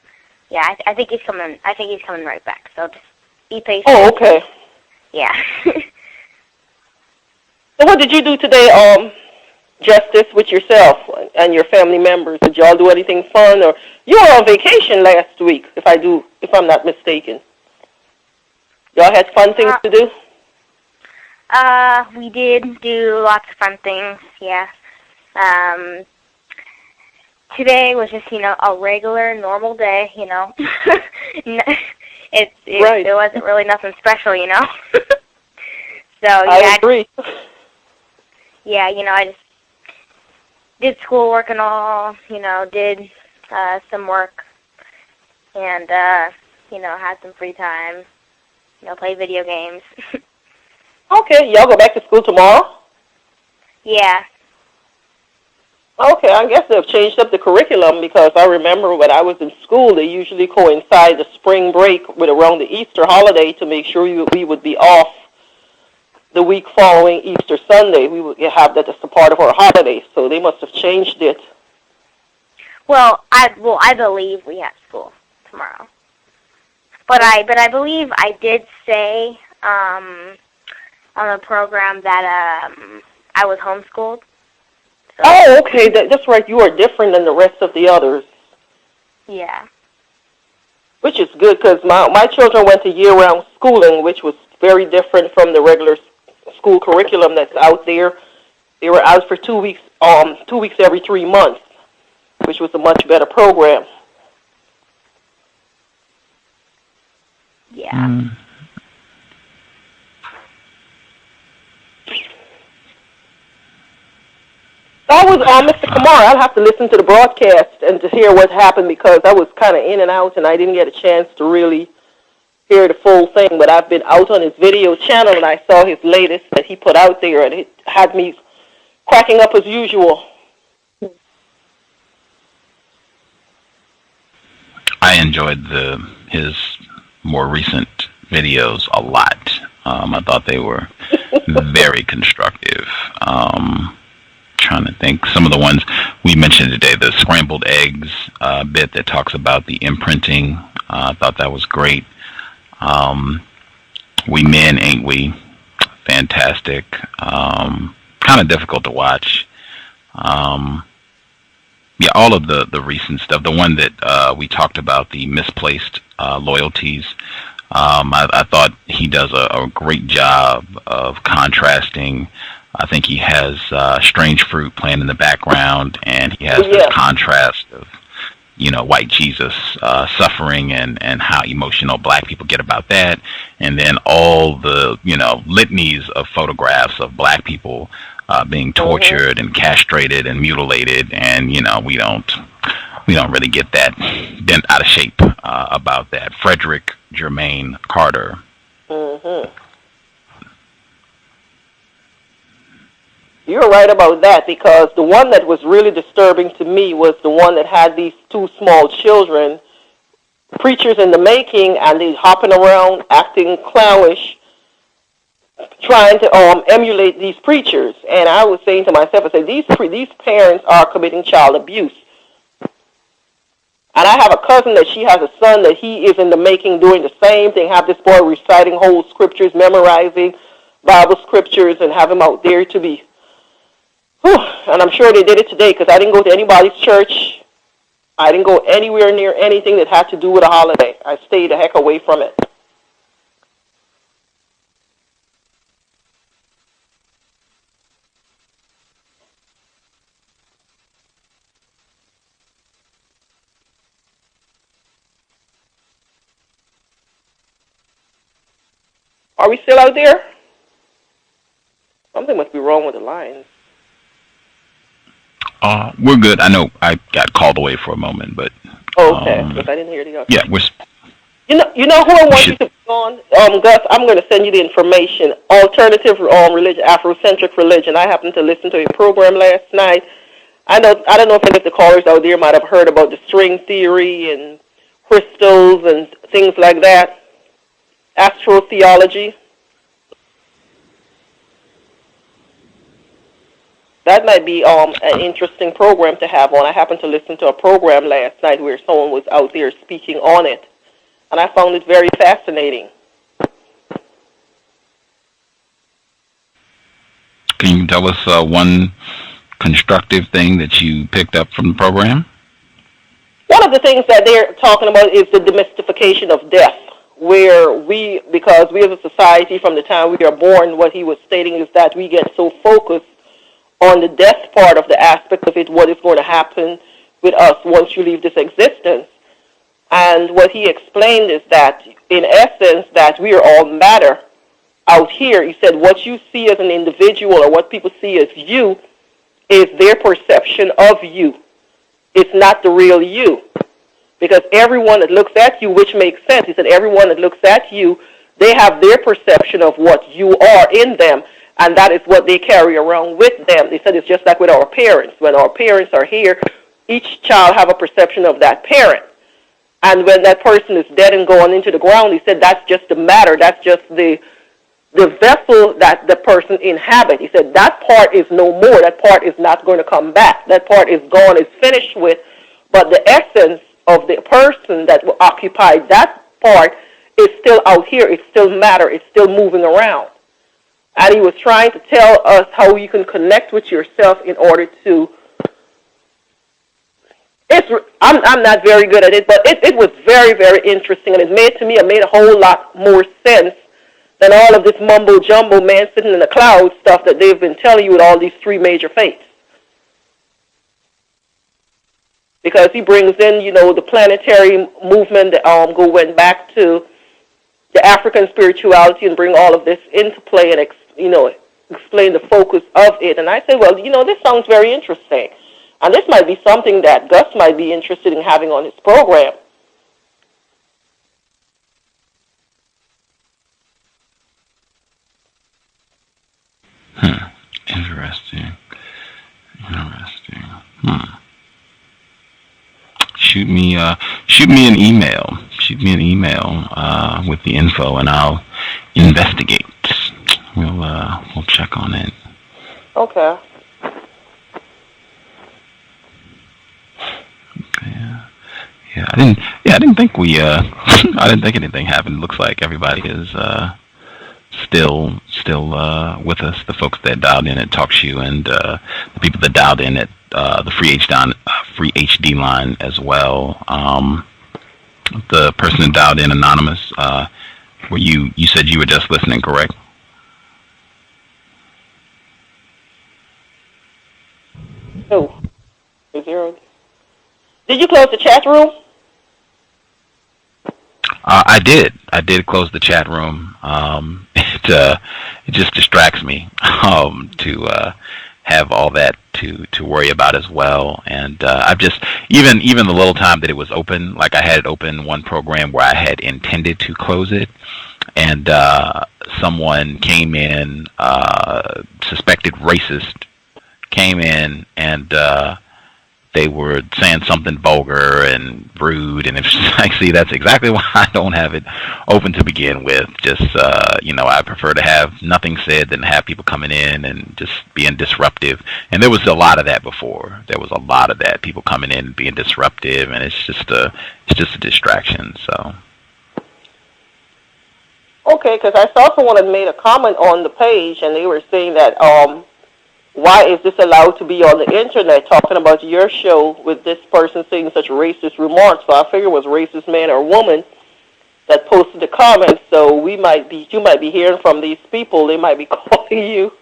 yeah, I think he's coming. I think he's coming right back. So just be patient. Oh, okay. Yeah. So what did you do today, Justice, with yourself and your family members? Did y'all do anything fun, or you were on vacation last week? If I'm not mistaken. Y'all had fun things to do? We did do lots of fun things, yeah. Today was just, a regular, normal day, It wasn't really nothing special, So, yeah. I agree. Yeah, I just did schoolwork and all, did some work and, had some free time, play video games. Okay, y'all go back to school tomorrow? Yeah. Okay, I guess they've changed up the curriculum, because I remember when I was in school, they usually coincide the spring break with around the Easter holiday to make sure we would be off the week following Easter Sunday. We would have that as a part of our holiday, so they must have changed it. Well, I believe we have school tomorrow. But I believe I did say on the program that I was homeschooled. So. Oh, okay. That's right. You are different than the rest of the others. Yeah. Which is good, because my children went to year-round schooling, which was very different from the regular school curriculum that's out there. They were out for 2 weeks, 2 weeks every 3 months, which was a much better program. Yeah. That was Mr. Kamara. I'll have to listen to the broadcast and to hear what happened, because I was kind of in and out, and I didn't get a chance to really hear the full thing. But I've been out on his video channel, and I saw his latest that he put out there, and it had me cracking up as usual. I enjoyed his more recent videos a lot. I thought they were very constructive. Trying to think, some of the ones we mentioned today, the scrambled eggs bit that talks about the imprinting, I thought that was great. We Men, Ain't We? Fantastic. Kind of difficult to watch. Yeah, all of the recent stuff. The one that we talked about, the misplaced loyalties, I thought he does a great job of contrasting. I think he has Strange Fruit playing in the background, and he has this contrast of, white Jesus suffering and how emotional black people get about that, and then all the, litanies of photographs of black people being tortured and castrated and mutilated, and, we don't really get that bent out of shape about that. Frederick Germain Carter. Mm-hmm. You're right about that, because the one that was really disturbing to me was the one that had these 2 small children, preachers in the making, and they hopping around acting clownish, trying to emulate these preachers. And I was saying to myself, I said, these parents are committing child abuse. And I have a cousin that she has a son that he is in the making doing the same thing, have this boy reciting whole scriptures, memorizing Bible scriptures, and have him out there to be... And I'm sure they did it today, because I didn't go to anybody's church. I didn't go anywhere near anything that had to do with a holiday. I stayed the heck away from it. Are we still out there? Something must be wrong with the lines. We're good. I know I got called away for a moment, but... Okay, because I didn't hear the other. Yeah, we're... You know who I want you to... Gus, I'm going to send you the information. Alternative religion, Afrocentric religion. I happened to listen to a program last night. I don't know if any of the callers out there might have heard about the string theory and crystals and things like that. Astrotheology. That might be an interesting program to have on. I happened to listen to a program last night where someone was out there speaking on it, and I found it very fascinating. Can you tell us one constructive thing that you picked up from the program? One of the things that they're talking about is the demystification of death, where because we as a society from the time we are born, what he was stating is that we get so focused on the death part of the aspect of it, what is going to happen with us once you leave this existence. And what he explained is that, in essence, that we are all matter out here. He said what you see as an individual or what people see as you is their perception of you. It's not the real you. Because everyone that looks at you, which makes sense, he said everyone that looks at you, they have their perception of what you are in them. And that is what they carry around with them. They said it's just like with our parents. When our parents are here, each child have a perception of that parent. And when that person is dead and going into the ground, he said that's just the matter. That's just the vessel that the person inhabits. He said that part is no more. That part is not going to come back. That part is gone, is finished with. But the essence of the person that will occupy that part is still out here. It's still matter. It's still moving around. And he was trying to tell us how you can connect with yourself in order to. I'm not very good at it, but it was very, very interesting, and it made a whole lot more sense than all of this mumbo jumbo man sitting in the clouds stuff that they've been telling you with all these three major faiths. Because he brings in, the planetary movement that went back to the African spirituality and bring all of this into play and explain the focus of it. And I said, well, this sounds very interesting. And this might be something that Gus might be interested in having on his program. Interesting. Shoot me an email. Shoot me an email with the info, and I'll investigate. We'll check on it. Okay. Yeah. I didn't think I didn't think anything happened. It looks like everybody is still with us. The folks that dialed in at TalkShoe and the people that dialed in at the free HD line as well. The person that dialed in anonymous. You said you were just listening, correct? Oh, zero. Did you close the chat room? I did. I did close the chat room. It just distracts me to have all that to worry about as well. And I've just even the little time that it was open, like I had it open one program where I had intended to close it, and someone came in, suspected racist, came in and they were saying something vulgar and rude, and it's like, see, that's exactly why I don't have it open to begin with. Just, I prefer to have nothing said than have people coming in and just being disruptive. And there was a lot of that before. There was a lot of that, people coming in and being disruptive, and it's just a distraction. So. Okay, because I saw someone had made a comment on the page, and they were saying that, why is this allowed to be on the internet, talking about your show with this person saying such racist remarks? So I figured it was a racist man or woman that posted the comments. So you might be hearing from these people. They might be calling you.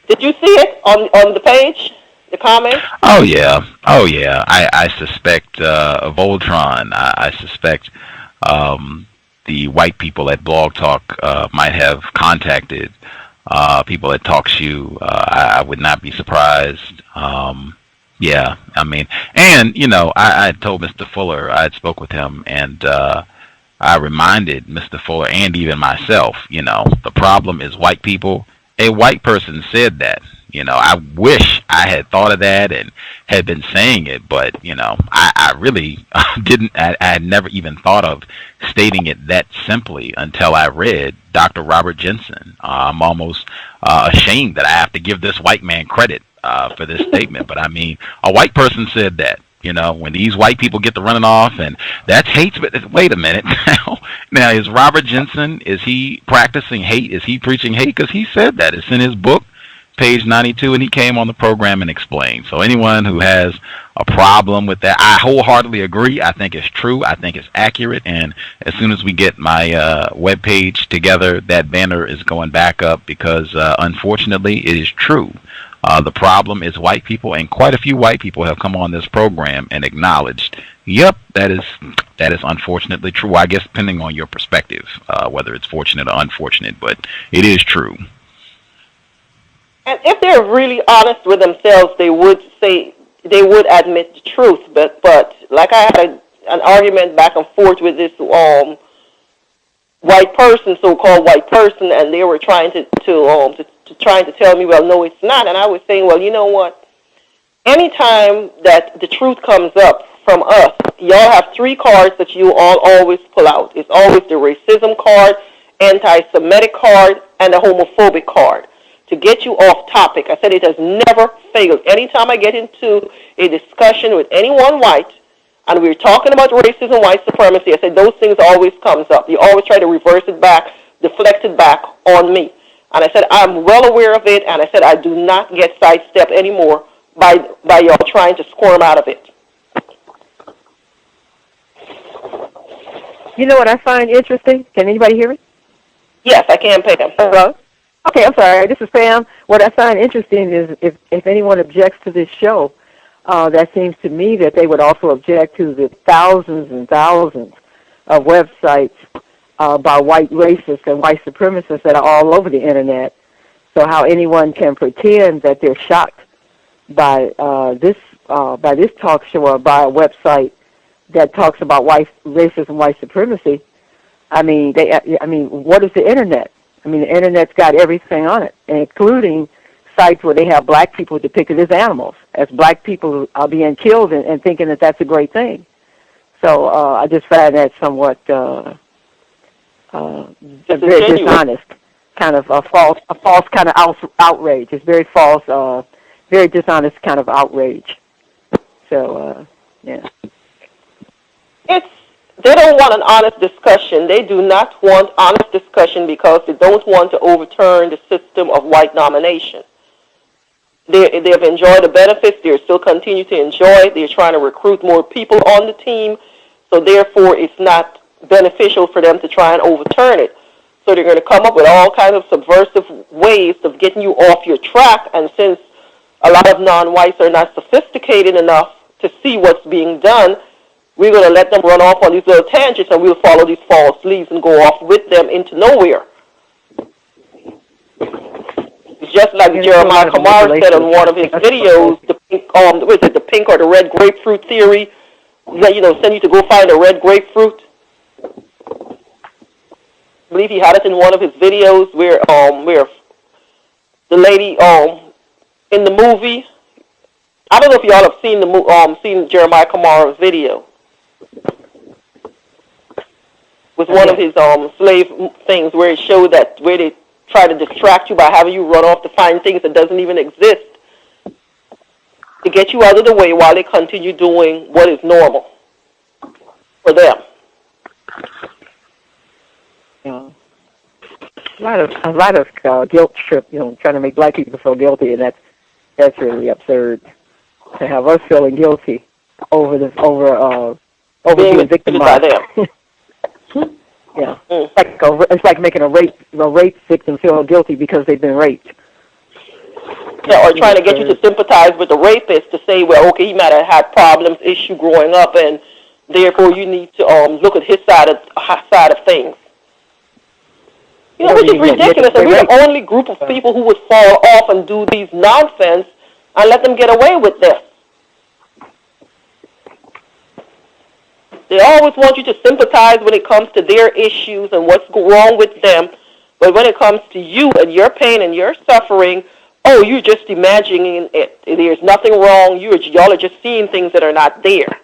Did you see it on the page, the comments? Oh yeah. I suspect Voltron. I suspect the white people at Blog Talk might have contacted people at TalkShoe. I would not be surprised. Yeah, I mean, and I told Mr. Fuller, I had spoke with him, and I reminded Mr. Fuller and even myself, the problem is white people. A white person said that. I wish I had thought of that and had been saying it, but, I really didn't. I had never even thought of stating it that simply until I read Dr. Robert Jensen. I'm almost ashamed that I have to give this white man credit for this statement, but I mean, a white person said that. When these white people get to running off, and that's hate. Wait a minute. Now, is Robert Jensen, is he practicing hate? Is he preaching hate? Because he said that. It's in his book, page 92, and he came on the program and explained. So anyone who has a problem with that, I wholeheartedly agree. I think it's true. I think it's accurate. And as soon as we get my webpage together, that banner is going back up because, unfortunately, it is true. The problem is white people, and quite a few white people have come on this program and acknowledged, yep, that is unfortunately true. I guess depending on your perspective, whether it's fortunate or unfortunate, but it is true. And if they're really honest with themselves, they would admit the truth. But like I had an argument back and forth with this white person, so-called white person, and they were trying to tell me, well, no, it's not. And I was saying, well, you know what? Anytime that the truth comes up from us, y'all have three cards that you all always pull out. It's always the racism card, anti-Semitic card, and the homophobic card to get you off topic. I said it has never failed. Anytime I get into a discussion with anyone white, and we're talking about racism, white supremacy, I said those things always comes up. You always try to reverse it back, deflect it back on me. And I said, I'm well aware of it, and I said, I do not get sidestepped anymore by y'all trying to squirm out of it. You know what I find interesting? Can anybody hear me? Yes, I can, Pam. Hello? Okay, I'm sorry. This is Pam. What I find interesting is if anyone objects to this show, that seems to me that they would also object to the thousands and thousands of websites by white racists and white supremacists that are all over the Internet. So how anyone can pretend that they're shocked by this talk show or by a website that talks about white racism, white supremacy. I mean, what is the Internet? I mean, the Internet's got everything on it, including sites where they have black people depicted as animals, as black people are being killed and thinking that that's a great thing. So I just find that somewhat very dishonest, kind of a false kind of outrage. It's very false, very dishonest kind of outrage. So, yeah. They don't want an honest discussion. They do not want honest discussion because they don't want to overturn the system of white domination. They've enjoyed the benefits. They still continue to enjoy it. They're trying to recruit more people on the team. So therefore, it's not beneficial for them to try and overturn it. So they're going to come up with all kinds of subversive ways of getting you off your track. And since a lot of non-whites are not sophisticated enough to see what's being done, we're going to let them run off on these little tangents, and we'll follow these false leads and go off with them into nowhere. It's just like Jeremiah Kamara said on one of his videos, the pink or the red grapefruit theory, that, send you to go find a red grapefruit. I believe he had it in one of his videos where the lady in the movie, I don't know if y'all have seen seen Jeremiah Kamara's video. With one of his slave things where it showed that where they try to distract you by having you run off to find things that doesn't even exist to get you out of the way while they continue doing what is normal for them. Yeah. A lot of guilt trip, trying to make black people feel guilty, and that's really absurd to have us feeling guilty over being victimized. By them. Yeah, it's like making a rape victim feel guilty because they've been raped. Yeah, or trying to get you to sympathize with the rapist to say, well, okay, he might have had issue growing up, and therefore you need to look at his side of things. Which is ridiculous. And we're the only group of people who would fall off and do these nonsense and let them get away with this. They always want you to sympathize when it comes to their issues and what's wrong with them. But when it comes to you and your pain and your suffering, oh, you're just imagining it. There's nothing wrong. Y'all are just seeing things that are not there.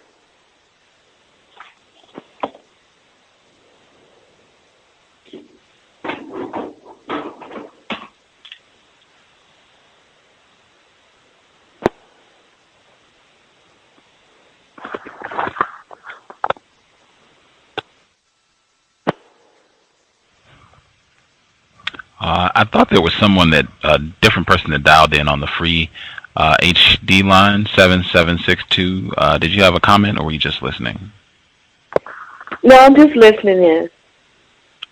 I thought there was someone a different person that dialed in on the free HD line 7762. Did you have a comment, or were you just listening? No, I'm just listening in.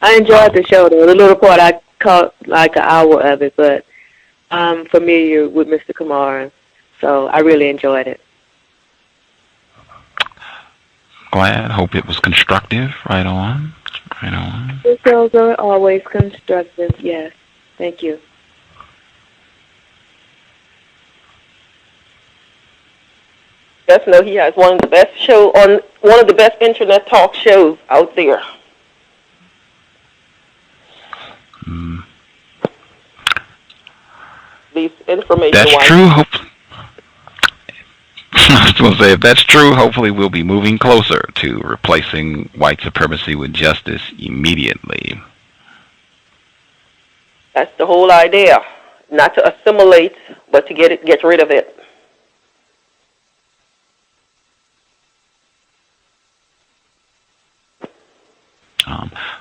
I enjoyed the show, though. The little part I caught like an hour of it, but I'm familiar with Mr. Kamara, so I really enjoyed it. Glad. Hope it was constructive. Right on. Right on. The shows are always constructive. Yes. Thank you. Just know he has one of the best one of the best internet talk shows out there. These information. That's true. I was going to say, if that's true, hopefully we'll be moving closer to replacing white supremacy with justice immediately. That's the whole idea. Not to assimilate, but to get rid of it.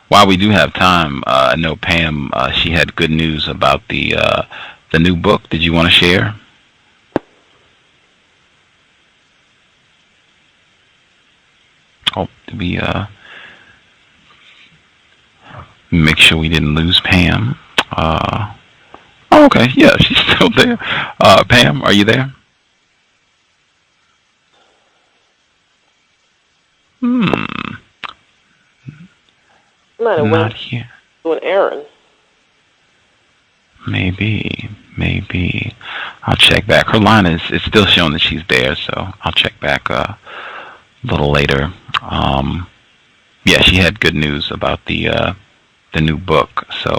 While we do have time, I know Pam, she had good news about the new book. Did you want to share? Oh, did we make sure we didn't lose Pam? Oh, okay, yeah, she's still there. Pam, are you there? Not here. To an errand. Maybe. I'll check back. Her line is still showing that she's there, so I'll check back a little later. Yeah, she had good news about the new book, so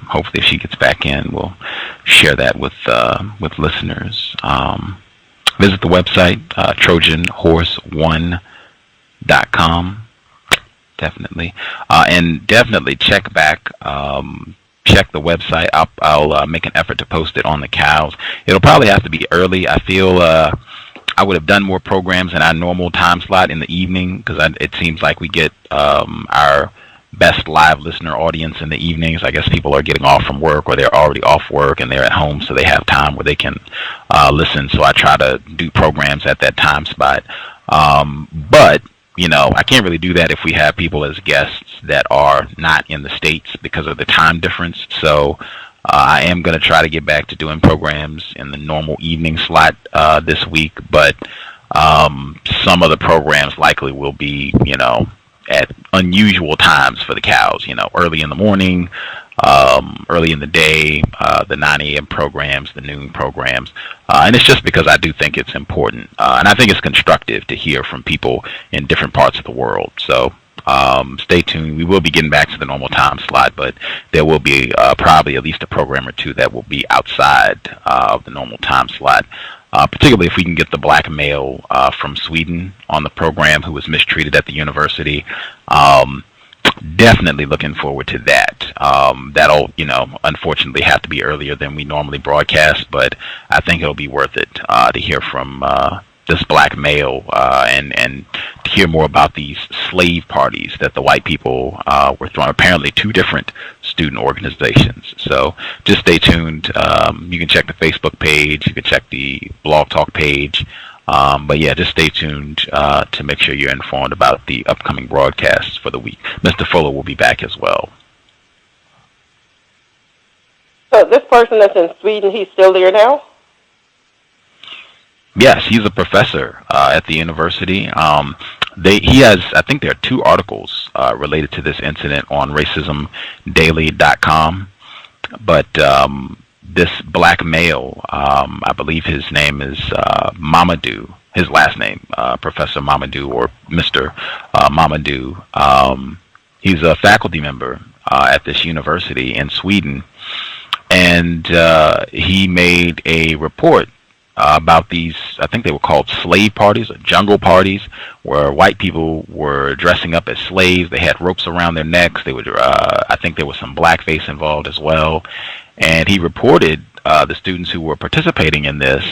hopefully if she gets back in, we'll share that with listeners. Visit the website, TrojanHorse1.com. Definitely. And definitely check back, check the website. I'll make an effort to post it on the cows. It'll probably have to be early. I feel I would have done more programs in our normal time slot in the evening, because it seems like we get our best live listener audience in the evenings. I guess people are getting off from work, or they're already off work and they're at home, so they have time where they can listen. So I try to do programs at that time spot. But I can't really do that if we have people as guests that are not in the States because of the time difference. So I am going to try to get back to doing programs in the normal evening slot this week, but some of the programs likely will be, at unusual times for the cows, early in the morning, early in the day, the 9 a.m. programs, the noon programs. And it's just because I do think it's important. And I think it's constructive to hear from people in different parts of the world. So stay tuned. We will be getting back to the normal time slot, but there will be probably at least a program or two that will be outside of the normal time slot. Particularly if we can get the black male from Sweden on the program who was mistreated at the university. Definitely looking forward to that. That'll, unfortunately have to be earlier than we normally broadcast, but I think it'll be worth it to hear from this black male and to hear more about these slave parties that the white people were throwing. Apparently 2 different student organizations. So just stay tuned. You can check the Facebook page. You can check the Blog Talk page. But yeah, just stay tuned to make sure you're informed about the upcoming broadcasts for the week. Mr. Fuller will be back as well. So this person that's in Sweden, he's still there now? Yes, he's a professor at the university. He has, I think there are 2 articles related to this incident on racismdaily.com. But this black male, I believe his name is Mamadou, his last name, Professor Mamadou or Mr. Mamadou. He's a faculty member at this university in Sweden, and he made a report about these, I think they were called slave parties or jungle parties, where white people were dressing up as slaves. They had ropes around their necks. They would, I think there was some blackface involved as well. And he reported the students who were participating in this.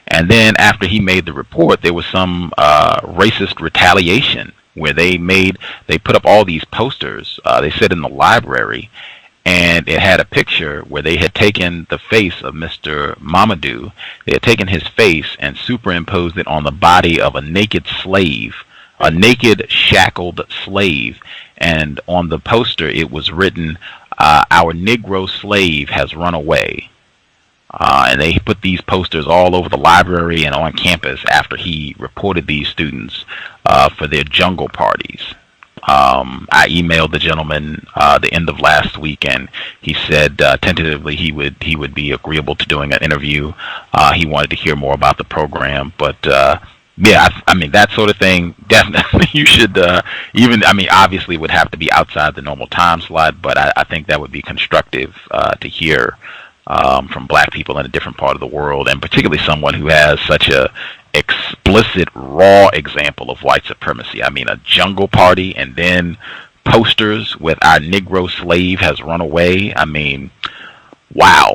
And then after he made the report, there was some racist retaliation where they put up all these posters. They said in the library, and it had a picture where they had taken the face of Mr. Mamadou. They had taken his face and superimposed it on the body of a naked slave, a naked, shackled slave. And on the poster, it was written, "Our Negro slave has run away." And they put these posters all over the library and on campus after he reported these students for their jungle parties. I emailed the gentleman the end of last week, and he said tentatively he would be agreeable to doing an interview. He wanted to hear more about the program, but yeah, I mean that sort of thing. Definitely, you should obviously it would have to be outside the normal time slot, but I think that would be constructive to hear from black people in a different part of the world, and particularly someone who has such a explicit, raw example of white supremacy. I mean, a jungle party and then posters with "Our Negro slave has run away." I mean, wow.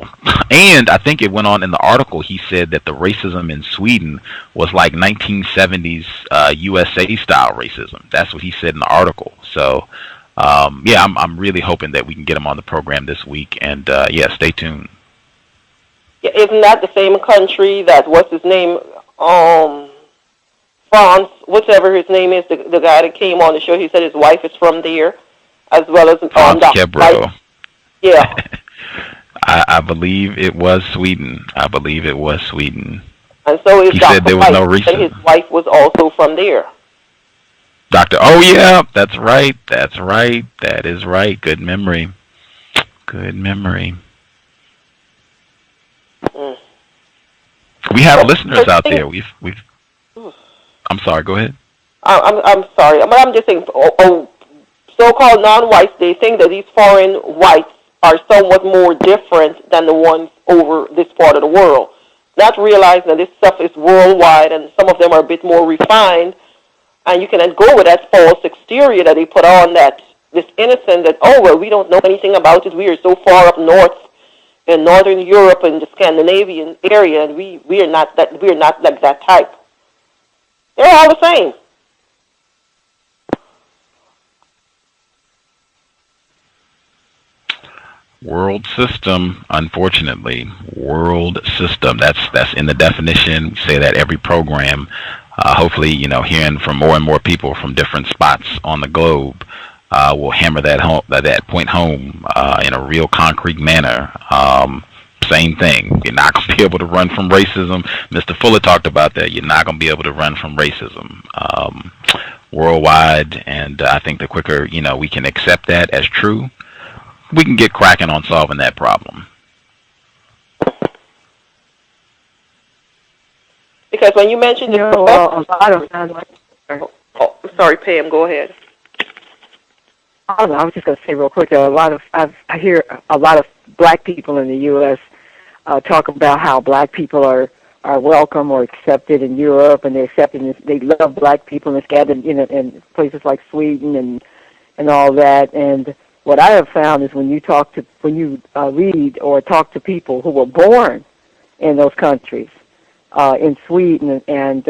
And I think it went on in the article, he said that the racism in Sweden was like 1970s USA style racism. That's what he said in the article. So yeah, I'm really hoping that we can get him on the program this week, and yeah, stay tuned. Yeah, isn't that the same country that, what's his name, France, whatever his name is, the guy that came on the show, he said his wife is from there, as well as Kebro. Yeah. I believe it was Sweden. I believe it was Sweden. And so he said there was no reason. His wife was also from there. Dr. Oh, yeah, that's right. That's right. That is right. Good memory. Good memory. Mm. We have listeners out there. We've. I'm sorry. Go ahead. I'm sorry, but I'm just saying. So-called non-whites, they think that these foreign whites are somewhat more different than the ones over this part of the world. Not realizing that this stuff is worldwide, and some of them are a bit more refined, and you can then go with that false exterior that they put on, that this innocent that, oh well, we don't know anything about it. We are so far up north in Northern Europe and the Scandinavian area, and we are not like that type. They're all the same. World system, unfortunately. World system. That's in the definition. We say that every program. Hopefully, hearing from more and more people from different spots on the globe will hammer that point home in a real concrete manner. Same thing. You're not going to be able to run from racism. Mr. Fuller talked about that. You're not going to be able to run from racism worldwide. And I think the quicker we can accept that as true, we can get cracking on solving that problem. Because when you mentioned sorry, Pam, go ahead. I was just going to say real quick. I hear a lot of black people in the U.S. Talk about how black people are welcome or accepted in Europe, and they love black people in Scandinavia, in places like Sweden and all that. And what I have found is when you read or talk to people who were born in those countries, in Sweden and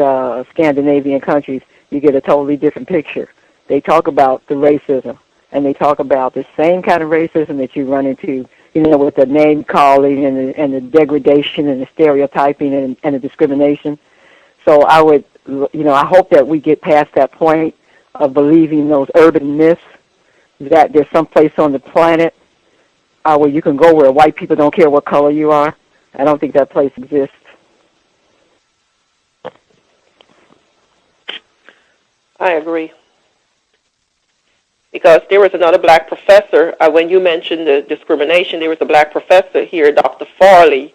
Scandinavian countries, you get a totally different picture. They talk about the racism, and they talk about the same kind of racism that you run into, with the name calling and the degradation and the stereotyping and the discrimination. So I would, I hope that we get past that point of believing those urban myths that there's some place on the planet where you can go where white people don't care what color you are. I don't think that place exists. I agree. Because there was another black professor, when you mentioned the discrimination, there was a black professor here, Dr. Farley.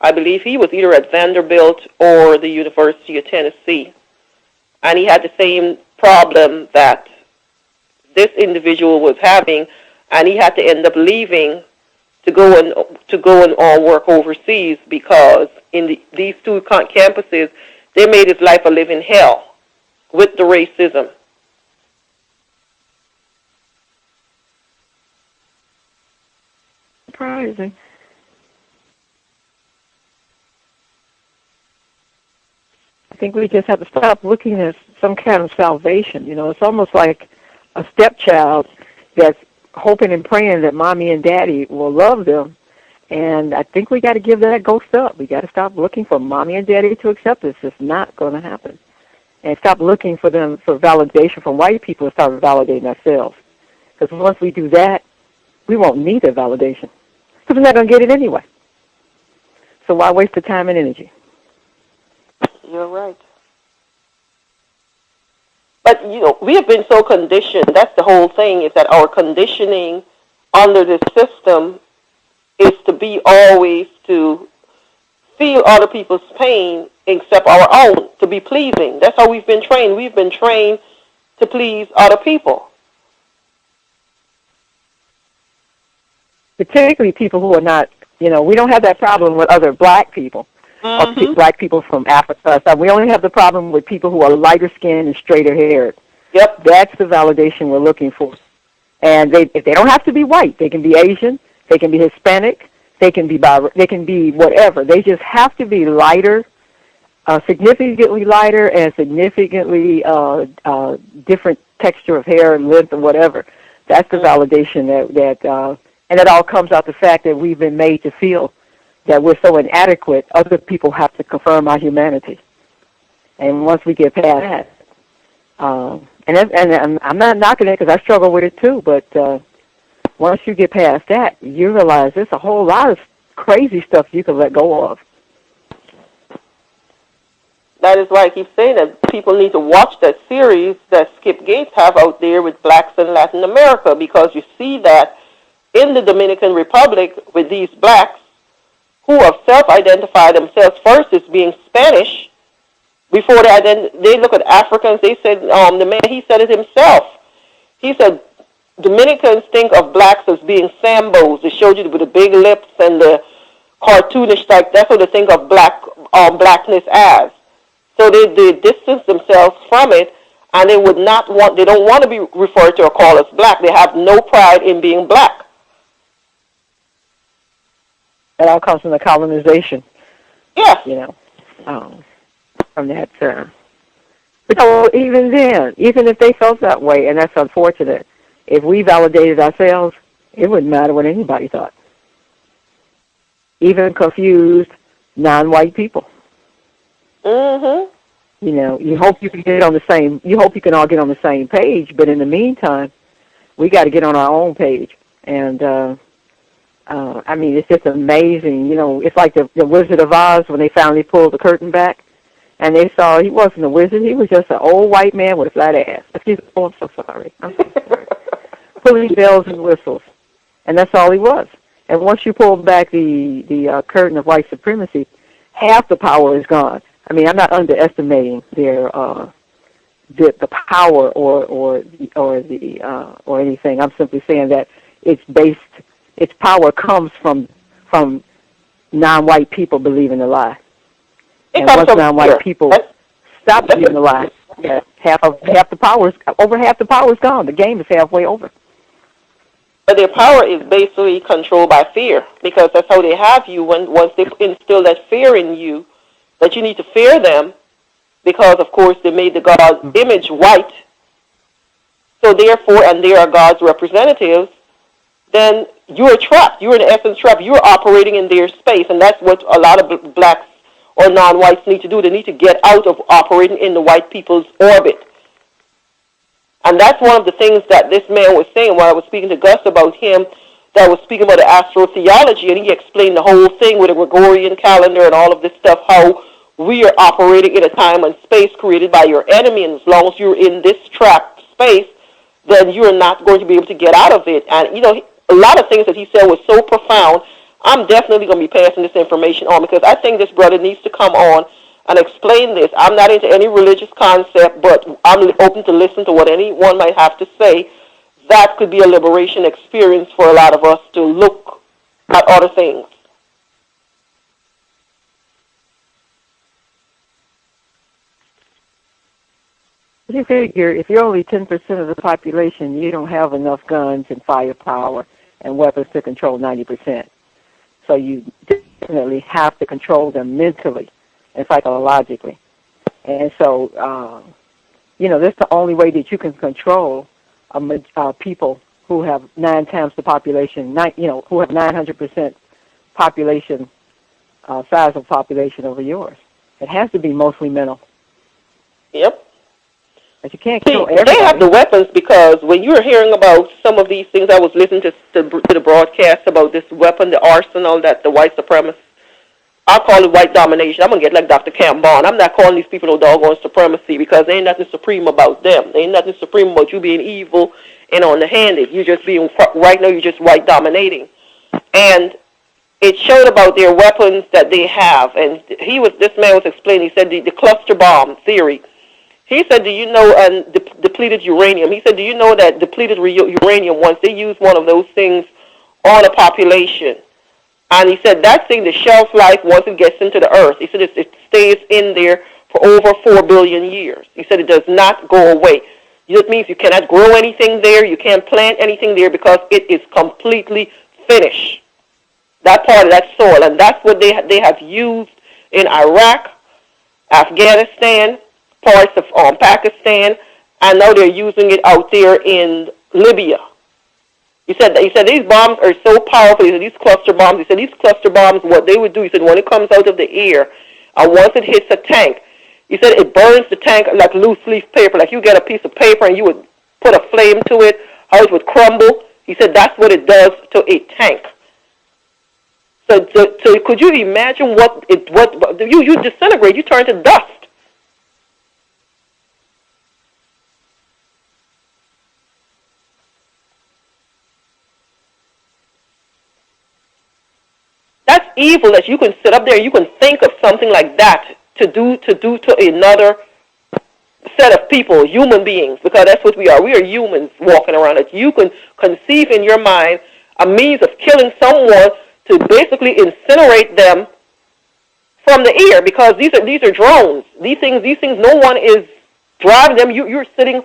I believe he was either at Vanderbilt or the University of Tennessee. and he had the same problem that this individual was having, and he had to end up leaving to go and work overseas because in these two campuses, they made his life a living hell with the racism. Surprising. I think we just have to stop looking at some kind of salvation. You know, it's almost like a stepchild that's hoping and praying that mommy and daddy will love them. And I think we got to give that ghost up. We got to stop looking for mommy and daddy to accept us. It's not going to happen. And stop looking for them for validation from white people and start validating ourselves. Because once we do that, we won't need their validation. Because we're not going to get it anyway. So why waste the time and energy? You're right. But, you know, we have been so conditioned. That's the whole thing, is that our conditioning under this system is to be always to feel other people's pain except our own, to be pleasing. That's how we've been trained. We've been trained to please other people. Particularly people who are not, you know, we don't have that problem with other black people. Or black people from Africa. So we only have the problem with people who are lighter skinned and straighter haired. Yep. That's the validation we're looking for. And if they don't have to be white, they can be Asian, they can be Hispanic, they can be whatever. They just have to be lighter, significantly lighter, and significantly different texture of hair and length or whatever. That's the validation and it all comes out the fact that we've been made to feel that we're so inadequate, other people have to confirm our humanity. And once we get past that, and I'm not knocking it because I struggle with it too, but once you get past that, you realize there's a whole lot of crazy stuff you can let go of. That is why I keep saying that people need to watch that series that Skip Gates have out there with blacks in Latin America, because you see that in the Dominican Republic with these blacks, who have self-identified themselves first as being Spanish, before they look at Africans. They said, the man, he said it himself. He said, Dominicans think of blacks as being Sambos. They showed you with the big lips and the cartoonish type. That's what they think of blackness as. So they distance themselves from it, and they don't want to be referred to or called as black. They have no pride in being black. That all comes from the colonization. Yes. You know, from that. But so even then, even if they felt that way, and that's unfortunate, if we validated ourselves, it wouldn't matter what anybody thought. Even confused non-white people. Mm-hmm. You know, you hope you can all get on the same page, but in the meantime, we got to get on our own page. And I mean, it's just amazing. You know, it's like the Wizard of Oz when they finally pulled the curtain back, and they saw he wasn't a wizard. He was just an old white man with a flat ass. Excuse me. Oh, I'm so sorry. Pulling bells and whistles, and that's all he was. And once you pull back the curtain of white supremacy, half the power is gone. I mean, I'm not underestimating their the power or anything. I'm simply saying that its power comes from non-white people believing the lie. And once non-white people stop believing the lie, yeah, over half the power is gone. The game is halfway over. But their power is basically controlled by fear, because that's how they have you. Once they instill that fear in you, that you need to fear them, because of course they made the God's image white. So therefore, and they are God's representatives, then you're trapped. You're in essence trapped. You're operating in their space, and that's what a lot of blacks or non-whites need to do. They need to get out of operating in the white people's orbit. And that's one of the things that this man was saying when I was speaking to Gus about him, that was speaking about the astrotheology, and he explained the whole thing with the Gregorian calendar and all of this stuff, how we are operating in a time and space created by your enemy, and as long as you're in this trapped space, then you're not going to be able to get out of it. And, you know, a lot of things that he said was so profound. I'm definitely going to be passing this information on, because I think this brother needs to come on and explain this. I'm not into any religious concept, but I'm open to listen to what anyone might have to say. That could be a liberation experience for a lot of us to look at other things. You figure if you're only 10% of the population, you don't have enough guns and firepower and weapons to control 90%. So you definitely have to control them mentally and psychologically. And so, that's the only way that you can control people who have 9 times the population, who have 900% population, size of population over yours. It has to be mostly mental. Yep. But you can't kill everybody. They have the weapons, because when you were hearing about some of these things, I was listening to the broadcast about this weapon, the arsenal that the white supremacists, I call it white domination. I'm going to get like Dr. Camara. I'm not calling these people no doggone supremacy, because there ain't nothing supreme about them. There ain't nothing supreme about you being evil and on-the-handed. You're just being, right now, you're just white dominating. And it showed about their weapons that they have. And this man was explaining, he said the cluster bomb theory. He said, do you know, depleted uranium. He said, do you know that depleted uranium, once they use one of those things on a population, and he said that thing, the shelf life, once it gets into the earth, he said it stays in there for over 4 billion years. He said it does not go away. It means you cannot grow anything there, you can't plant anything there, because it is completely finished, that part of that soil. And that's what they have used in Iraq, Afghanistan, parts of Pakistan, and now they're using it out there in Libya. He said these bombs are so powerful. He said these cluster bombs. He said these cluster bombs, what they would do, he said when it comes out of the air, and once it hits a tank, he said it burns the tank like loose leaf paper. Like you get a piece of paper and you would put a flame to it, how it would crumble. He said that's what it does to a tank. So could you imagine what you disintegrate? You turn to dust. That's evil, that you can sit up there and you can think of something like that to do to another set of people, human beings, because that's what we are. We are humans walking around. That you can conceive in your mind a means of killing someone to basically incinerate them from the air, because these are drones. These things, no one is driving them. You're sitting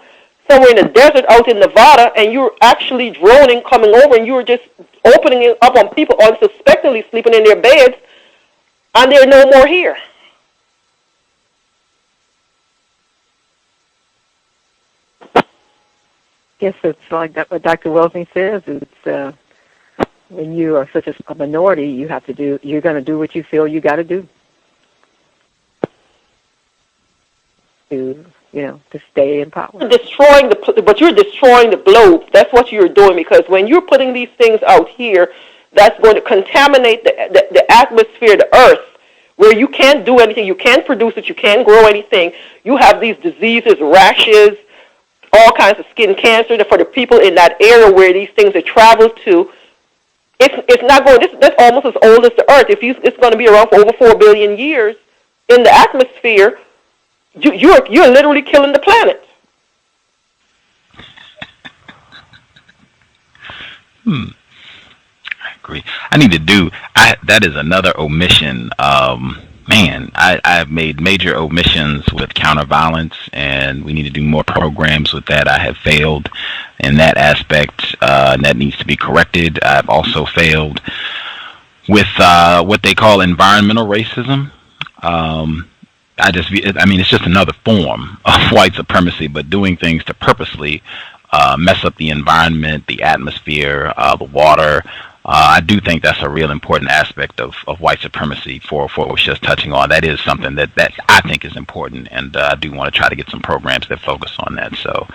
somewhere in the desert out in Nevada, and you're actually droning, coming over, and you're just opening it up on people unsuspectingly sleeping in their beds, and they're no more here. Yes, it's like what Dr. Welsing says. It's when you are such a minority, you're going to do what you feel you got to do to stay in power. But you're destroying the globe. That's what you're doing, because when you're putting these things out here, that's going to contaminate the atmosphere, the earth, where you can't do anything. You can't produce it. You can't grow anything. You have these diseases, rashes, all kinds of skin cancer. For the people in that area where these things are traveled to, it's not going. That's almost as old as the earth. It's going to be around for over 4 billion years in the atmosphere. You're literally killing the planet. I agree. That is another omission. I've made major omissions with counter-violence, and we need to do more programs with that. I have failed in that aspect, and that needs to be corrected. I've also failed with what they call environmental racism. It's just another form of white supremacy, but doing things to purposely mess up the environment, the atmosphere, the water. I do think that's a real important aspect of white supremacy for what we're just touching on. That is something that I think is important, and I do want to try to get some programs that focus on that. So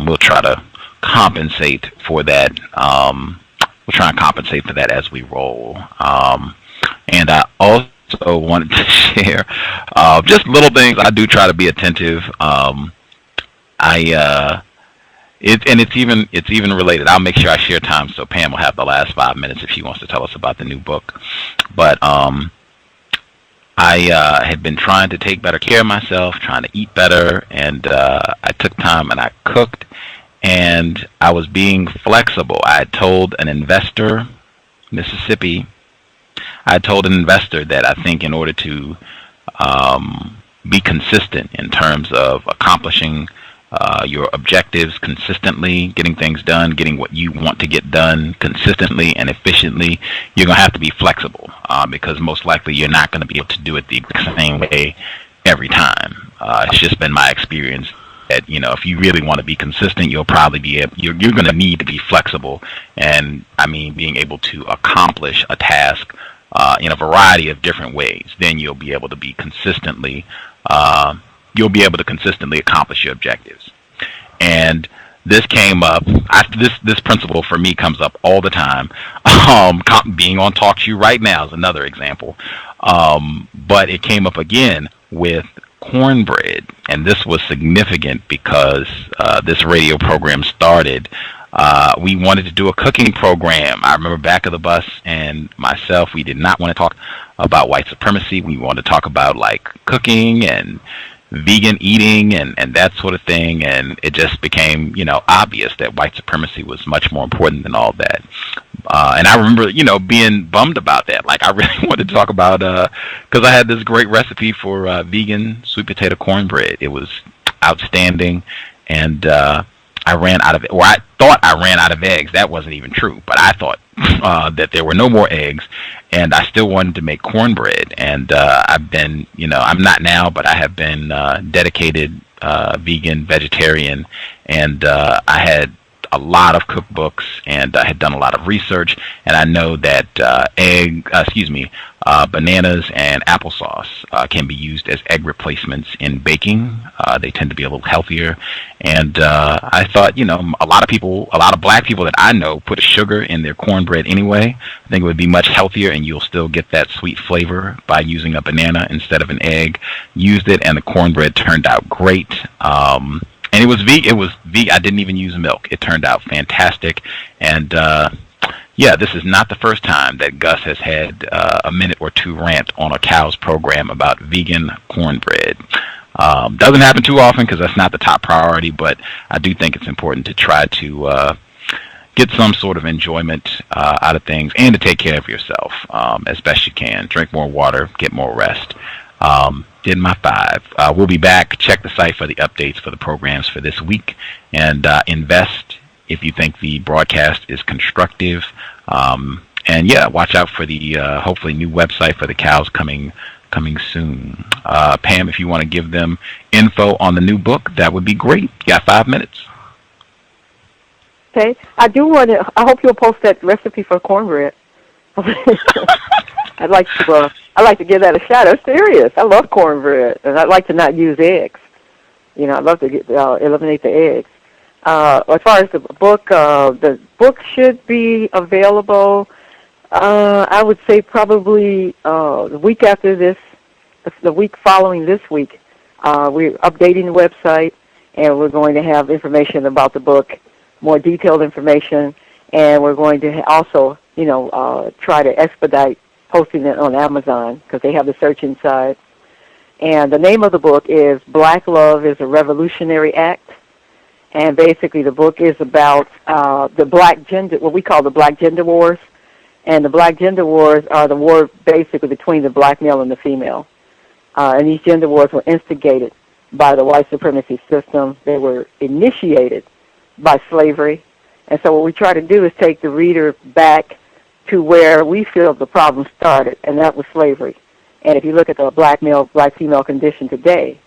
we'll try to compensate for that. We'll try and compensate for that as we roll. And I also wanted to share just little things. I do try to be attentive. It's even related. I'll make sure I share time so Pam will have the last 5 minutes if she wants to tell us about the new book. But I had been trying to take better care of myself, trying to eat better, and I took time and I cooked, and I was being flexible. I had told an investor, Mississippi, I told an investor that I think in order to be consistent in terms of accomplishing your objectives consistently, getting things done, getting what you want to get done consistently and efficiently, you're going to have to be flexible because most likely you're not going to be able to do it the exact same way every time. It's just been my experience that, you know, if you really want to be consistent, you'll probably be able, you're going to need to be flexible, and I mean being able to accomplish a task in a variety of different ways. Then you'll be able to be consistently accomplish your objectives. And this came up. This principle for me comes up all the time. Being on Talk to You right now is another example. But it came up again with cornbread, and this was significant because this radio program started. We wanted to do a cooking program. I remember Back of the Bus and myself, we did not want to talk about white supremacy. We wanted to talk about like cooking and vegan eating and that sort of thing, and it just became, you know, obvious that white supremacy was much more important than all that. And I remember, you know, being bummed about that. Like, I really wanted to talk about, because I had this great recipe for vegan sweet potato cornbread. It was outstanding, and I ran out of, or I thought I ran out of eggs. That wasn't even true, but I thought that there were no more eggs, and I still wanted to make cornbread. And I've been, you know, I'm not now, but I have been dedicated vegan, vegetarian, and I had a lot of cookbooks, and I had done a lot of research, and I know that bananas and applesauce can be used as egg replacements in baking. They tend to be a little healthier, and I thought, you know, a lot of black people that I know put sugar in their cornbread anyway. I think it would be much healthier, and you'll still get that sweet flavor by using a banana instead of an egg. Used it, and the cornbread turned out great. And it was vegan. I didn't even use milk. It turned out fantastic. And yeah, this is not the first time that Gus has had a minute or two rant on a C.O.W.S program about vegan cornbread. Doesn't happen too often because that's not the top priority, but I do think it's important to try to get some sort of enjoyment out of things and to take care of yourself as best you can. Drink more water, get more rest. Did my 5. We'll be back. Check the site for the updates for the programs for this week, and invest if you think the broadcast is constructive. And yeah, watch out for the hopefully new website for the C.O.W.S coming soon. Pam, if you want to give them info on the new book, that would be great. You got 5 minutes. Okay, I hope you'll post that recipe for cornbread. I'd like to give that a shot. I'm serious. I love cornbread, and I'd like to not use eggs. You know, I'd love to eliminate the eggs. As far as the book should be available, I would say probably the week after this, the week following this week. We're updating the website, and we're going to have information about the book, more detailed information, and we're going to also, you know, try to expedite posting it on Amazon because they have the search inside. And the name of the book is Black Love is a Revolutionary Act. And basically the book is about the black gender, what we call the black gender wars. And the black gender wars are the war basically between the black male and the female. And these gender wars were instigated by the white supremacy system. They were initiated by slavery. And so what we try to do is take the reader back to where we feel the problem started, and that was slavery. And if you look at the black male, black female condition today,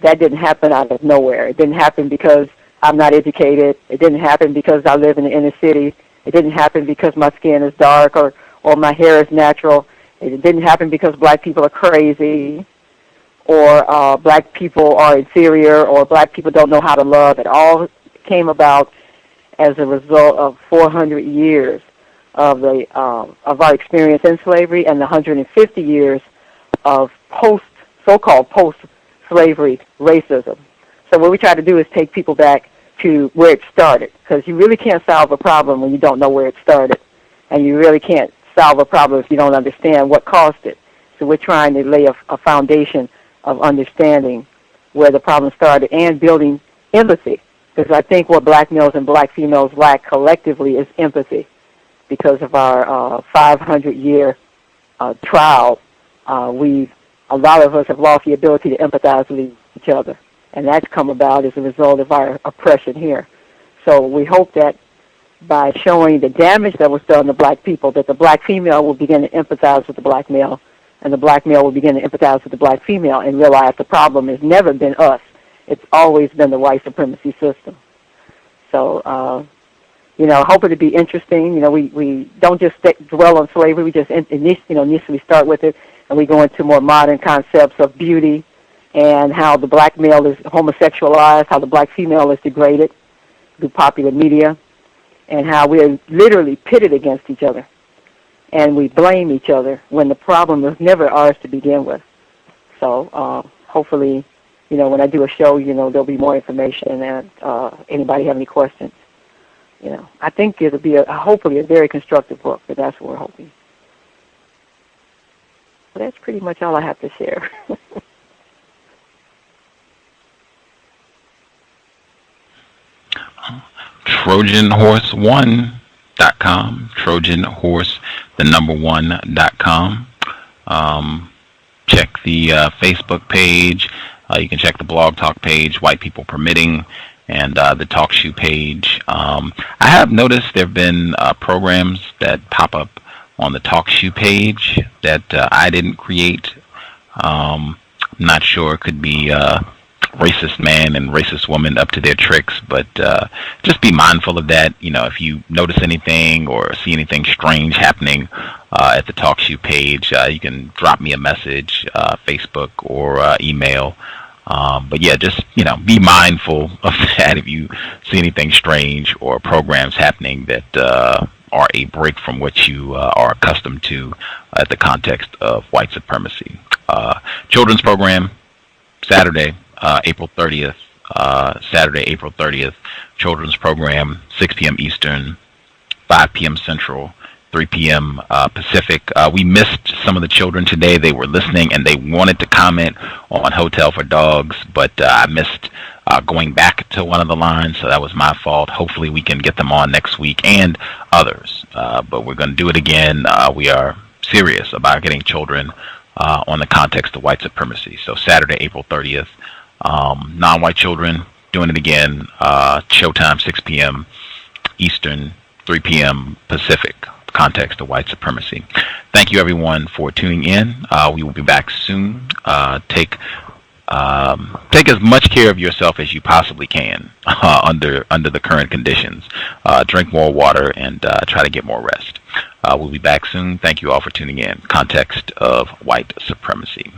that didn't happen out of nowhere. It didn't happen because I'm not educated. It didn't happen because I live in the inner city. It didn't happen because my skin is dark or my hair is natural. It didn't happen because black people are crazy or black people are inferior or black people don't know how to love. It all came about as a result of 400 years of our experience in slavery and the 150 years of so-called post-slavery racism. So what we try to do is take people back to where it started, because you really can't solve a problem when you don't know where it started, and you really can't solve a problem if you don't understand what caused it. So we're trying to lay a foundation of understanding where the problem started and building empathy. Because I think what black males and black females lack collectively is empathy. Because of our 500-year trial, a lot of us have lost the ability to empathize with each other. And that's come about as a result of our oppression here. So we hope that by showing the damage that was done to black people, that the black female will begin to empathize with the black male, and the black male will begin to empathize with the black female and realize the problem has never been us. It's always been the white supremacy system. So, hope it'll be interesting. We don't just dwell on slavery. We just initially start with it, and we go into more modern concepts of beauty and how the black male is homosexualized, how the black female is degraded through popular media, and how we're literally pitted against each other. And we blame each other when the problem was never ours to begin with. So hopefully, when I do a show, there'll be more information, and anybody have any questions. I think it'll be hopefully a very constructive book, but that's what we're hoping. So that's pretty much all I have to share. TrojanHorse1.com, TrojanHorse1.com. Check the Facebook page. You can check the Blog Talk page, White People Permitting, and the Talk Shoe page. I have noticed there have been programs that pop up on the Talk Shoe page that I didn't create. I'm not sure. It could be racist man and racist woman up to their tricks, but just be mindful of that. If you notice anything or see anything strange happening at the Talk Shoe page, you can drop me a message, Facebook or email. But yeah, just be mindful of that if you see anything strange or programs happening that are a break from what you are accustomed to at the context of white supremacy. Children's program, Saturday, April 30th. Saturday, April 30th. Children's program, 6 p.m. Eastern, 5 p.m. Central, 3 p.m. Pacific. We missed some of the children today. They were listening and they wanted to comment on Hotel for Dogs, but I missed going back to one of the lines, so that was my fault. Hopefully we can get them on next week and others, but we're going to do it again. We are serious about getting children on the context of white supremacy. So Saturday, April 30th, non-white children, doing it again, showtime 6 p.m. Eastern, 3 p.m. Pacific, context of white supremacy. Thank you everyone for tuning in. We will be back soon. Take as much care of yourself as you possibly can under the current conditions. Drink more water and try to get more rest. We'll be back soon. Thank you all for tuning in. Context of White Supremacy.